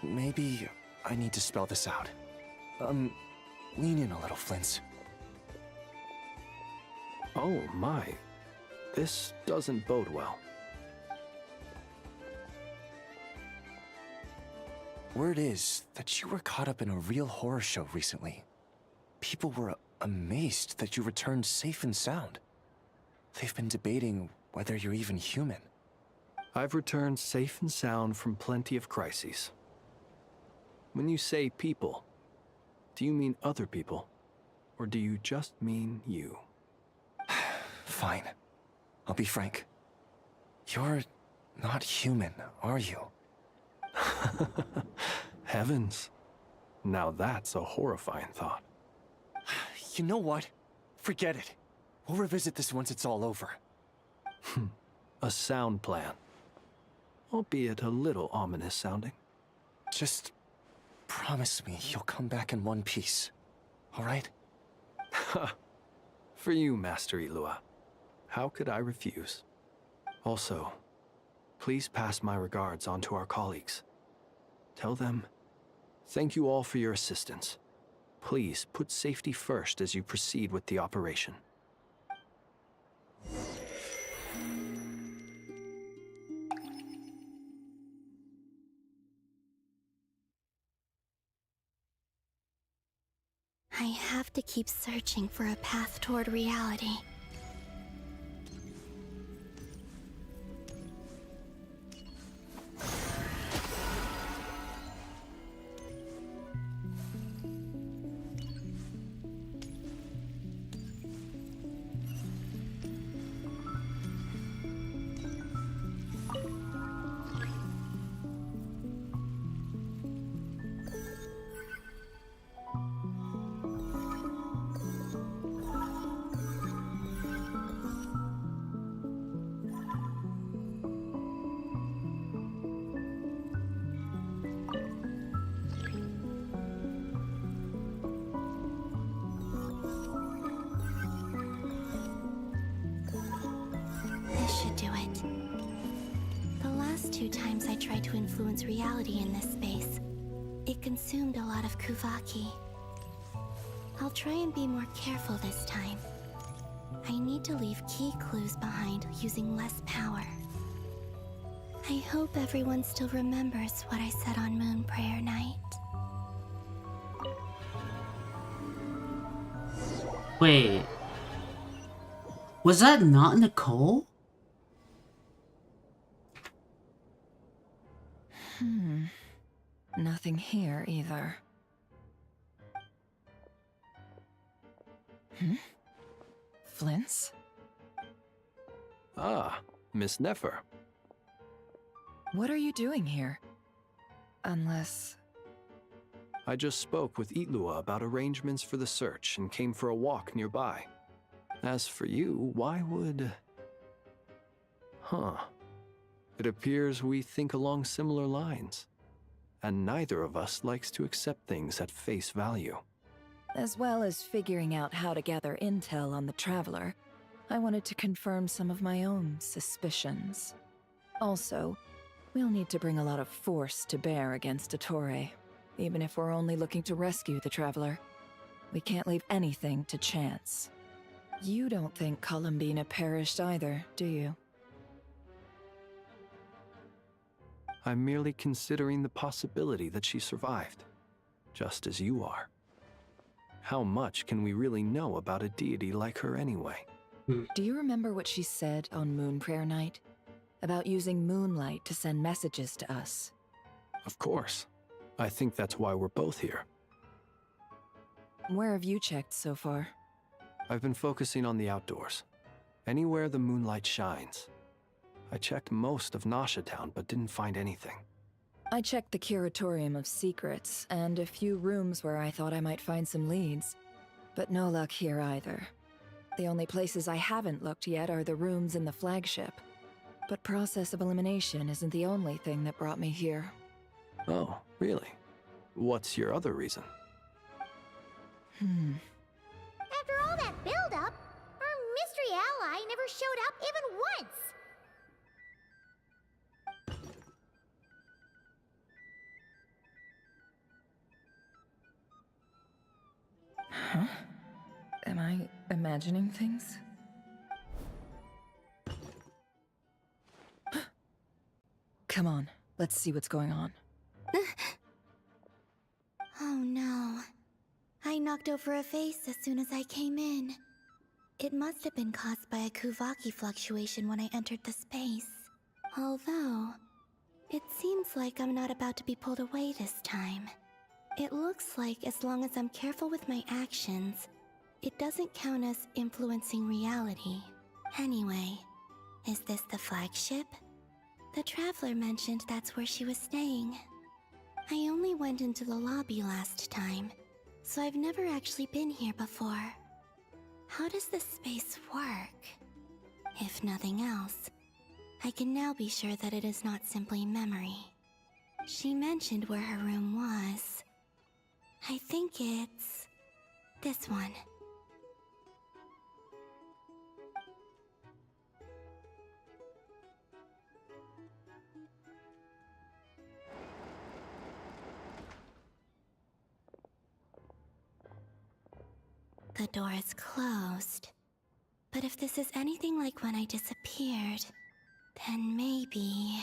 Maybe I need to spell this out. Lean in a little, Flint. Oh my, this doesn't bode well. Word is that you were caught up in a real horror show recently. People were amazed that you returned safe and sound. They've been debating whether you're even human. I've returned safe and sound from plenty of crises. When you say people, do you mean other people, or do you just mean you? Fine. I'll be frank. You're not human, are you? Heavens. Now that's a horrifying thought. You know what? Forget it. We'll revisit this once it's all over. A sound plan. Albeit a little ominous sounding. Just promise me you'll come back in one piece, all right? For you, Master Ilua. How could I refuse? Also, please pass my regards on to our colleagues. Tell them, thank you all for your assistance. Please put safety first as you proceed with the operation. I have to keep searching for a path toward reality. This should do it. The last 2 times I tried to influence reality in this space, it consumed a lot of Kuvaki. I'll try and be more careful this time. I need to leave key clues behind using less power. I hope everyone still remembers what I said on Moon Prayer Night. Wait. Was that not Nicole? Nothing here either. Flint's? Ah, Miss Nefer. What are you doing here? Unless... I just spoke with Itlua about arrangements for the search and came for a walk nearby. As for you, why would... Huh. It appears we think along similar lines. And neither of us likes to accept things at face value. As well as figuring out how to gather intel on the Traveler, I wanted to confirm some of my own suspicions. Also, we'll need to bring a lot of force to bear against Ettore, even if we're only looking to rescue the Traveler. We can't leave anything to chance. You don't think Columbina perished either, do you? I'm merely considering the possibility that she survived, just as you are. How much can we really know about a deity like her anyway? Do you remember what she said on Moon Prayer Night? About using moonlight to send messages to us? Of course. I think that's why we're both here. Where have you checked so far? I've been focusing on the outdoors. Anywhere the moonlight shines. I checked most of Nasha Town, but didn't find anything. I checked the Curatorium of Secrets, and a few rooms where I thought I might find some leads. But no luck here either. The only places I haven't looked yet are the rooms in the flagship. But process of elimination isn't the only thing that brought me here. Oh, really? What's your other reason? After all that build-up, our mystery ally never showed up even once! Huh? Am I imagining things? Come on, let's see what's going on. Oh no. I knocked over a vase as soon as I came in. It must have been caused by a Kuvaki fluctuation when I entered the space. Although, it seems like I'm not about to be pulled away this time. It looks like as long as I'm careful with my actions, it doesn't count as influencing reality. Anyway, is this the flagship? The Traveler mentioned that's where she was staying. I only went into the lobby last time, so I've never actually been here before. How does this space work? If nothing else, I can now be sure that it is not simply memory. She mentioned where her room was. I think it's... this one. The door is closed. But if this is anything like when I disappeared, then maybe...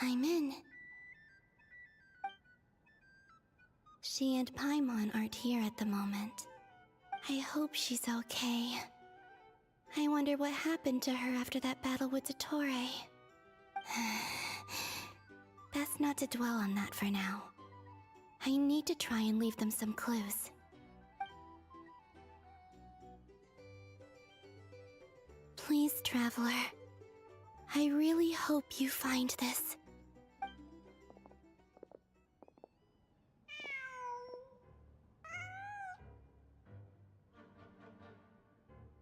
I'm in. She and Paimon aren't here at the moment. I hope she's okay. I wonder what happened to her after that battle with Ettore. Best not to dwell on that for now. I need to try and leave them some clues. Please, Traveler. I really hope you find this.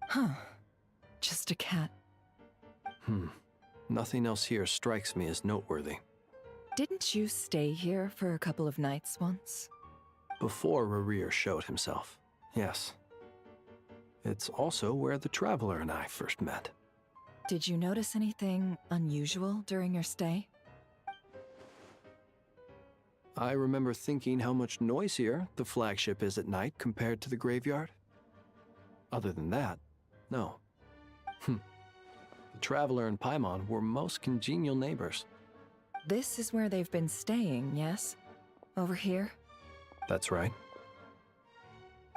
Huh. Just a cat. Nothing else here strikes me as noteworthy. Didn't you stay here for a couple of nights once? Before Rarir showed himself, yes. It's also where the Traveler and I first met. Did you notice anything unusual during your stay? I remember thinking how much noisier the flagship is at night compared to the graveyard. Other than that, no. Traveler and Paimon were most congenial neighbors. This is where they've been staying, yes? Over here? That's right.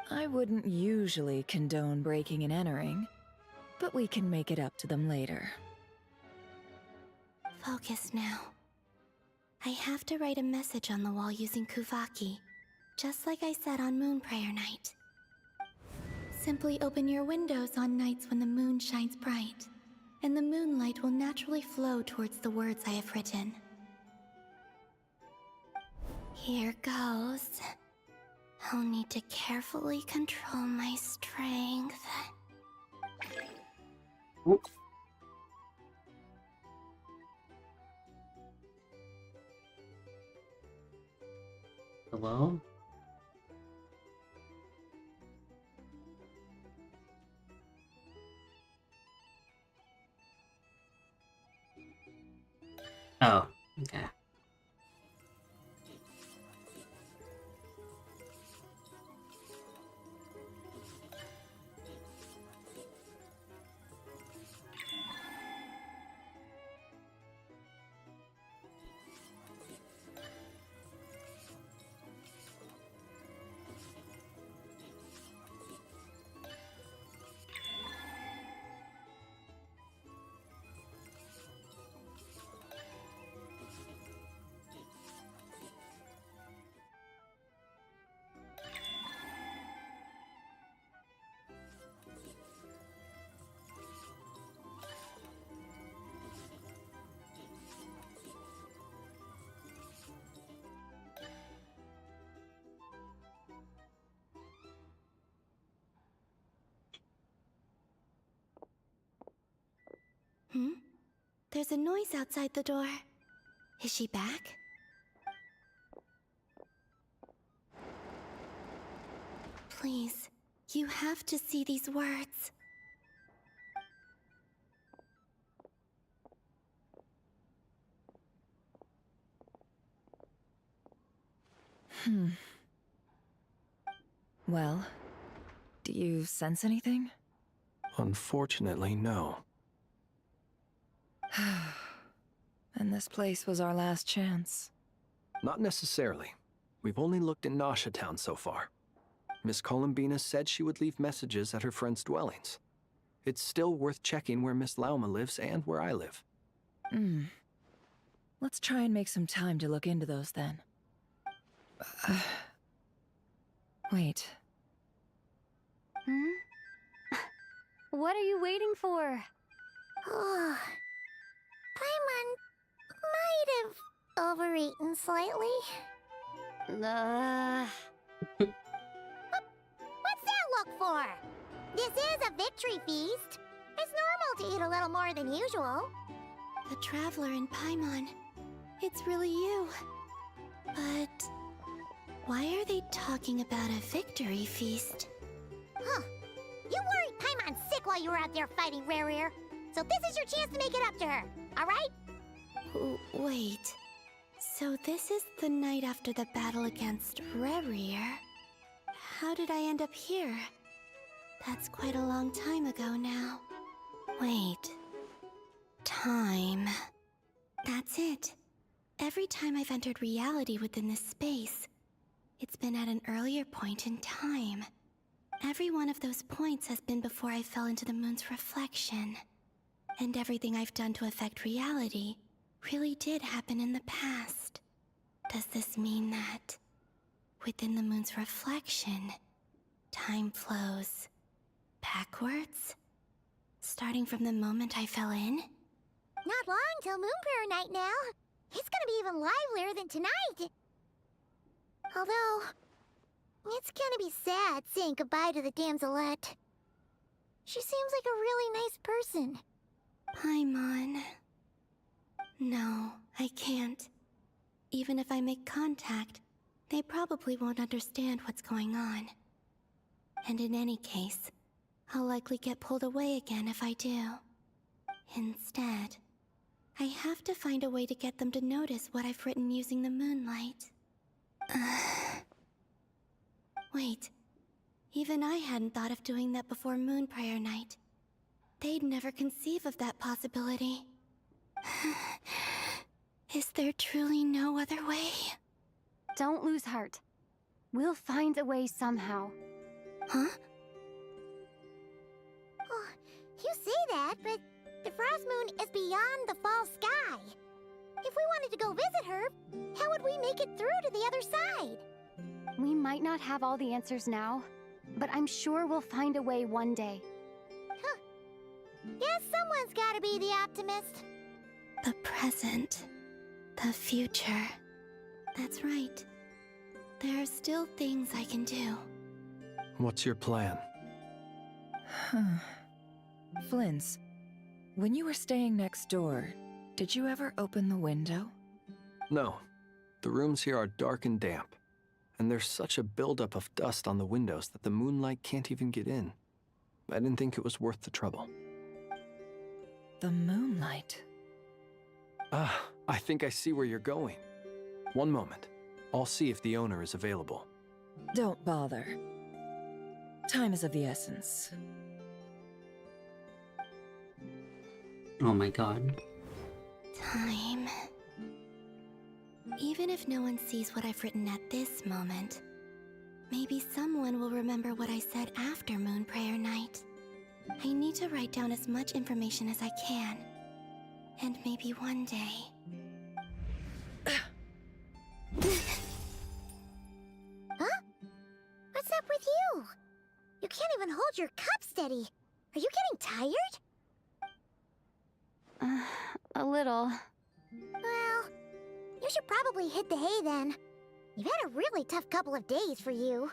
I wouldn't usually condone breaking and entering, but we can make it up to them later. Focus now. I have to write a message on the wall using Kuvaki, just like I said on Moon Prayer Night. Simply open your windows on nights when the moon shines bright, and the moonlight will naturally flow towards the words I have written. Here goes. I'll need to carefully control my strength. Oops. Hello? Oh, okay. There's a noise outside the door. Is she back? Please, you have to see these words. Well, do you sense anything? Unfortunately, no. And this place was our last chance. Not necessarily. We've only looked in Nasha Town so far. Miss Columbina said she would leave messages at her friends' dwellings. It's still worth checking where Miss Lauma lives and where I live. Let's try and make some time to look into those then. Wait. What are you waiting for? Oh, Paimon might have overeaten slightly. What's that look for? This is a victory feast. It's normal to eat a little more than usual. The Traveler and Paimon. It's really you. But why are they talking about a victory feast? Huh. You worried Paimon sick while you were out there fighting Raaaaaaaaaaaaaaaaaa. So this is your chance to make it up to her, alright? Wait. So this is the night after the battle against Raaaaaaaaaaaaaa. How did I end up here? That's quite a long time ago now. Wait. Time. That's it. Every time I've entered reality within this space, it's been at an earlier point in time. Every one of those points has been before I fell into the moon's reflection. And everything I've done to affect reality really did happen in the past. Does this mean that within the moon's reflection, time flows backwards? Starting from the moment I fell in? Not long till Moon Prayer Night now. It's gonna be even livelier than tonight. Although, it's gonna be sad saying goodbye to the damselette. She seems like a really nice person. Paimon. No, I can't. Even if I make contact, they probably won't understand what's going on. And in any case, I'll likely get pulled away again if I do. Instead, I have to find a way to get them to notice what I've written using the moonlight. Wait, even I hadn't thought of doing that before Moon Prayer Night. they'd never conceive of that possibility. Is there truly no other way? Don't lose heart. We'll find a way somehow. Huh? Oh, you say that, but the Frost Moon is beyond the fall sky. If we wanted to go visit her, how would we make it through to the other side? We might not have all the answers now, but I'm sure we'll find a way one day. Huh. Guess someone's gotta be the optimist. The present. The future. That's right. There are still things I can do. What's your plan? Flins, when you were staying next door, did you ever open the window? No. The rooms here are dark and damp, and there's such a buildup of dust on the windows that the moonlight can't even get in. I didn't think it was worth the trouble. The moonlight? Ah, I think I see where you're going. One moment. I'll see if the owner is available. Don't bother. Time is of the essence. Oh my god. Time. Even if no one sees what I've written at this moment, maybe someone will remember what I said after Moon Prayer Night. I need to write down as much information as I can. And maybe one day... Huh? What's up with you? You can't even hold your cup steady. Are you getting tired? A little. Well, you should probably hit the hay then. You've had a really tough couple of days for you.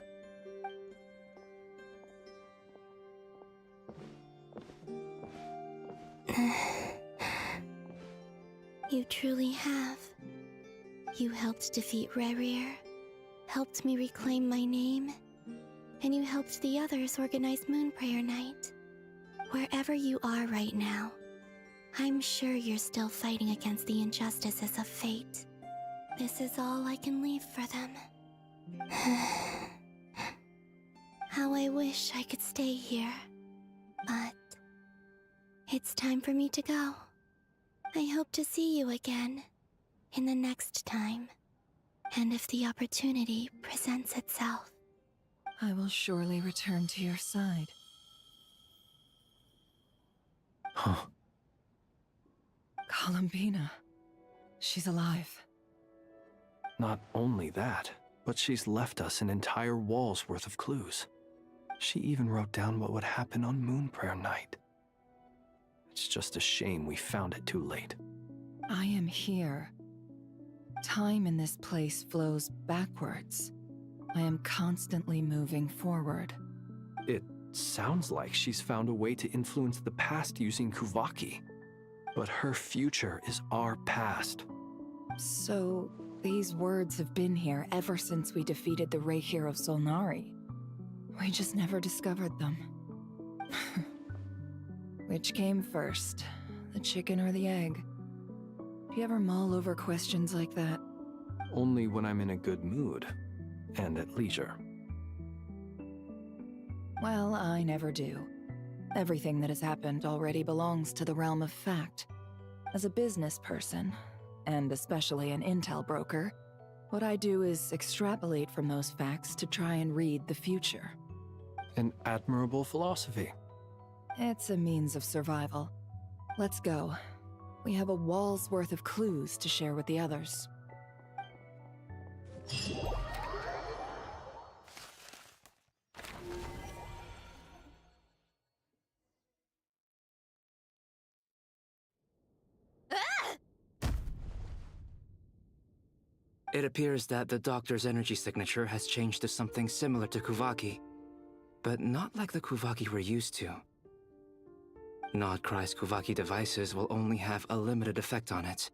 You truly have. You helped defeat Rerir, helped me reclaim my name, and you helped the others organize Moon Prayer Night. Wherever you are right now, I'm sure you're still fighting against the injustices of fate. This is all I can leave for them. How I wish I could stay here. But it's time for me to go. I hope to see you again in the next time. And if the opportunity presents itself. I will surely return to your side. Huh. Columbina. She's alive. Not only that, but she's left us an entire wall's worth of clues. She even wrote down what would happen on Moon Prayer Night. It's just a shame we found it too late. I am here. Time in this place flows backwards. I am constantly moving forward. It sounds like she's found a way to influence the past using Kuvaki. But her future is our past. So, these words have been here ever since we defeated the Raaaaaaaaaaaaaa of Solnari. We just never discovered them. Which came first, the chicken or the egg? Do you ever mull over questions like that? Only when I'm in a good mood, and at leisure. Well, I never do. Everything that has happened already belongs to the realm of fact. As a business person, and especially an intel broker, what I do is extrapolate from those facts to try and read the future. An admirable philosophy. It's a means of survival. Let's go. We have a wall's worth of clues to share with the others. It appears that the doctor's energy signature has changed to something similar to Kuvaki, but not like the Kuvaki we're used to. Nodcry's Kuvaki devices will only have a limited effect on it.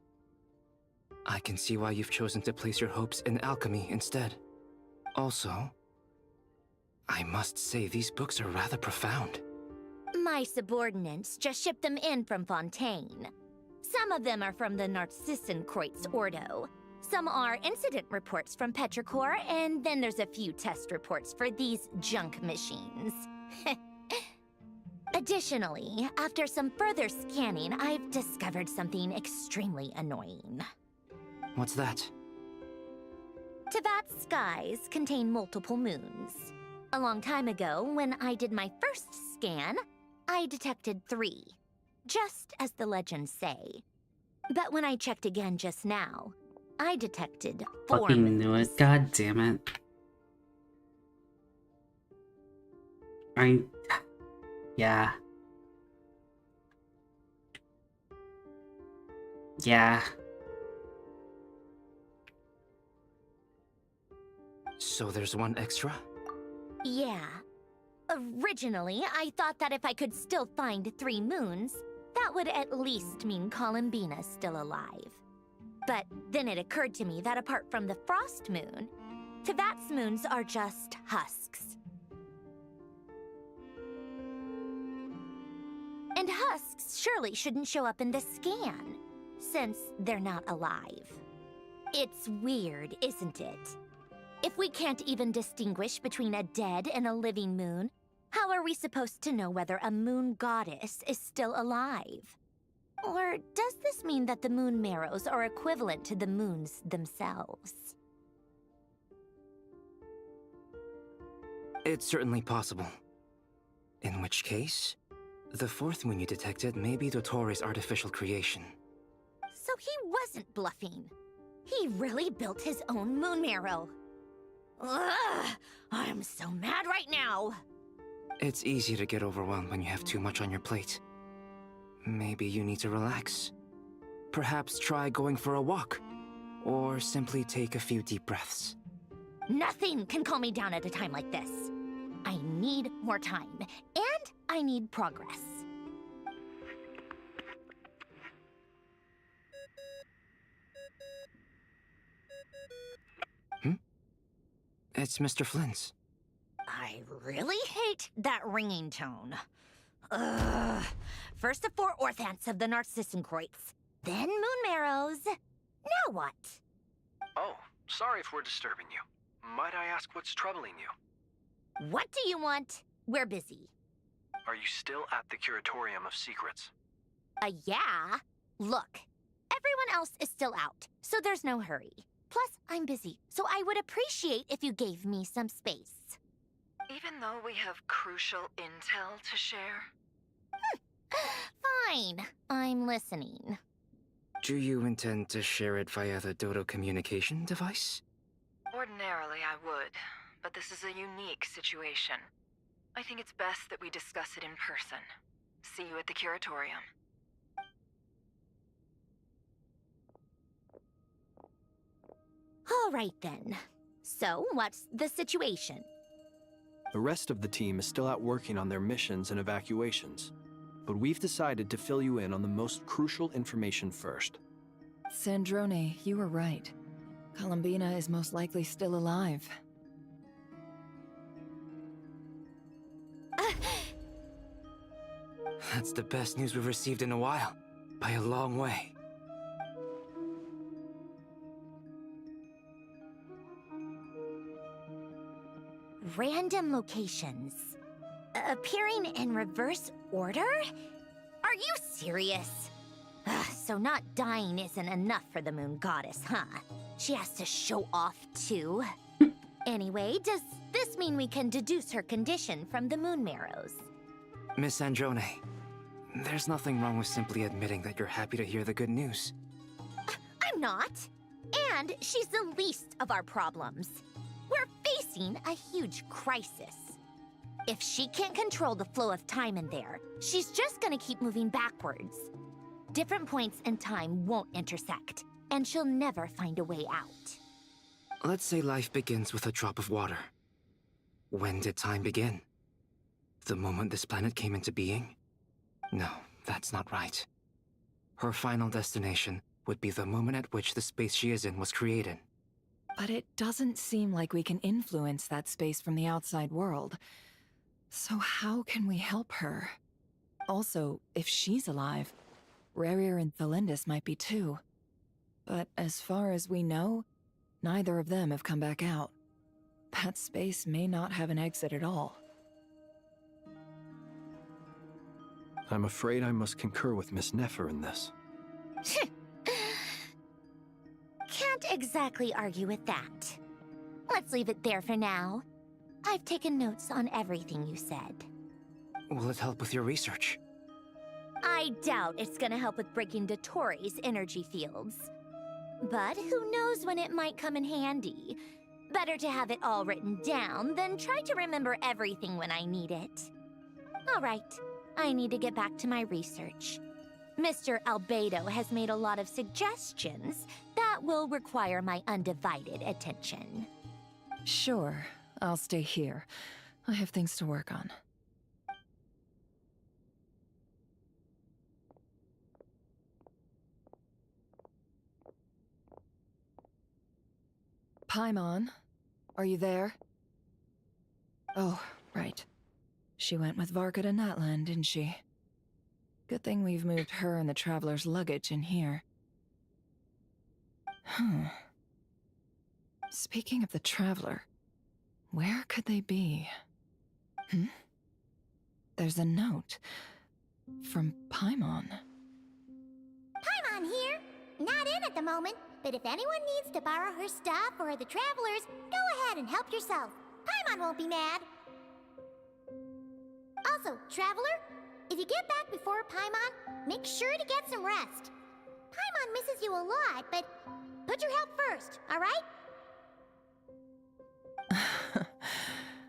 I can see why you've chosen to place your hopes in alchemy instead. Also, I must say these books are rather profound. My subordinates just shipped them in from Fontaine. Some of them are from the Narcissenkreuz Ordo. Some are incident reports from Petrichor, and then there's a few test reports for these junk machines. Additionally, after some further scanning, I've discovered something extremely annoying. What's that? Teyvat's skies contain multiple moons. A long time ago, when I did my first scan, I detected 3, just as the legends say. But when I checked again just now, I detected 4 Fucking moons. knew it. God damn it. Yeah. Yeah. So there's one extra? Yeah. Originally, I thought that if I could still find 3 moons, that would at least mean Columbina's still alive. But then it occurred to me that apart from the Frost Moon, Teyvat's moons are just husks. And husks surely shouldn't show up in the scan, since they're not alive. It's weird, isn't it? If we can't even distinguish between a dead and a living moon, how are we supposed to know whether a moon goddess is still alive? Or does this mean that the moon marrows are equivalent to the moons themselves? It's certainly possible. In which case, the 4th moon you detected may be Dottores' artificial creation. So he wasn't bluffing. He really built his own moon marrow. Ugh! I'm so mad right now! It's easy to get overwhelmed when you have too much on your plate. Maybe you need to relax. Perhaps try going for a walk. Or simply take a few deep breaths. Nothing can calm me down at a time like this. I need more time, and I need progress. It's Mr. Flynn's. I really hate that ringing tone. Ugh. First the 4 orthants of the Narcissenkreuz, then moon marrows. Now what? Oh, sorry if we're disturbing you. Might I ask what's troubling you? What do you want? We're busy. Are you still at the Curatorium of Secrets? Yeah. Look, everyone else is still out, so there's no hurry. Plus, I'm busy, so I would appreciate if you gave me some space. Even though we have crucial intel to share? Fine. I'm listening. Do you intend to share it via the Dodo communication device? Ordinarily, I would, but this is a unique situation. I think it's best that we discuss it in person. See you at the Curatorium. All right, then. So, what's the situation? The rest of the team is still out working on their missions and evacuations. But we've decided to fill you in on the most crucial information first. Sandrone, you were right. Columbina is most likely still alive. That's the best news we've received in a while. By a long way. Random locations. Appearing in reverse order? Are you serious? So not dying isn't enough for the moon goddess, huh? She has to show off too. Anyway, does this mean we can deduce her condition from the moon marrows? Miss Sandrone, there's nothing wrong with simply admitting that you're happy to hear the good news. I'm not. And she's the least of our problems. We're facing a huge crisis. If she can't control the flow of time in there, she's just gonna keep moving backwards. Different points in time won't intersect, and she'll never find a way out. Let's say life begins with a drop of water. When did time begin? The moment this planet came into being? No, that's not right. Her final destination would be the moment at which the space she is in was created. But it doesn't seem like we can influence that space from the outside world. So how can we help her? Also, if she's alive, Rarier and Thelindis might be too. But as far as we know, neither of them have come back out. That space may not have an exit at all. I'm afraid I must concur with Miss Nefer in this. Can't exactly argue with that. Let's leave it there for now. I've taken notes on everything you said. Will it help with your research? I doubt it's gonna help with breaking Dottoro's energy fields. But who knows when it might come in handy. Better to have it all written down than try to remember everything when I need it. All right, I need to get back to my research. Mr. Albedo has made a lot of suggestions that will require my undivided attention. Sure, I'll stay here. I have things to work on. Paimon, are you there? Oh, right. She went with Varka to Natlan, didn't she? Good thing we've moved her and the Traveler's luggage in here. Speaking of the Traveler, where could they be? There's a note from Paimon. Paimon here. Not in at the moment, but if anyone needs to borrow her stuff or the Travelers, go ahead and help yourself. Paimon won't be mad. Also, Traveler, if you get back before Paimon, make sure to get some rest. Paimon misses you a lot, but put your health first, all right?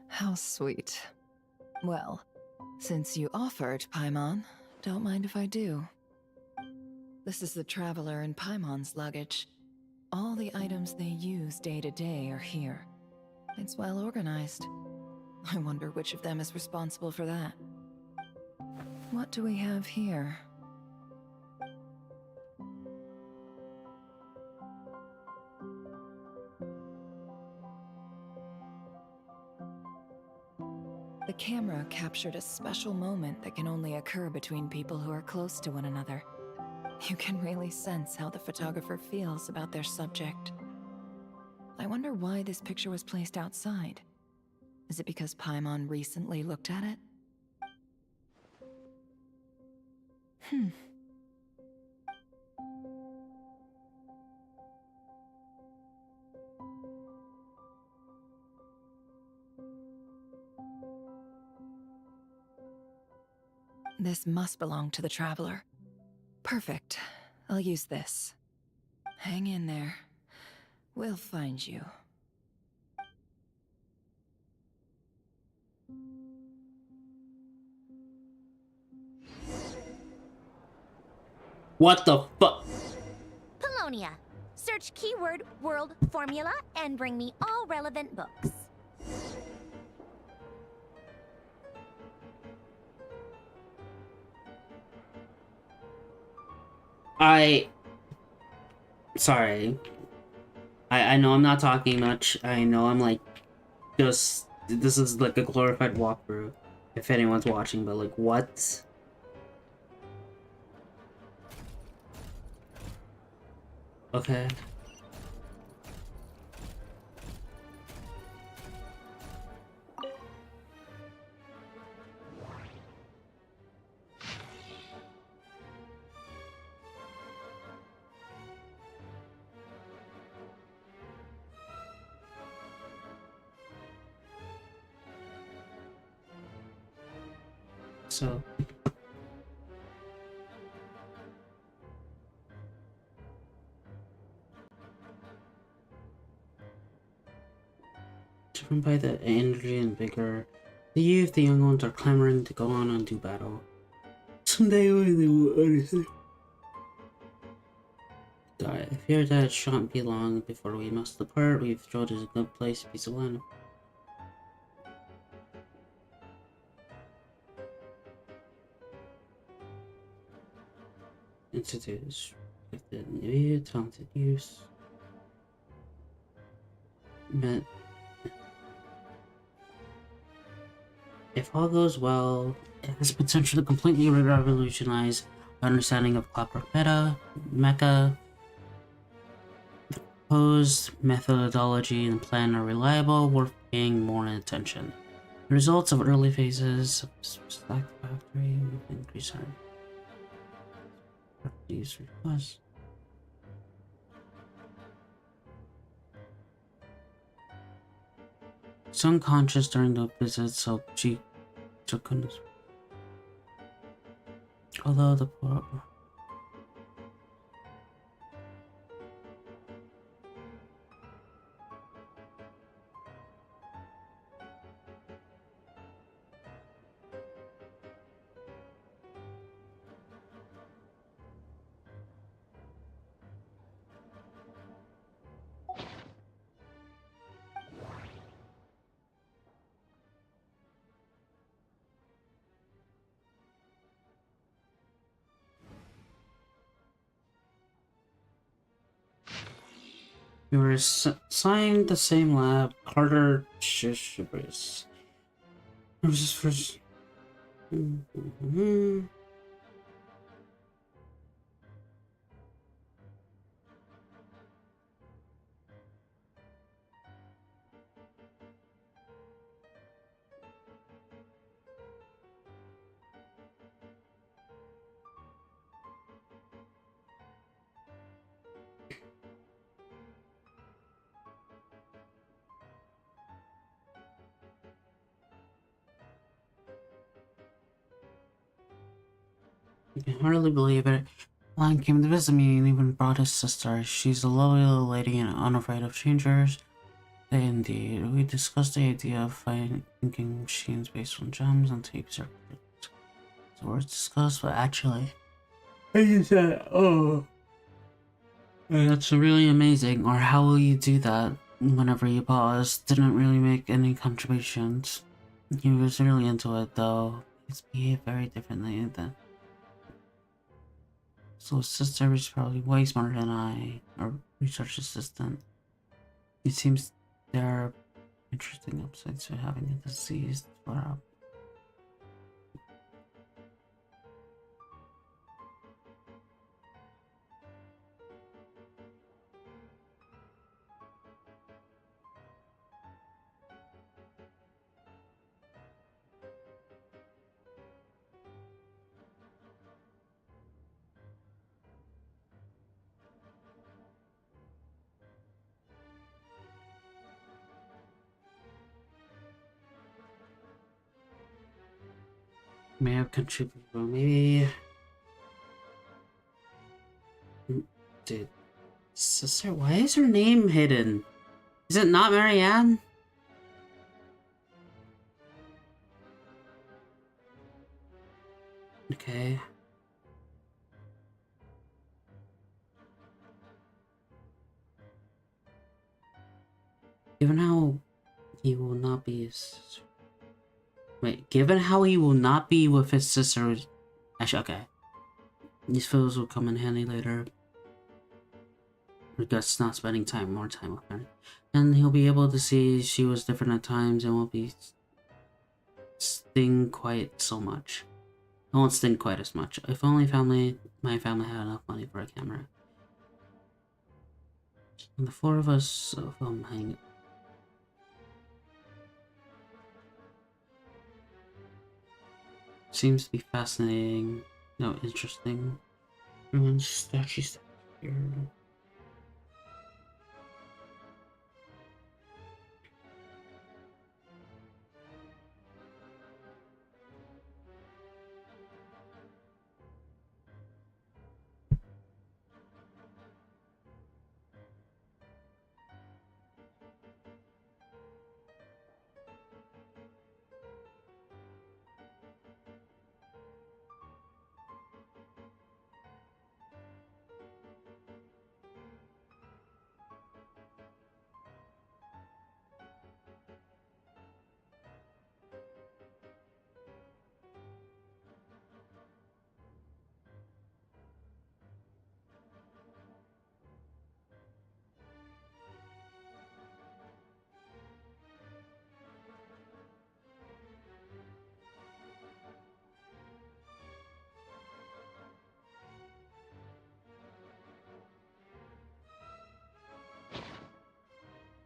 How sweet. Well, since you offered, Paimon, don't mind if I do. This is the Traveler and Paimon's luggage. All the items they use day to day are here. It's well organized. I wonder which of them is responsible for that. What do we have here? The camera captured a special moment that can only occur between people who are close to one another. You can really sense how the photographer feels about their subject. I wonder why this picture was placed outside. Is it because Paimon recently looked at it? This must belong to the Traveler. Perfect. I'll use this. Hang in there. We'll find you. What the fuck? Polonia. Search keyword world formula and bring me all relevant books. Sorry. I know I'm not talking much. I know I'm like, this is like a glorified walkthrough, if anyone's watching, but like, what? Okay. So driven by the energy and vigor, the youth, the young ones are clamoring to go on and do battle. Someday they will understand. I fear that it shan't be long before we must depart. We've chosen a good place, piece of land. Institutes with the immediate talented use. If all goes well, it has potential to completely revolutionize our understanding of clockwork mecha. The proposed methodology and plan are reliable, worth paying more attention. Results of early phases of Stack Factory increase our properties request. She's unconscious during the visit, so she couldn't. Although the poor. We were assigned the same lab, Carter Shishibris. It was his first. I can hardly believe it. Lion came to visit me and even brought his sister. She's a lovely little lady and unafraid of strangers. Indeed, we discussed the idea of thinking machines based on gems and tape circuits. So words discussed, but actually, I just said, oh, that's really amazing. Or how will you do that? Whenever you paused, didn't really make any contributions. He was really into it, though. He's behaved very differently than. So his sister is probably way smarter than I, or research assistant. It seems there are interesting upsides to having a disease. May have contributed, but maybe. Dude, sister, why is her name hidden? Is it not Marianne? Okay. Given how he will not be his. Wait, given how he will not be with his sister. Actually, okay. These photos will come in handy later. Regrets not spending more time with her. And he'll be able to see she was different at times and won't be sting quite so much. It won't sting quite as much. If only my family had enough money for a camera. And the four of us hang. Seems to be fascinating. No, interesting. Everyone's statues here.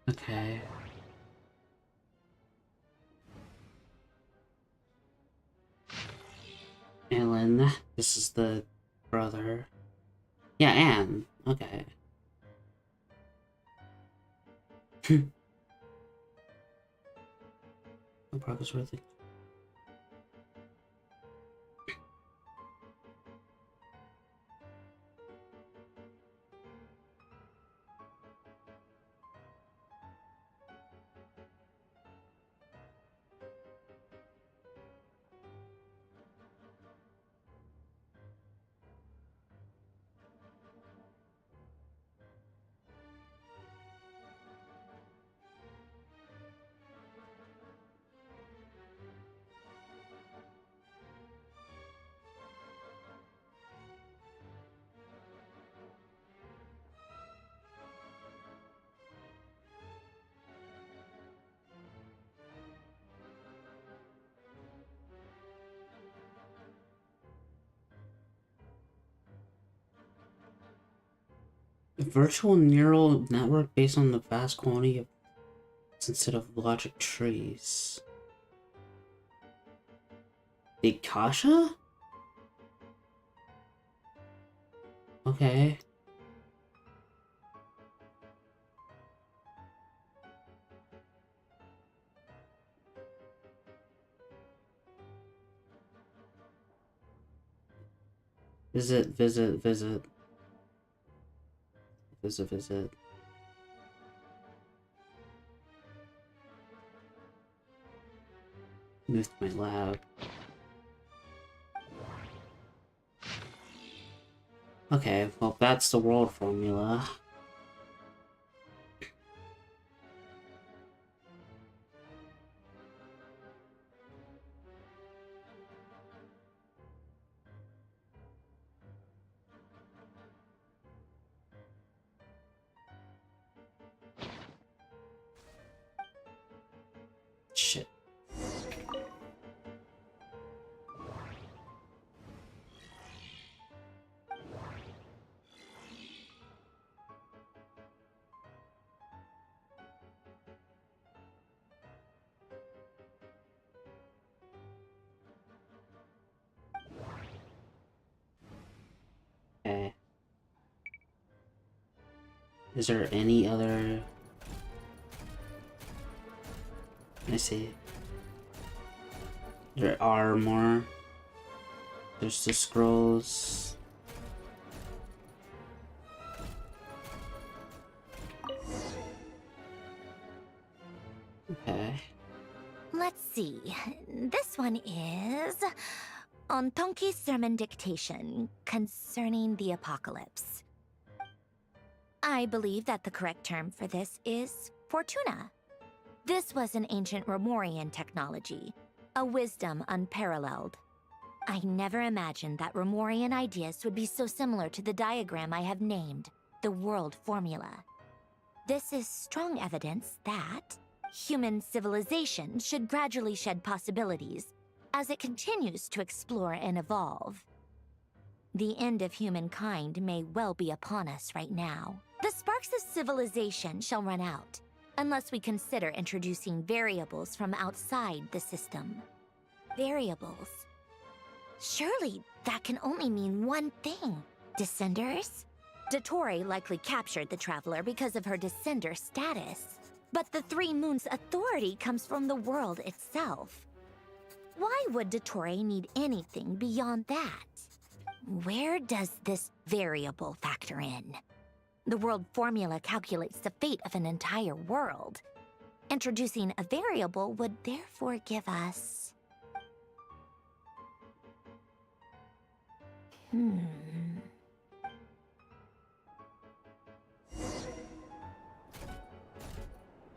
Okay. Alan. This is the brother. Yeah, Anne. Okay. No progress worth it. A virtual neural network based on the vast quantity of instead of logic trees. The Kasha? Okay. Visit, visit, visit. Visit, visit. Move to my lab. Okay, well that's the world formula. Shit. Okay. Is there any other... I see. There are more. There's the scrolls. Okay. Let's see. This one is on Tonki's sermon dictation concerning the apocalypse. I believe that the correct term for this is Fortuna. This was an ancient Romorian technology, a wisdom unparalleled. I never imagined that Romorian ideas would be so similar to the diagram I have named, the world formula. This is strong evidence that human civilization should gradually shed possibilities as it continues to explore and evolve. The end of humankind may well be upon us right now. The sparks of civilization shall run out, unless we consider introducing variables from outside the system. Variables. Surely that can only mean one thing. Descenders? Dottore likely captured the Traveler because of her descender status. But the Three Moons' authority comes from the world itself. Why would Dottore need anything beyond that? Where does this variable factor in? The world formula calculates the fate of an entire world. Introducing a variable would therefore give us...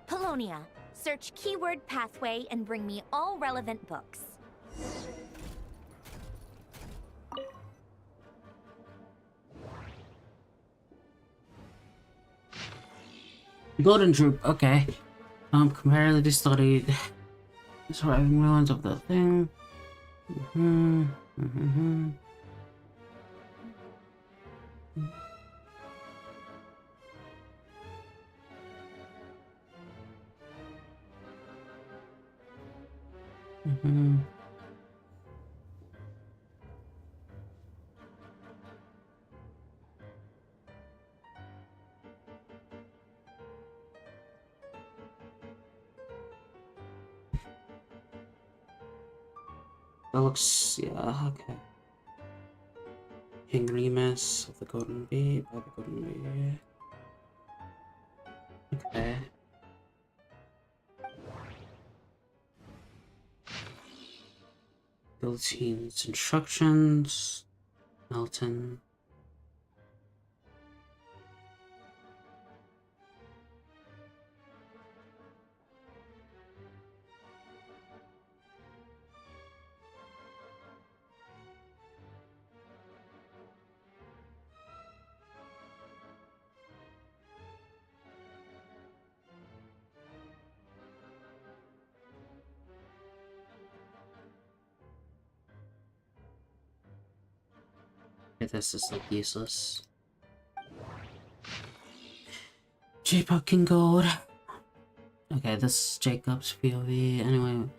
Polonia, search keyword pathway and bring me all relevant books. Golden Droop, okay. Comparatively studied surviving ruins of the thing. That looks, yeah, okay. King Remus of the Golden Bee, by the Golden Bee. Okay. Guillotine's instructions. Melton. Okay, this is like useless. J-Pop King Gold. Okay, this is Jacob's POV. Anyway.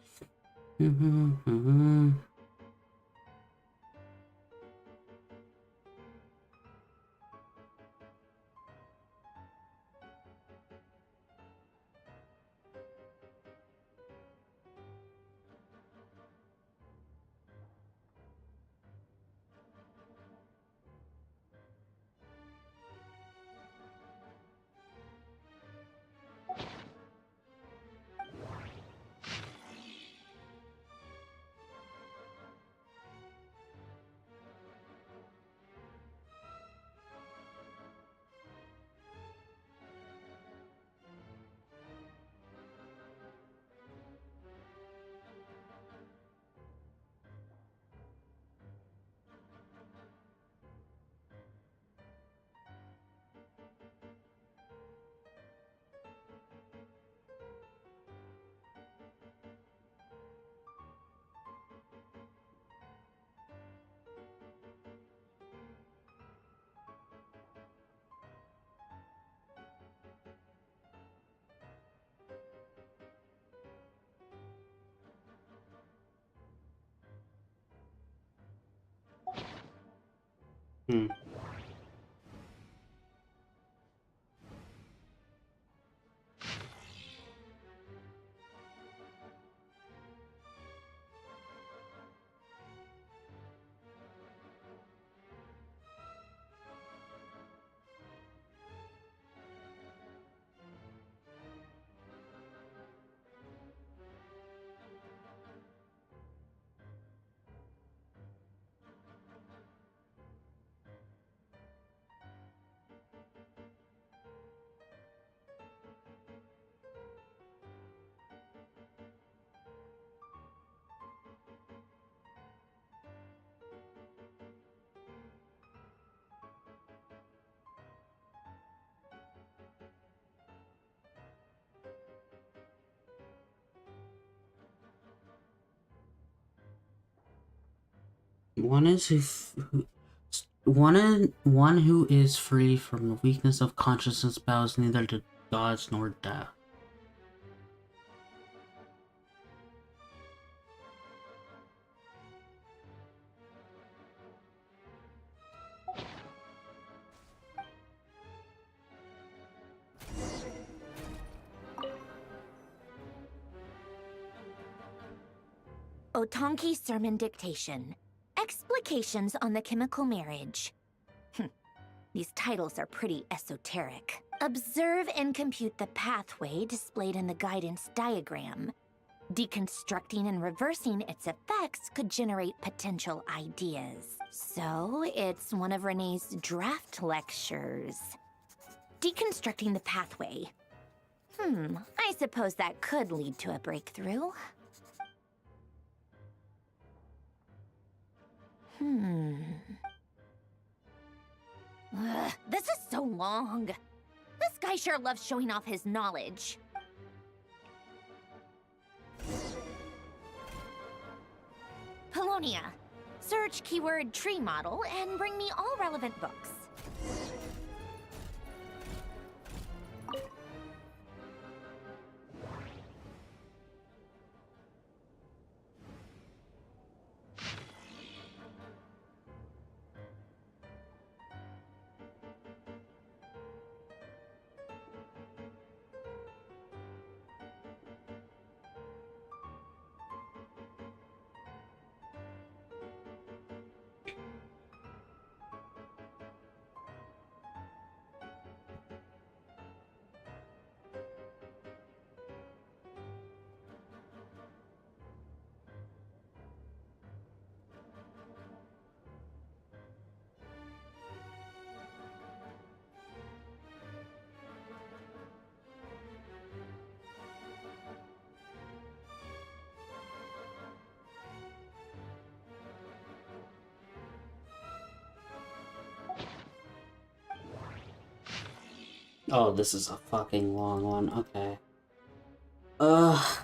One who is free from the weakness of consciousness bows neither to gods nor death. Otonki Sermon Dictation. Explications on the Chemical Marriage. These titles are pretty esoteric. Observe and compute the pathway displayed in the guidance diagram. Deconstructing and reversing its effects could generate potential ideas. So, it's one of Renee's draft lectures. Deconstructing the pathway. I suppose that could lead to a breakthrough. This is so long. This guy sure loves showing off his knowledge. Polonia. Search keyword tree model and bring me all relevant books. Oh, this is a fucking long one. Okay. Ugh.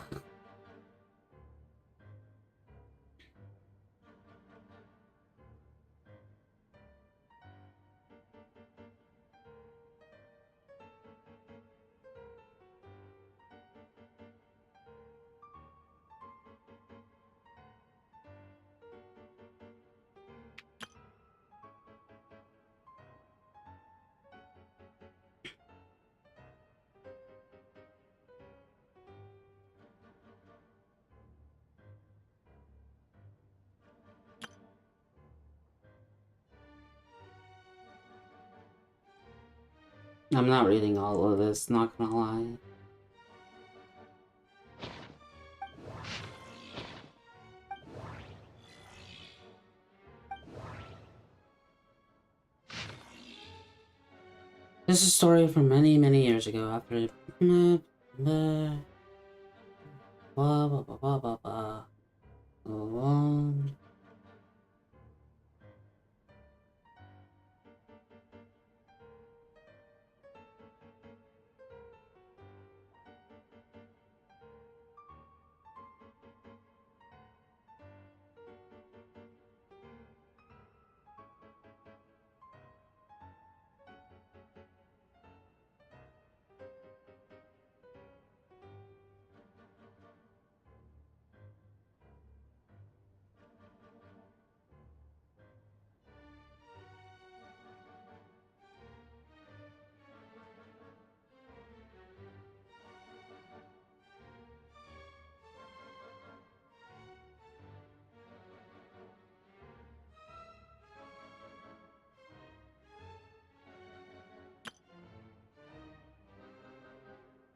I'm not reading all of this, not gonna lie. This is a story from many, many years ago after blah blah blah blah blah blah blah.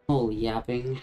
Holy yapping.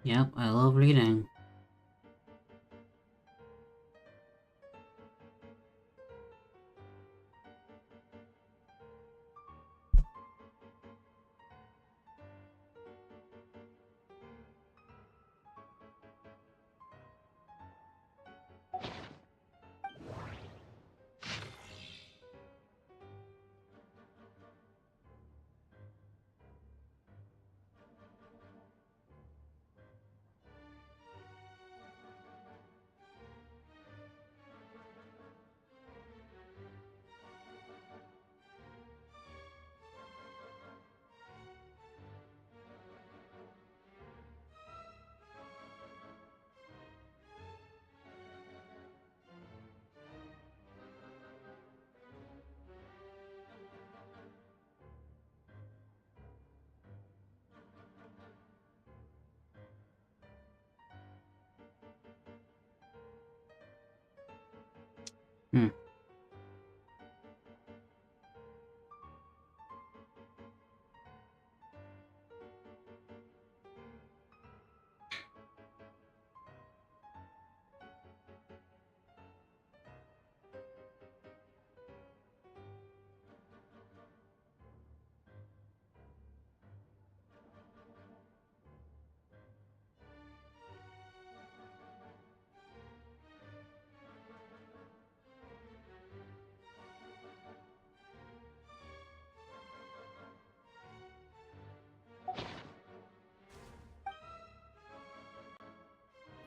Yep, I love reading.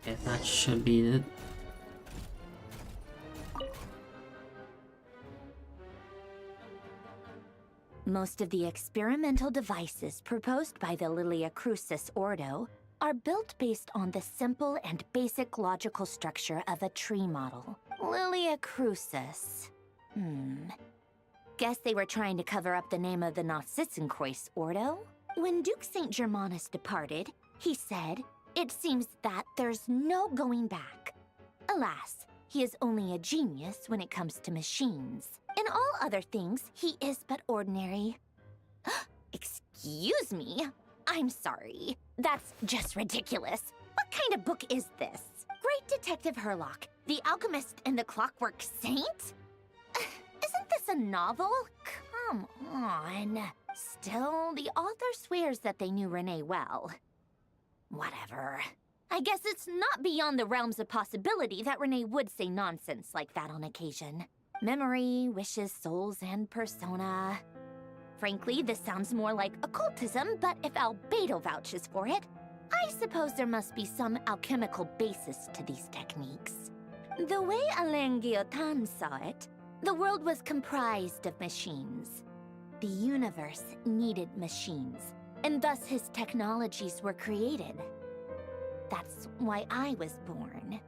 Okay, that should be it. Most of the experimental devices proposed by the Lilia Crucis Ordo are built based on the simple and basic logical structure of a tree model. Lilia Crucis. Guess they were trying to cover up the name of the Narsissenkreuz Ordo? When Duke St. Germanus departed, he said, "It seems that there's no going back." Alas, he is only a genius when it comes to machines. In all other things, he is but ordinary. Excuse me? I'm sorry. That's just ridiculous. What kind of book is this? Great Detective Herlock, The Alchemist and the Clockwork Saint? Isn't this a novel? Come on. Still, the author swears that they knew Renee well. Whatever. I guess it's not beyond the realms of possibility that Renee would say nonsense like that on occasion. Memory, wishes, souls, and persona. Frankly, this sounds more like occultism, but if Albedo vouches for it, I suppose there must be some alchemical basis to these techniques. The way Alain Guillotin saw it, the world was comprised of machines. The universe needed machines, and thus his technologies were created. That's why I was born.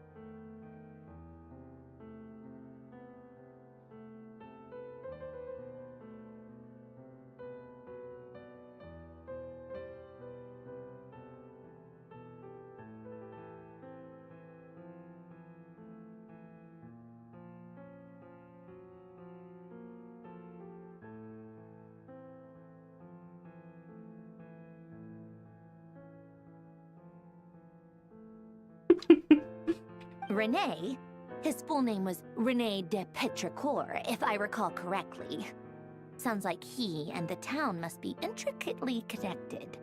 Renee? His full name was Rene de Petrichor, if I recall correctly. Sounds like he and the town must be intricately connected.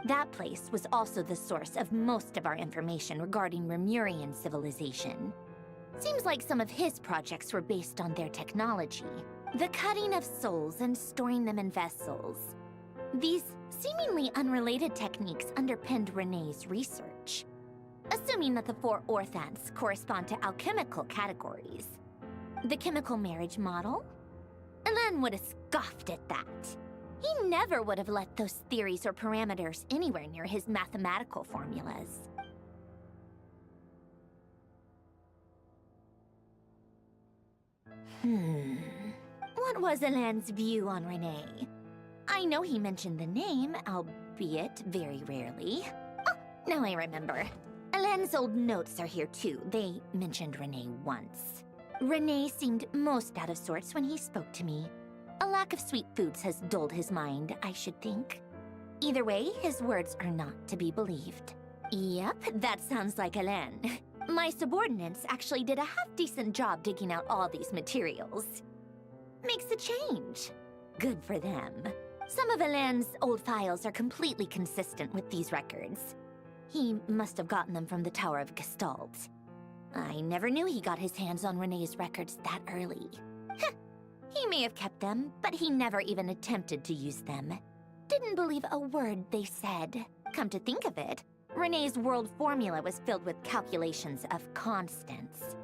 That place was also the source of most of our information regarding Remurian civilization. Seems like some of his projects were based on their technology. The cutting of souls and storing them in vessels. These seemingly unrelated techniques underpinned Renee's research. Assuming that the 4 orthants correspond to alchemical categories. The chemical marriage model? Alain would have scoffed at that. He never would have let those theories or parameters anywhere near his mathematical formulas. What was Alain's view on Renee? I know he mentioned the name, albeit very rarely. Oh, now I remember. Alain's old notes are here too. They mentioned Renee once. Renee seemed most out of sorts when he spoke to me. A lack of sweet foods has dulled his mind, I should think. Either way, his words are not to be believed. Yep, that sounds like Alain. My subordinates actually did a half-decent job digging out all these materials. Makes a change. Good for them. Some of Alain's old files are completely consistent with these records. He must have gotten them from the Tower of Gestalt. I never knew he got his hands on Renee's records that early. He may have kept them, but he never even attempted to use them. Didn't believe a word they said. Come to think of it, Renee's world formula was filled with calculations of constants.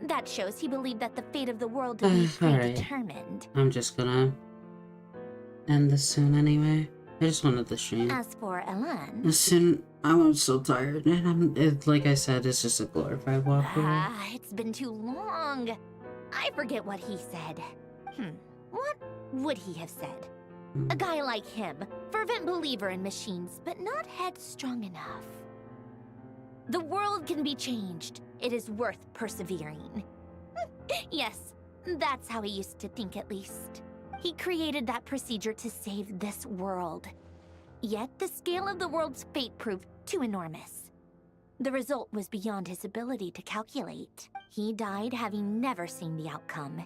That shows he believed that the fate of the world to be predetermined. I'm just gonna end this soon anyway. I just wanted the stream. As for Alain... I'm so tired, and like I said, it's just a glorified walkthrough. It's been too long. I forget what he said. What would he have said? A guy like him, fervent believer in machines, but not headstrong enough. The world can be changed. It is worth persevering. Yes, that's how he used to think at least. He created that procedure to save this world. Yet the scale of the world's fate proved too enormous. The result was beyond his ability to calculate. He died having never seen the outcome.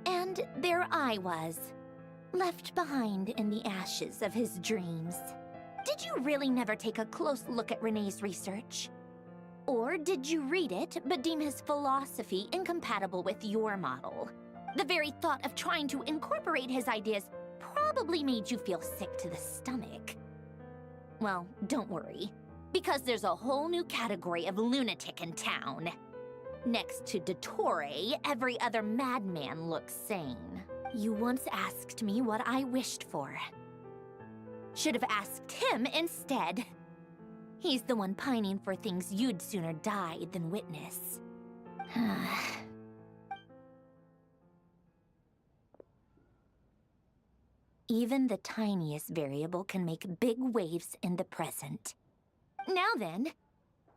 And there I was, left behind in the ashes of his dreams. Did you really never take a close look at Renee's research? Or did you read it but deem his philosophy incompatible with your model? The very thought of trying to incorporate his ideas probably made you feel sick to the stomach. Well, don't worry, because there's a whole new category of lunatic in town. Next to Dottore, every other madman looks sane. You once asked me what I wished for. Should have asked him instead. He's the one pining for things you'd sooner die than witness. Even the tiniest variable can make big waves in the present. Now then,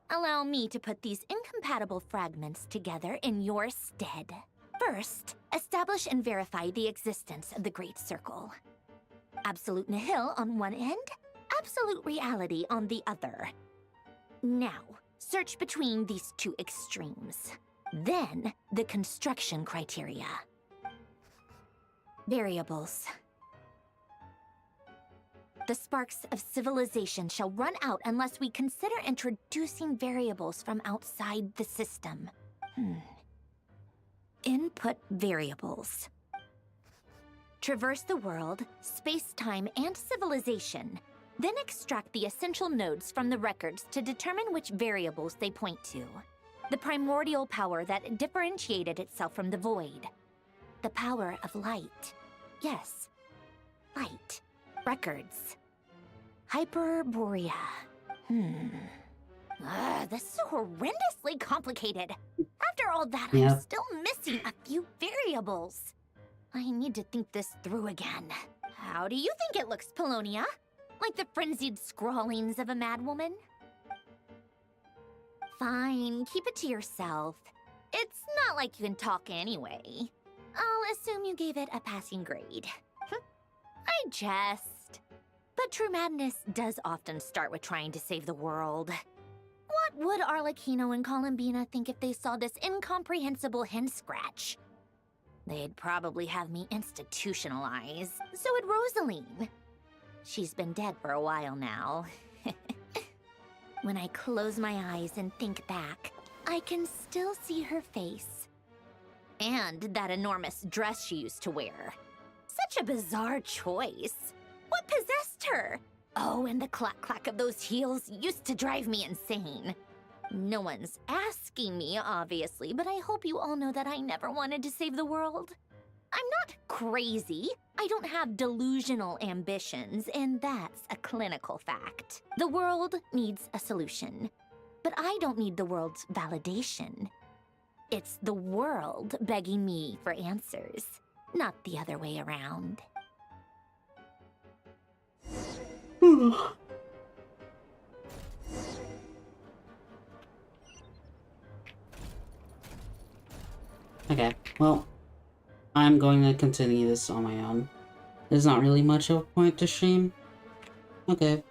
allow me to put these incompatible fragments together in your stead. First, establish and verify the existence of the Great Circle. Absolute nihil on one end, absolute reality on the other. Now, search between these two extremes. Then, the construction criteria. Variables. The sparks of civilization shall run out unless we consider introducing variables from outside the system. Input variables. Traverse the world, space-time, and civilization. Then extract the essential nodes from the records to determine which variables they point to. The primordial power that differentiated itself from the void. The power of light. Yes, light. Records. Hyperborea. This is horrendously complicated. After all that, I'm still missing a few variables. I need to think this through again. How do you think it looks, Polonia? Like the frenzied scrawlings of a madwoman? Fine, keep it to yourself. It's not like you can talk anyway. I'll assume you gave it a passing grade. I jest. But true madness does often start with trying to save the world. What would Arlecchino and Columbina think if they saw this incomprehensible hen scratch? They'd probably have me institutionalized. So would Rosaline. She's been dead for a while now. When I close my eyes and think back, I can still see her face. And that enormous dress she used to wear. Such a bizarre choice. What possessed her? Oh, and the clack-clack of those heels used to drive me insane. No one's asking me, obviously, but I hope you all know that I never wanted to save the world. I'm not crazy. I don't have delusional ambitions, and that's a clinical fact. The world needs a solution, but I don't need the world's validation. It's the world begging me for answers, not the other way around. Okay, well, I'm going to continue this on my own. There's not really much of a point to stream. Okay.